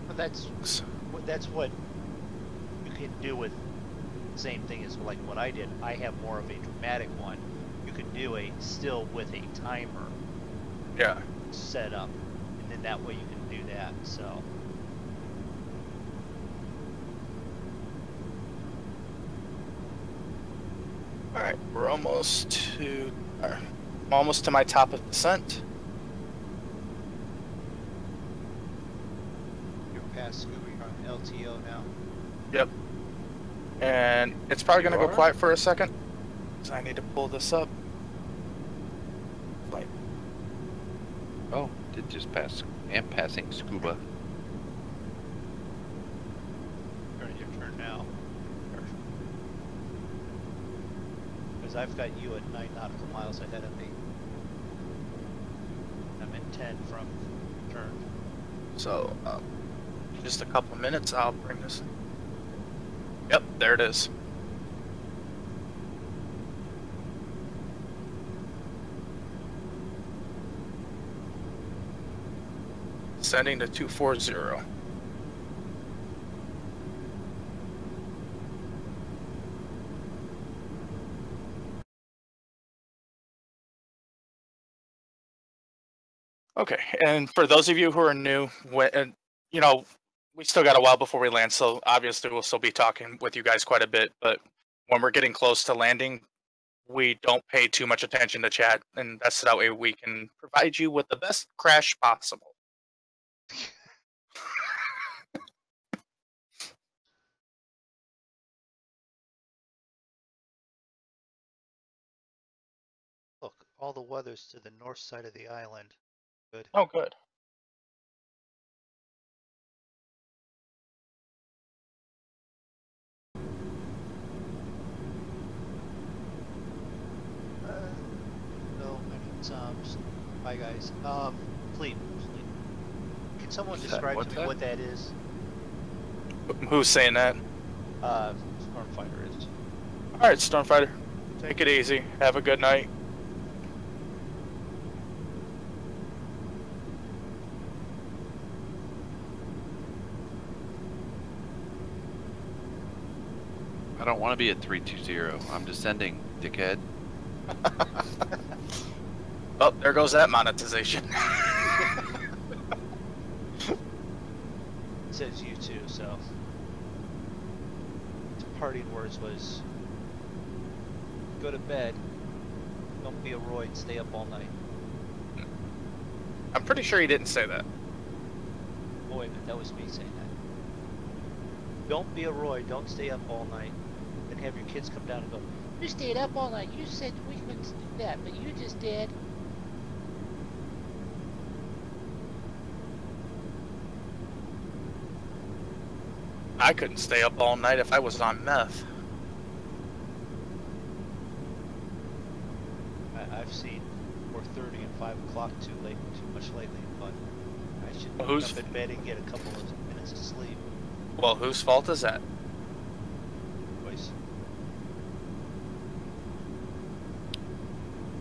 But that's what you can do with the same thing as like what I did. I have more of a dramatic one. You can do a still with a timer. Yeah. Set up, and then that way you can do that. So. All right, we're almost to my top of descent. You're past Scooby, you're on LTO now. Yep. And it's probably going to go quiet for a second, so I need to pull this up. Like, Oh, did just pass. Am passing scuba. Your turn now. Because I've got you at 9 nautical miles ahead of me. I'm in 10 from turn. so, just a couple minutes, I'll bring this. Yep, there it is. Sending to 240. Okay, and for those of you who are new, you know, we still got a while before we land, so obviously we'll still be talking with you guys quite a bit, but when we're getting close to landing, we don't pay too much attention to chat, and that's that way we can provide you with the best crash possible. Look, all the weather's to the north side of the island. Good. Oh, good. No, I need some. Bye, guys. Fleet. Can someone describe to me what that is? Who's saying that? Stormfighter is. All right, Stormfighter. Take it easy. Have a good night. I don't want to be at 320. I'm descending, dickhead. Oh, there goes that monetization. It says you too, so. The parting words was, go to bed, don't be a roid, stay up all night. I'm pretty sure he didn't say that. Oh wait a minute, that was me saying that. Don't be a roid, don't stay up all night. Then have your kids come down and go, you stayed up all night, you said we couldn't do that, but you just did. I couldn't stay up all night if I was on meth. I've seen 4:30 and 5 o'clock too much lately, but I should Well, wake up in bed and get a couple of minutes of sleep. Well, whose fault is that? Boys.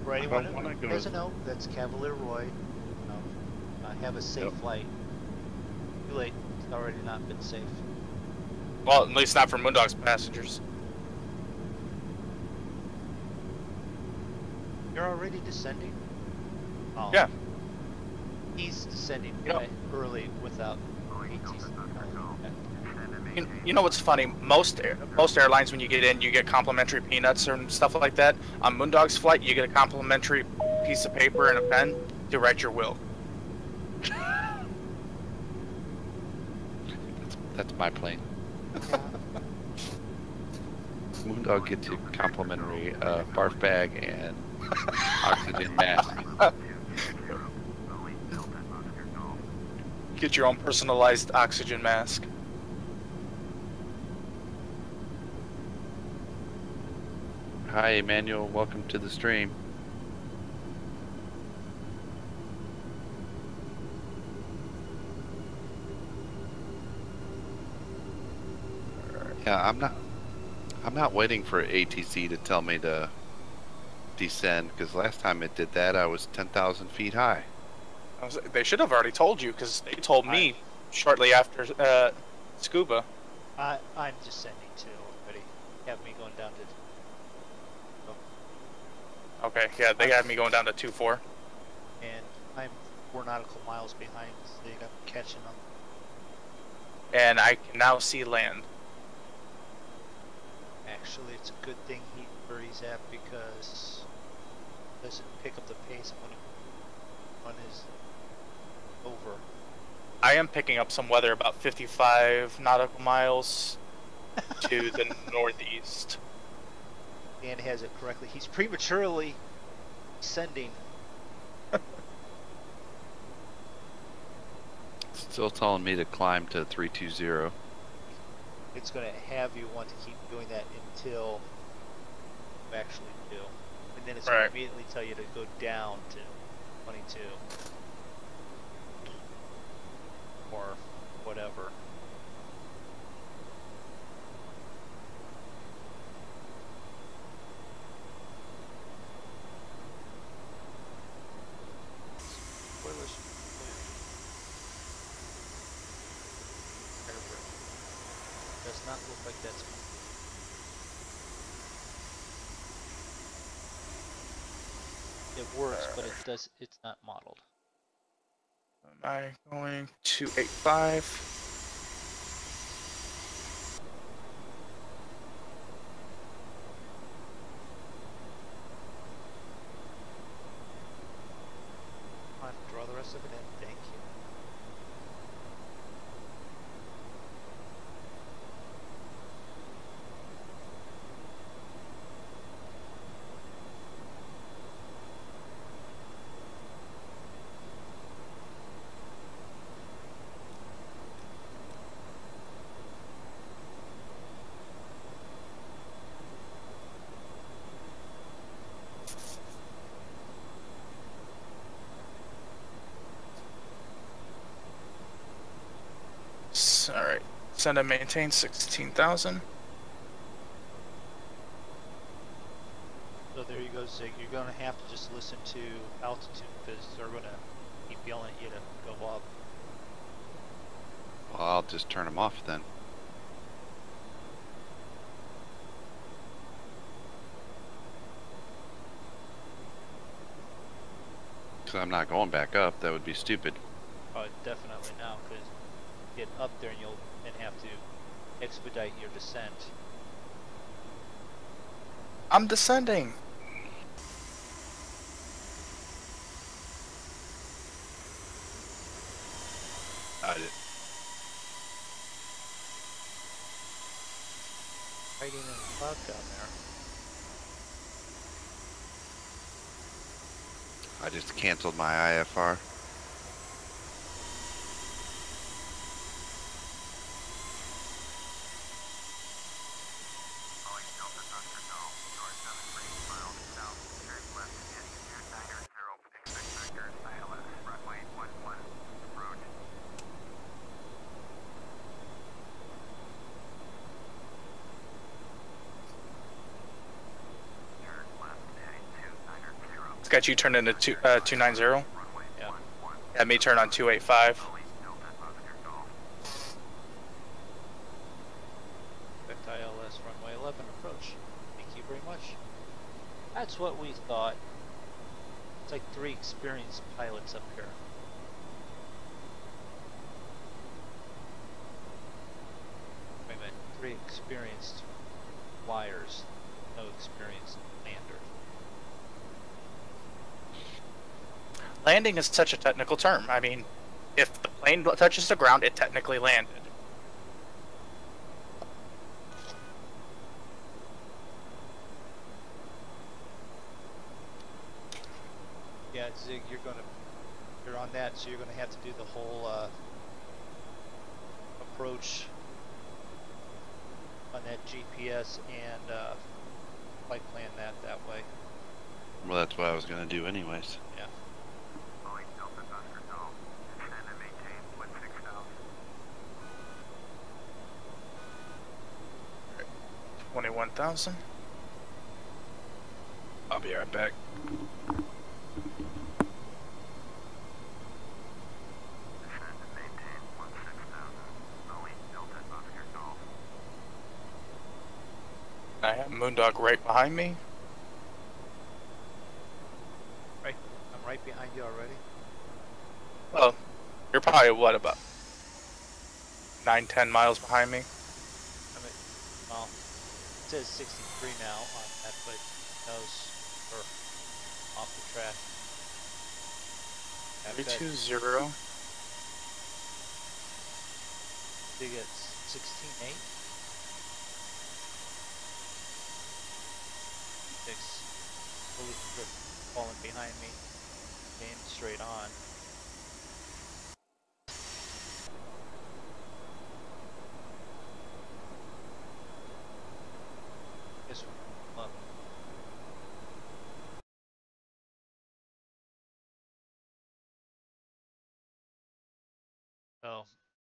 For anyone who doesn't know, that's Cavalier Roy. Have a safe flight. Too late. It's already not been safe. Well, at least not for MoonDog's passengers. You're already descending? Oh. Yeah. He's descending early without ATC. You know what's funny? Most airlines, when you get in, you get complimentary peanuts and stuff like that. On MoonDog's flight, you get a complimentary piece of paper and a pen to write your will. That's my plane. MoonDog gets a complimentary barf bag and oxygen mask. Get your own personalized oxygen mask. Hi, Emmanuel. Welcome to the stream. Yeah, I'm not waiting for ATC to tell me to descend, because last time it did that, I was 10,000 feet high. They should have already told you, because they told me shortly after scuba. I'm descending too already. Have me going down to. Oh. Okay, yeah, they had me going down to 2-4. And I'm 4 nautical miles behind, so I'm catching them. And I can now see land. Actually, it's a good thing where he's at, because it doesn't pick up the pace when his over. I am picking up some weather about 55 nautical miles to the northeast. Dan has it correctly. He's prematurely descending. Still telling me to climb to 320. It's going to have you want to keep doing that until you actually do. And then it's going to immediately tell you to go down to 22. Or whatever. Spoilers. Does not look like that's. It works, but it's not modeled. Am I going 285? Come on, draw the rest of it in. Thank you. Alright, send and maintain 16,000. So there you go, Zig. You're going to have to just listen to altitude, because they're going to keep yelling at you to go up. Well, I'll just turn them off then. Because I'm not going back up. That would be stupid. Oh, definitely now, because get up there and you'll then have to expedite your descent. I'm descending. I did. Hiding in the cloud down there. I just canceled my IFR. It's got you turned into 290. Yeah. Had me turn on 285. Sept-Iles runway 11 approach. Thank you very much. That's what we thought. It's like 3 experienced pilots up here. Wait a minute, 3 experienced flyers, no experienced landers. Landing is such a technical term. I mean, if the plane touches the ground, it technically landed. Yeah, Zig, you're on that, so you're gonna have to do the whole approach on that GPS and flight plan that way. Well, that's what I was gonna do anyways. Yeah. Boeing Delta Oscar Golf, descend and maintain 16,000. 21,000. I'll be right back. Descend and maintain 16,000. Boeing Delta Oscar Golf. I have MoonDog right behind me. Right. I'm right behind you already. Well, you're probably what, about 9-10 miles behind me. Well, it says 63 now on that, but knows we're off the track. I've got 320. Dig at 16.8. 6 fully falling behind me, staying straight on. Guess we'll up. Oh,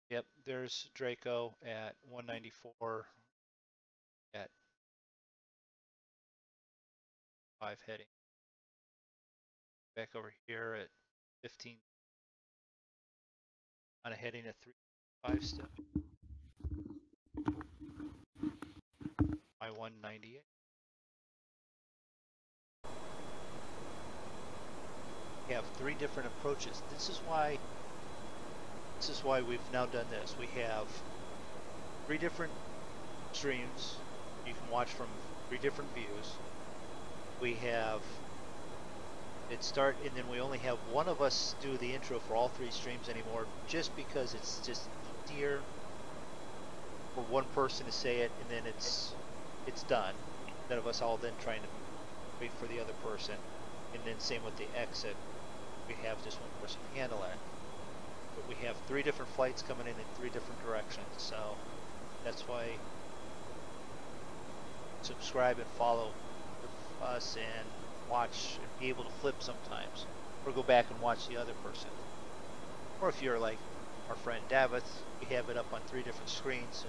yep, there's Draco at 194 at 5 heading. Back over here at 15 on a heading at 3.5 still. I 198. We have 3 different approaches. This is why we've now done this. We have 3 different streams you can watch from 3 different views. We have it start, and then we only have one of us do the intro for all 3 streams anymore, just because it's just easier for one person to say it, and then it's done. Instead of us all then trying to wait for the other person, and then same with the exit. We have just one person handle it. But we have 3 different flights coming in 3 different directions, so that's why subscribe and follow us and watch and be able to flip sometimes, or go back and watch the other person. Or if you're like our friend Davith, we have it up on 3 different screens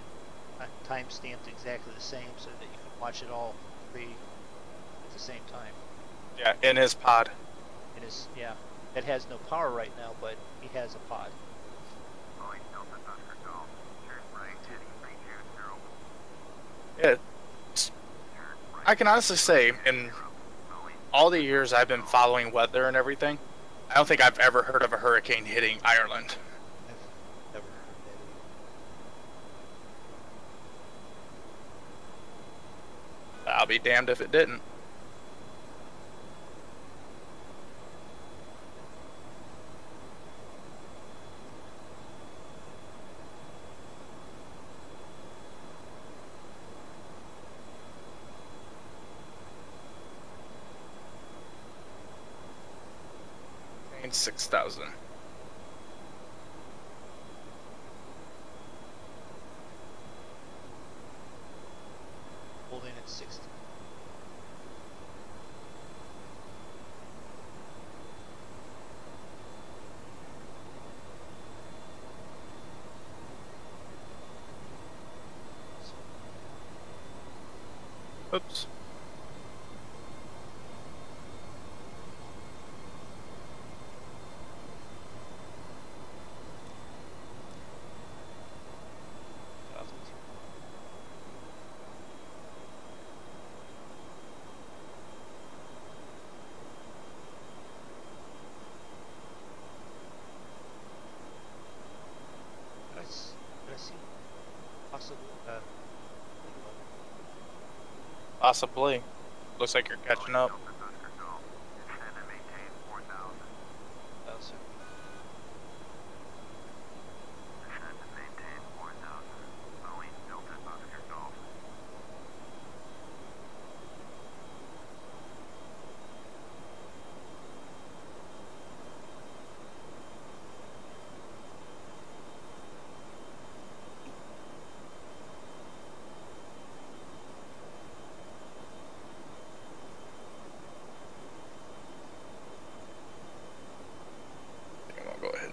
and time stamped exactly the same, so that you can watch it all 3 at the same time. Yeah, in his pod. It is, yeah. It has no power right now, but he has a pod. Boeing Delta Oscar Golf, turn right heading 320. I can honestly say, in all the years I've been following weather and everything, I don't think I've ever heard of a hurricane hitting Ireland. I've never heard that. I'll be damned if it didn't. And 6,000. Holding at 60. Oops. Did I see possible Possibly. Looks like you're catching up. Delta Oscar Golf, descend and maintain 4,000. Descend and maintain 4,000. Boeing Delta Oscar Golf.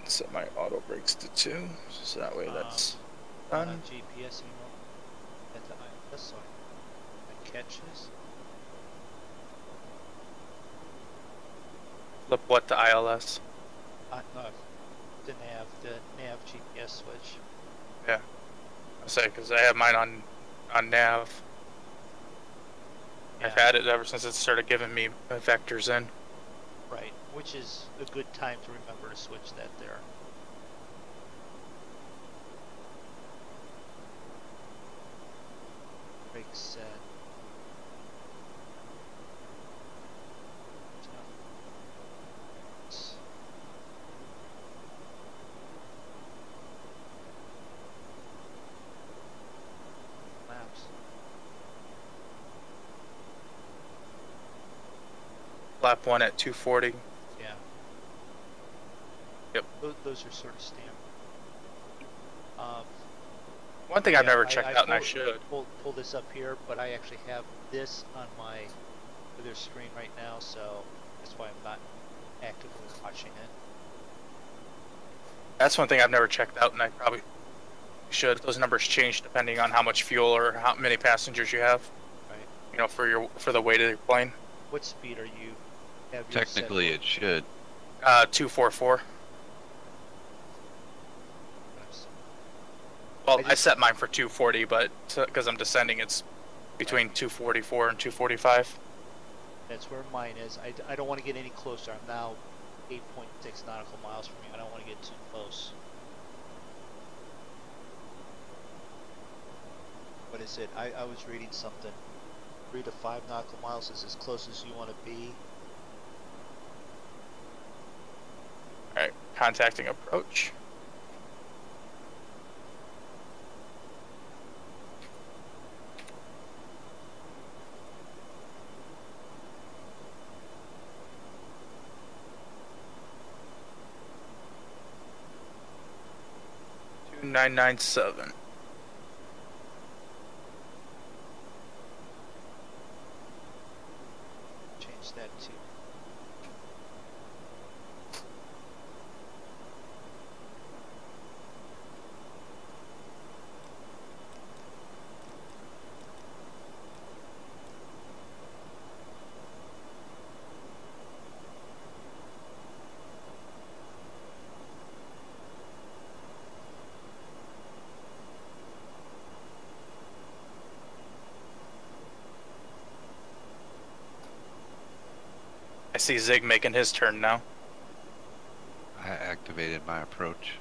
set my auto brakes to 2, so that way that's not done. on GPS anymore. At the ILS, so I catches. Flip what to ILS? The nav GPS switch. Yeah. I say, because I have mine on nav. Yeah. I've had it ever since it started giving me vectors in. Right, which is a good time to remember to switch that there. Brake set. Maps. Lap 1 at 240. Yeah. Yep. Those are sort of standard. One thing I've Yeah, never checked out, and I should. Pull this up here, but I actually have this on my other screen right now, so that's why I'm not actively watching it. That's one thing I've never checked out, and I probably should. Those numbers change depending on how much fuel or how many passengers you have. Right. You know, for the weight of your plane. What speed are you? Have yours set Technically, for? it should. 244. Well, I set mine for 240, but because I'm descending, it's between 244 and 245. That's where mine is. I don't want to get any closer. I'm now 8.6 nautical miles from you. I don't want to get too close. What is it? I was reading something. 3 to 5 nautical miles is as close as you want to be. Alright, contacting approach. Two 997. Change that to. I see Zig making his turn now. I activated my approach.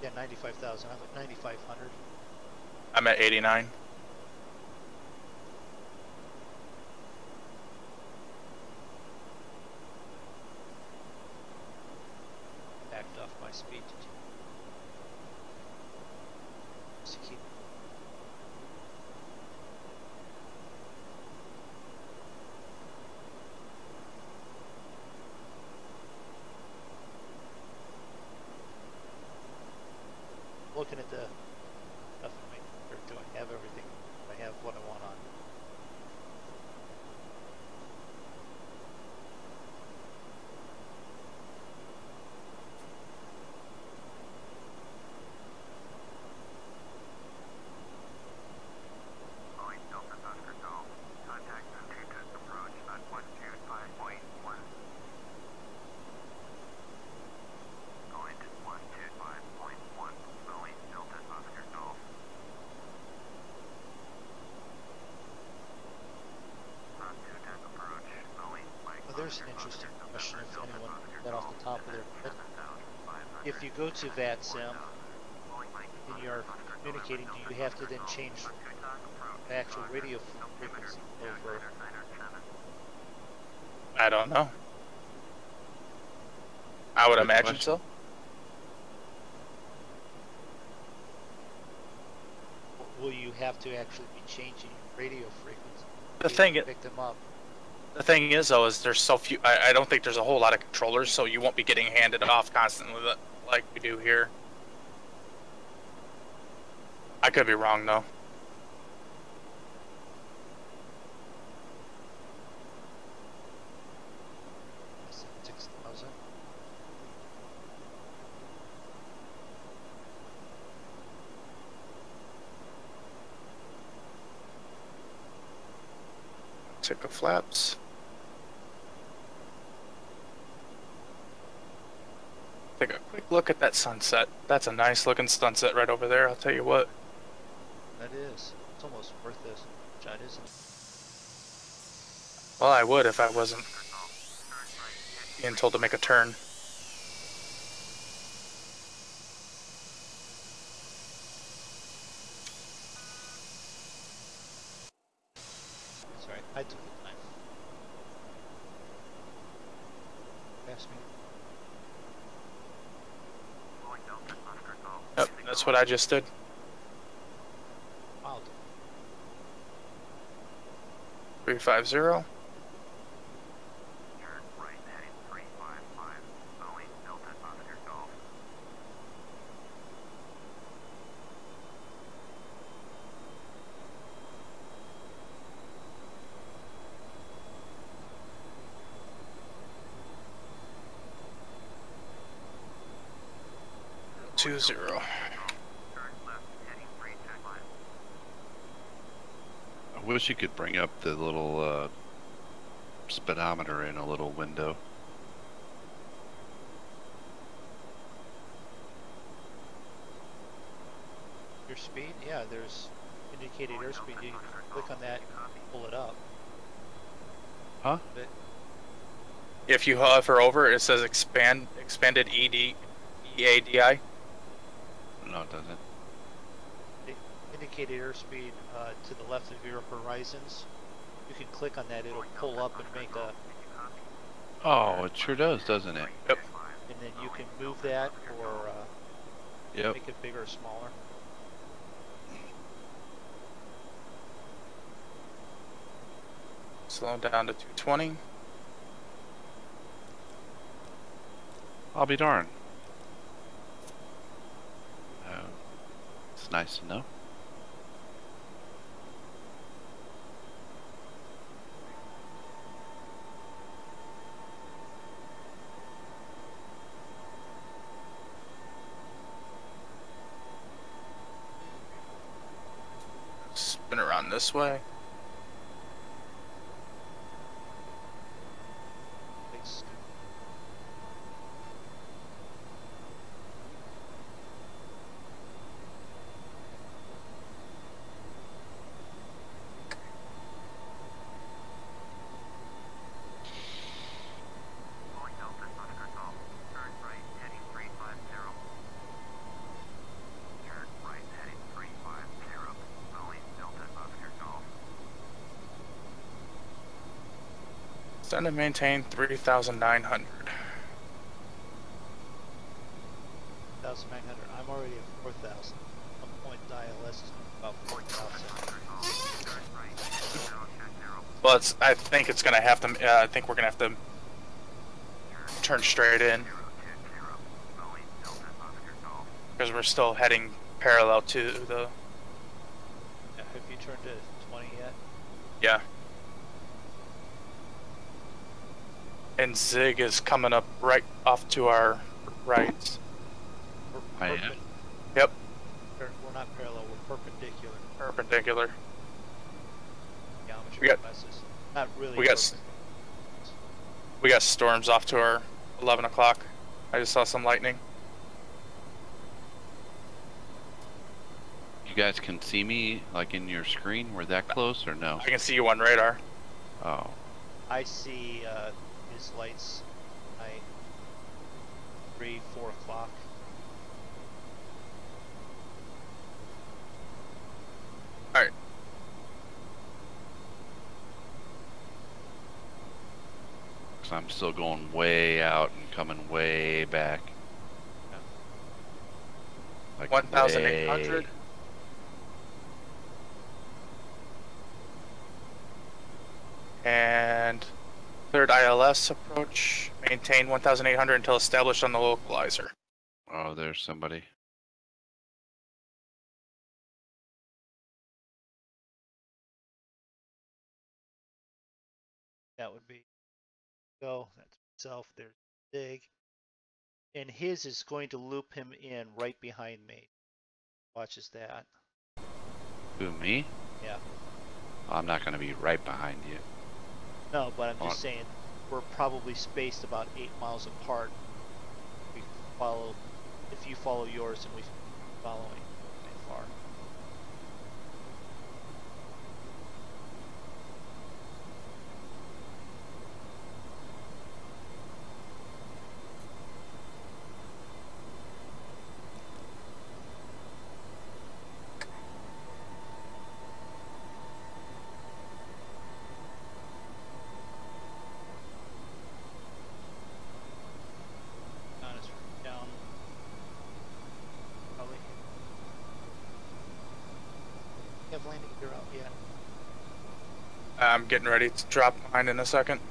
Yeah, 95,000. I'm at 9,500. I'm at 89. Backed off my speed to just keep. Looking at the stuff, do I have everything? I have what I want on. Boeing Delta Oscar Golf. Contact Antigua approach at 125.1. Going to 125.1. Boeing Delta Oscar Golf. Antigua approach. Boeing Mike. Well, there's an interesting question if anyone got off the top of their head. If you go to VATSIM and you're communicating, do you have to then change the actual radio frequency over? I don't know. I would Good imagine question. so. Will you have to actually be changing your radio frequency? The to thing, pick them up. the thing is though, is there's so few. I don't think there's a whole lot of controllers, so you won't be getting handed off constantly like we do here. I could be wrong though. 6,000. Check the flaps. Take a quick look at that sunset. That's a nice looking sunset right over there, I'll tell you what. That is. It's almost worth this. Shot, isn't it? Well, I would if I wasn't being told to make a turn. Sorry, I took the time. Pass me. Yep, that's what I just did. Wild. 350. Two zero. I wish you could bring up the little speedometer in a little window. Your speed? Yeah, there's indicated airspeed. You can click on that and pull it up. Huh? But If you hover over, it says expanded EADI. No, it doesn't. the indicated airspeed to the left of your horizons, you can click on that. It'll pull up and make a, Oh, it sure does, doesn't it? Yep. and then you can move that or Yep. make it bigger or smaller. Slow down to 220. I'll be darned. It's nice to know. Spin around this way. Thanks. Send and maintain 3,900. 1,900. I'm already at 4,000. 1 point ILS is about 4,000. Well, I think it's gonna have to. I think we're gonna have to turn straight in because we're still heading parallel to the. Have you turned to 20 yet? Yeah. And Zig is coming up right off to our right. We're I am. Yep. We're not parallel. We're perpendicular. Perpendicular. Geometry We got- classes. Not really. we got perpendicular. We got storms off to our 11 o'clock. I just saw some lightning. You guys can see me, like, in your screen? We're that close, or no? I can see you on radar. Oh. I see his lights at 3, 4 o'clock. Alright. So I'm still going way out and coming way back. Like 1,800. way- And third ILS approach. Maintain 1,800 until established on the localizer. Oh, there's somebody. That would be go. That's myself. There's Dig. And his is going to loop him in right behind me. Watches that. Who, me? Yeah. I'm not going to be right behind you. No, but I'm just saying we're probably spaced about 8 miles apart. We follow, if you follow yours and we following far. Down. Probably. Have landing gear out yet? I'm getting ready to drop mine in a second.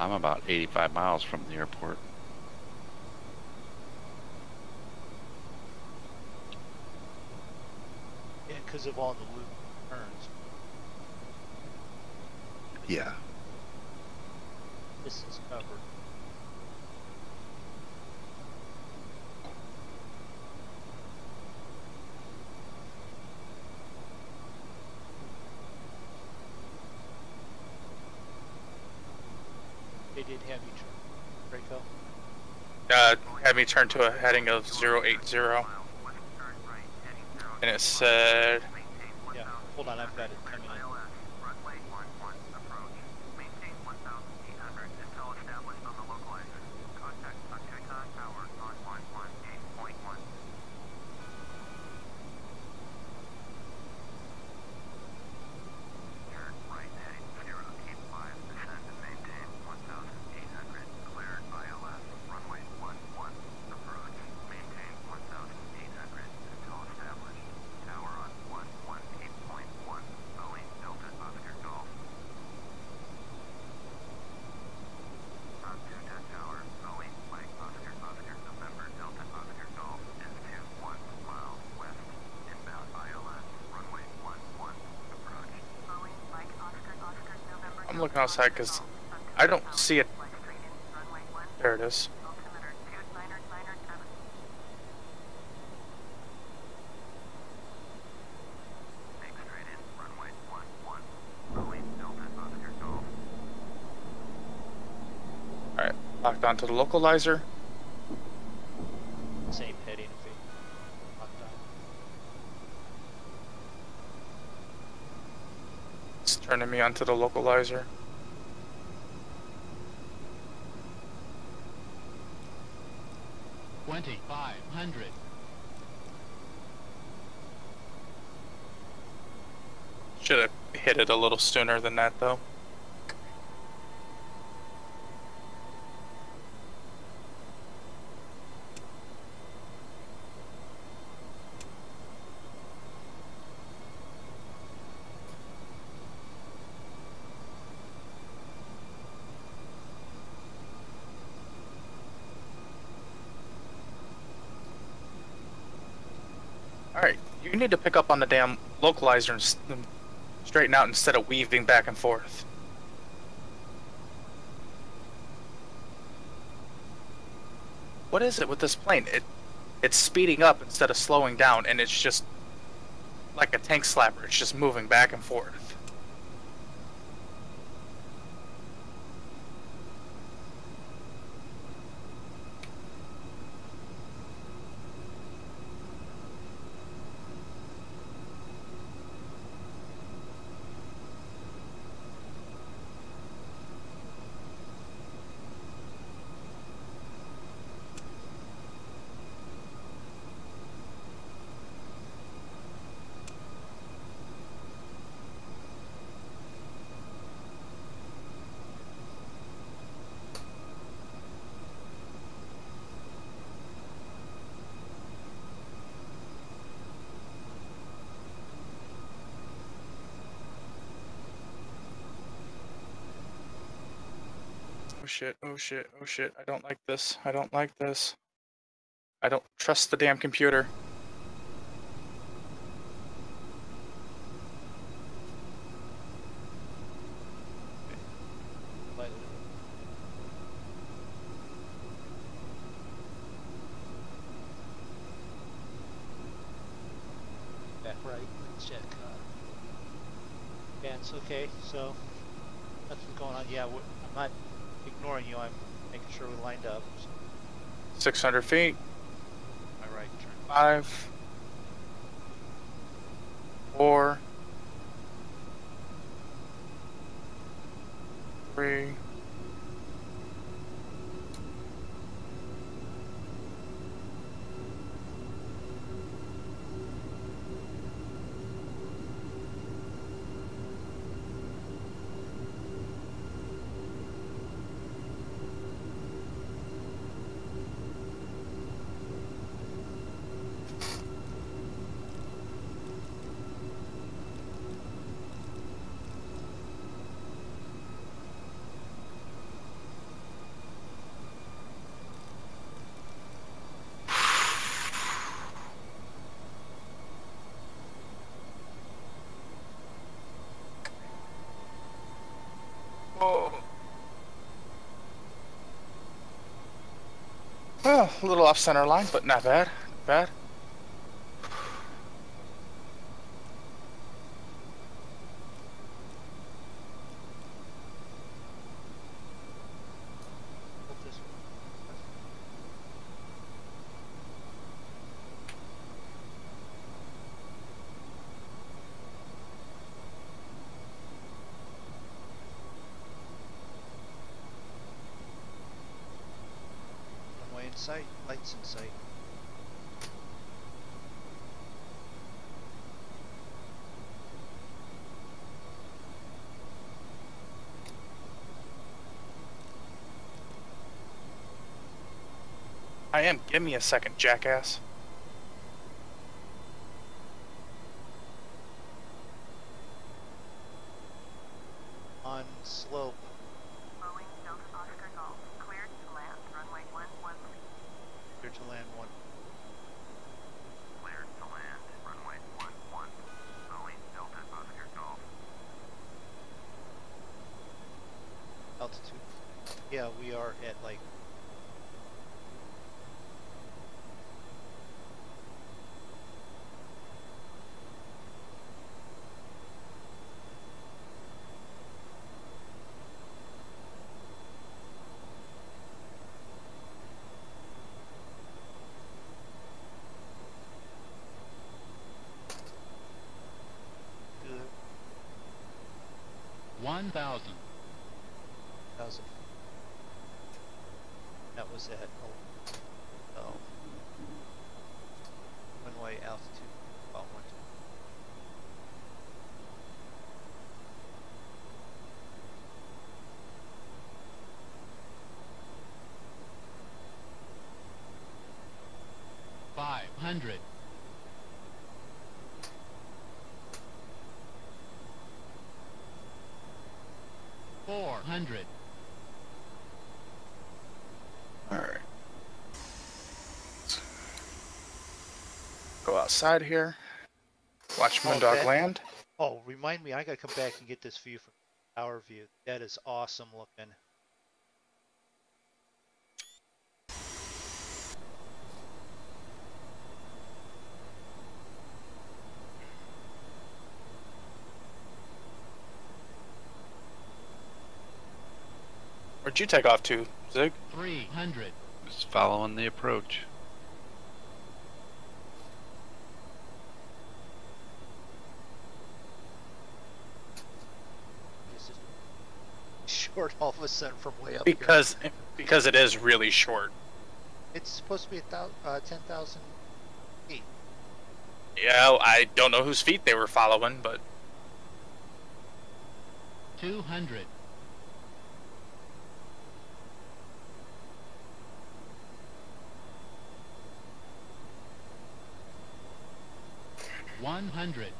I'm about 85 miles from the airport. Yeah, because of all the loop turns. Yeah. This is covered. They did have you turn, Draco. Had me turn to a heading of 080. And it said... Yeah, hold on, I've got it coming in. I'm looking outside because I don't see it. There it is. Alright, locked onto the localizer. Same heading if we locked on. It's turning me onto the localizer. $2,500. Should have hit it a little sooner than that though. Alright, you need to pick up on the damn localizer and straighten out instead of weaving back and forth. What is it with this plane? It's speeding up instead of slowing down, and it's just like a tank slapper. It's just moving back and forth. Oh shit, oh shit, oh shit, I don't like this, I don't like this. I don't trust the damn computer. check. Yeah, it's okay. So nothing's going on. Yeah, I'm not ignoring you. I'm making sure we lined up. 600 feet. My right turn. 5, 4, 3. Whoa. Well, a little off center line, but not bad. Not bad. This one. Runway in sight, lights in sight. I am. Give me a second, jackass. On slope. Boeing Delta Oscar Golf, cleared to land, runway 11. Clear to land 1. Cleared to land, runway 11. Boeing Delta Oscar Golf. Altitude. Yeah, we are at like. Good. 1,000. 1,000. That was at runway altitude about 1. $500. 400. All right. Go outside here. Watch Oh, MoonDog that- land. Oh, remind me, I gotta come back and get this view from our view. That is awesome looking. Where'd you take off to, Zig? 300. Just following the approach. This is short all of a sudden from way up Because it is really short. here. It's supposed to be 10,000 feet. Yeah, I don't know whose feet they were following, but 200. 100.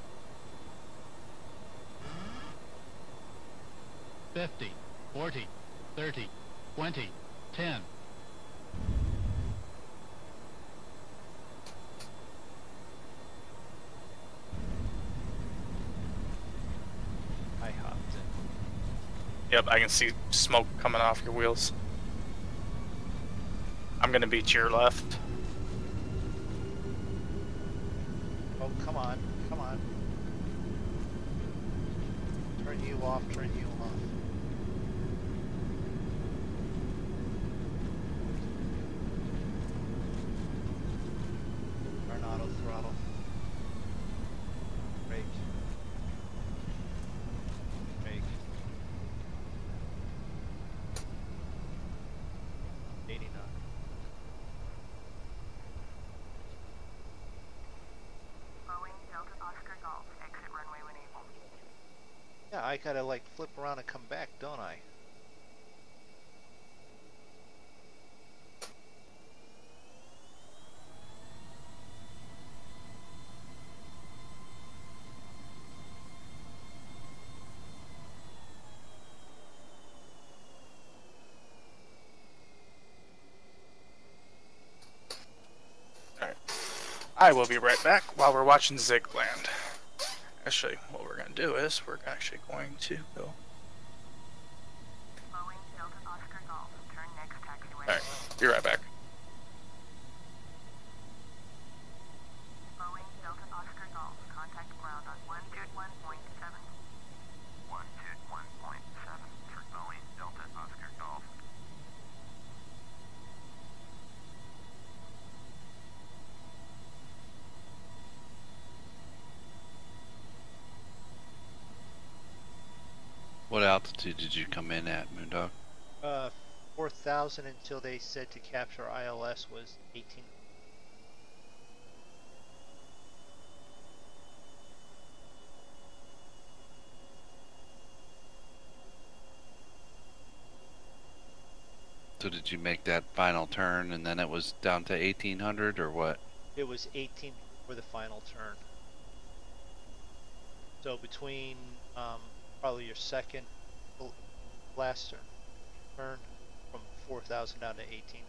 50, 40, 30, 20, 10. I hopped in. yep, I can see smoke coming off your wheels. I'm gonna be to your left. Oh, come on, come on. Turn you off, turn you off. Turn auto throttle. Brake. Brake. 89. Boeing Delta Oscar Golf, exit runway when able. Yeah, I gotta like flip around and come back, don't I? I will be right back while we're watching Zigland. Actually, what we're going to do is we're actually going to go. Boeing Delta Oscar Golf, turn next taxiway. Alright, be right back. Boeing Delta Oscar Golf, contact ground on 121.7. 121.7 for Boeing Delta Oscar Golf. What altitude did you come in at, MoonDog? 4,000 until they said to capture ILS was 18. So did you make that final turn and then it was down to 1800 or what? It was 18 for the final turn. So between probably your second last turn from 4,000 down to 18.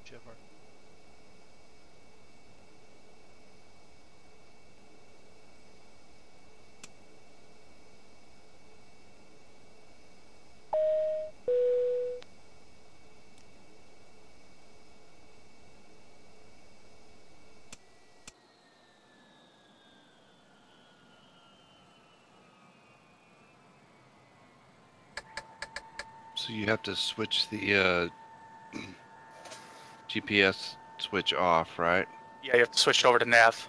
Whichever. So you have to switch the GPS switch off, right? Yeah, you have to switch over to nav.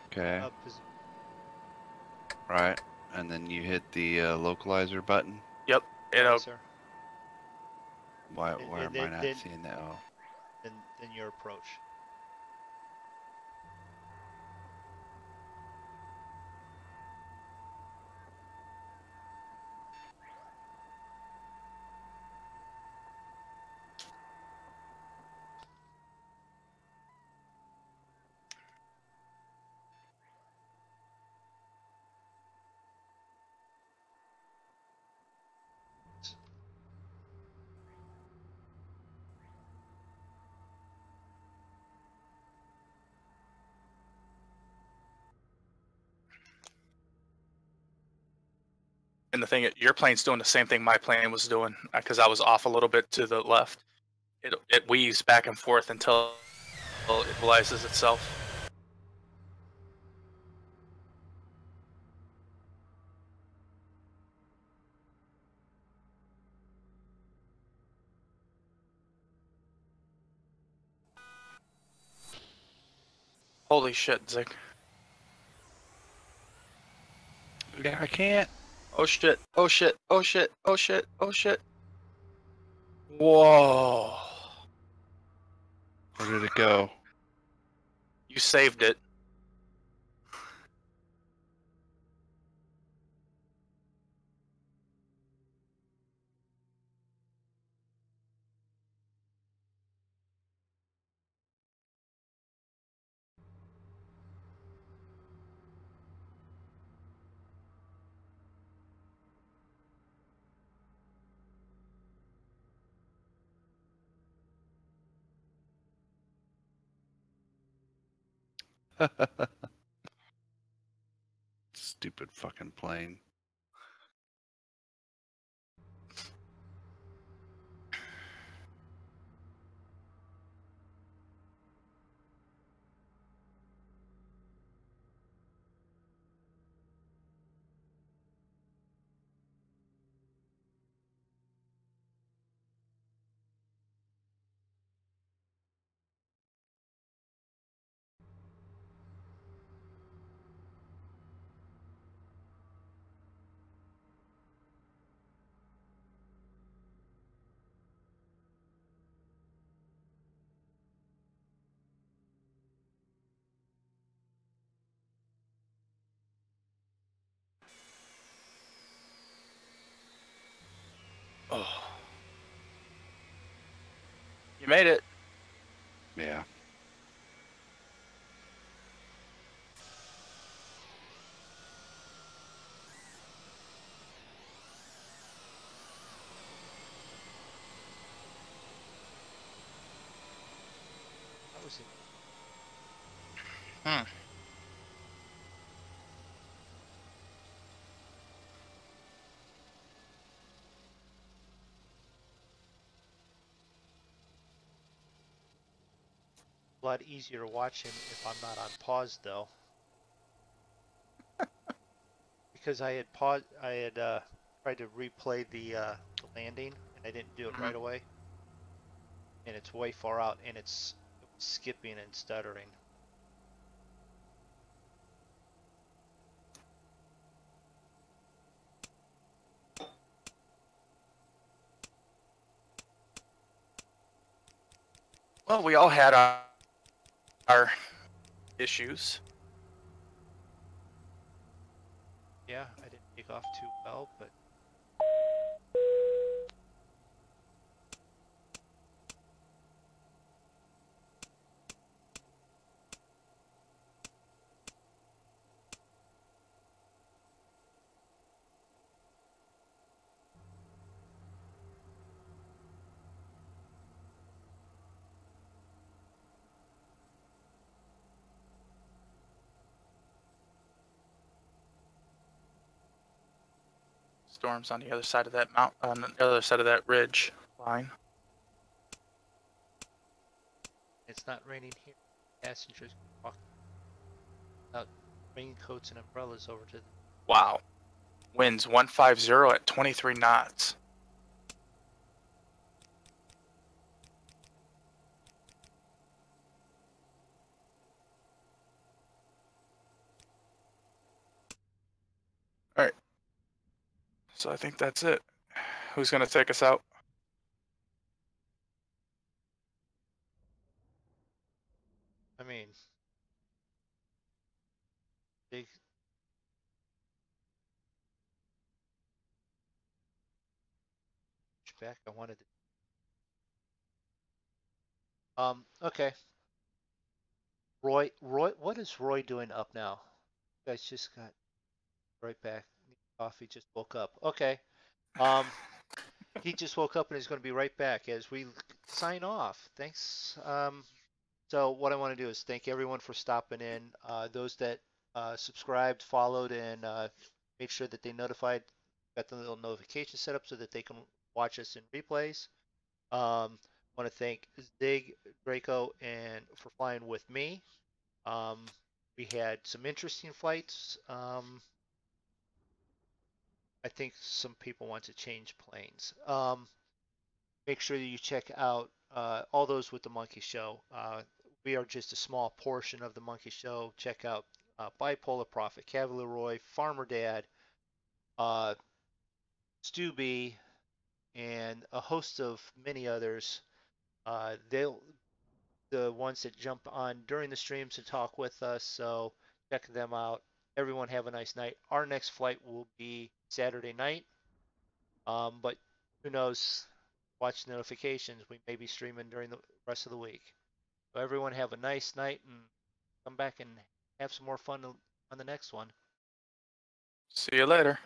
Okay, Posi- right. And then you hit the localizer button. Yep, it'll sir. Why And- am and I then- not then- seeing that? Oh. Then your approach. And the thing, your plane's doing the same thing my plane was doing because I was off a little bit to the left. It weaves back and forth until it equalizes itself. Holy shit, Zig. Yeah, I can't. Oh shit, oh shit, oh shit, oh shit, oh shit. Whoa. Where did it go? You saved it. Stupid fucking plane. Oh. You made it. Yeah. That was it. Hmm. A lot easier to watch him if I'm not on pause though. Because I had paused, I had tried to replay the landing and I didn't do it right away. And it's way far out and it was skipping and stuttering. Well, we all had our issues. Yeah, I didn't take off too well, but Storms on the other side of that on the other side of that ridge line. it's not raining here. Passengers walk out raincoats and umbrellas over to the Wow. Winds 150 at 23 knots. All right. So I think that's it. Who's going to take us out? I mean, big back. I wanted to. Okay. Roy, what is Roy doing up now? You guys just got right back. Coffee just woke up. Okay. He just woke up and he's going to be right back as we sign off. Thanks. So what I want to do is thank everyone for stopping in. Those that subscribed, followed, and made sure that they notified, got the little notification set up so that they can watch us in replays. Want to thank Zig, Draco, and for flying with me. We had some interesting flights. I think some people want to change planes. Make sure that you check out all those with the Monkey Show. we are just a small portion of the Monkey Show. Check out Bipolar Prophet, Cavalier Roy, Farmer Dad, Stu B, and a host of many others. They'll the ones that jump on during the streams to talk with us. So check them out. Everyone have a nice night. Our next flight will be Saturday night. But who knows? Watch notifications. We may be streaming during the rest of the week. So everyone have a nice night and come back and have some more fun on the next one. See you later.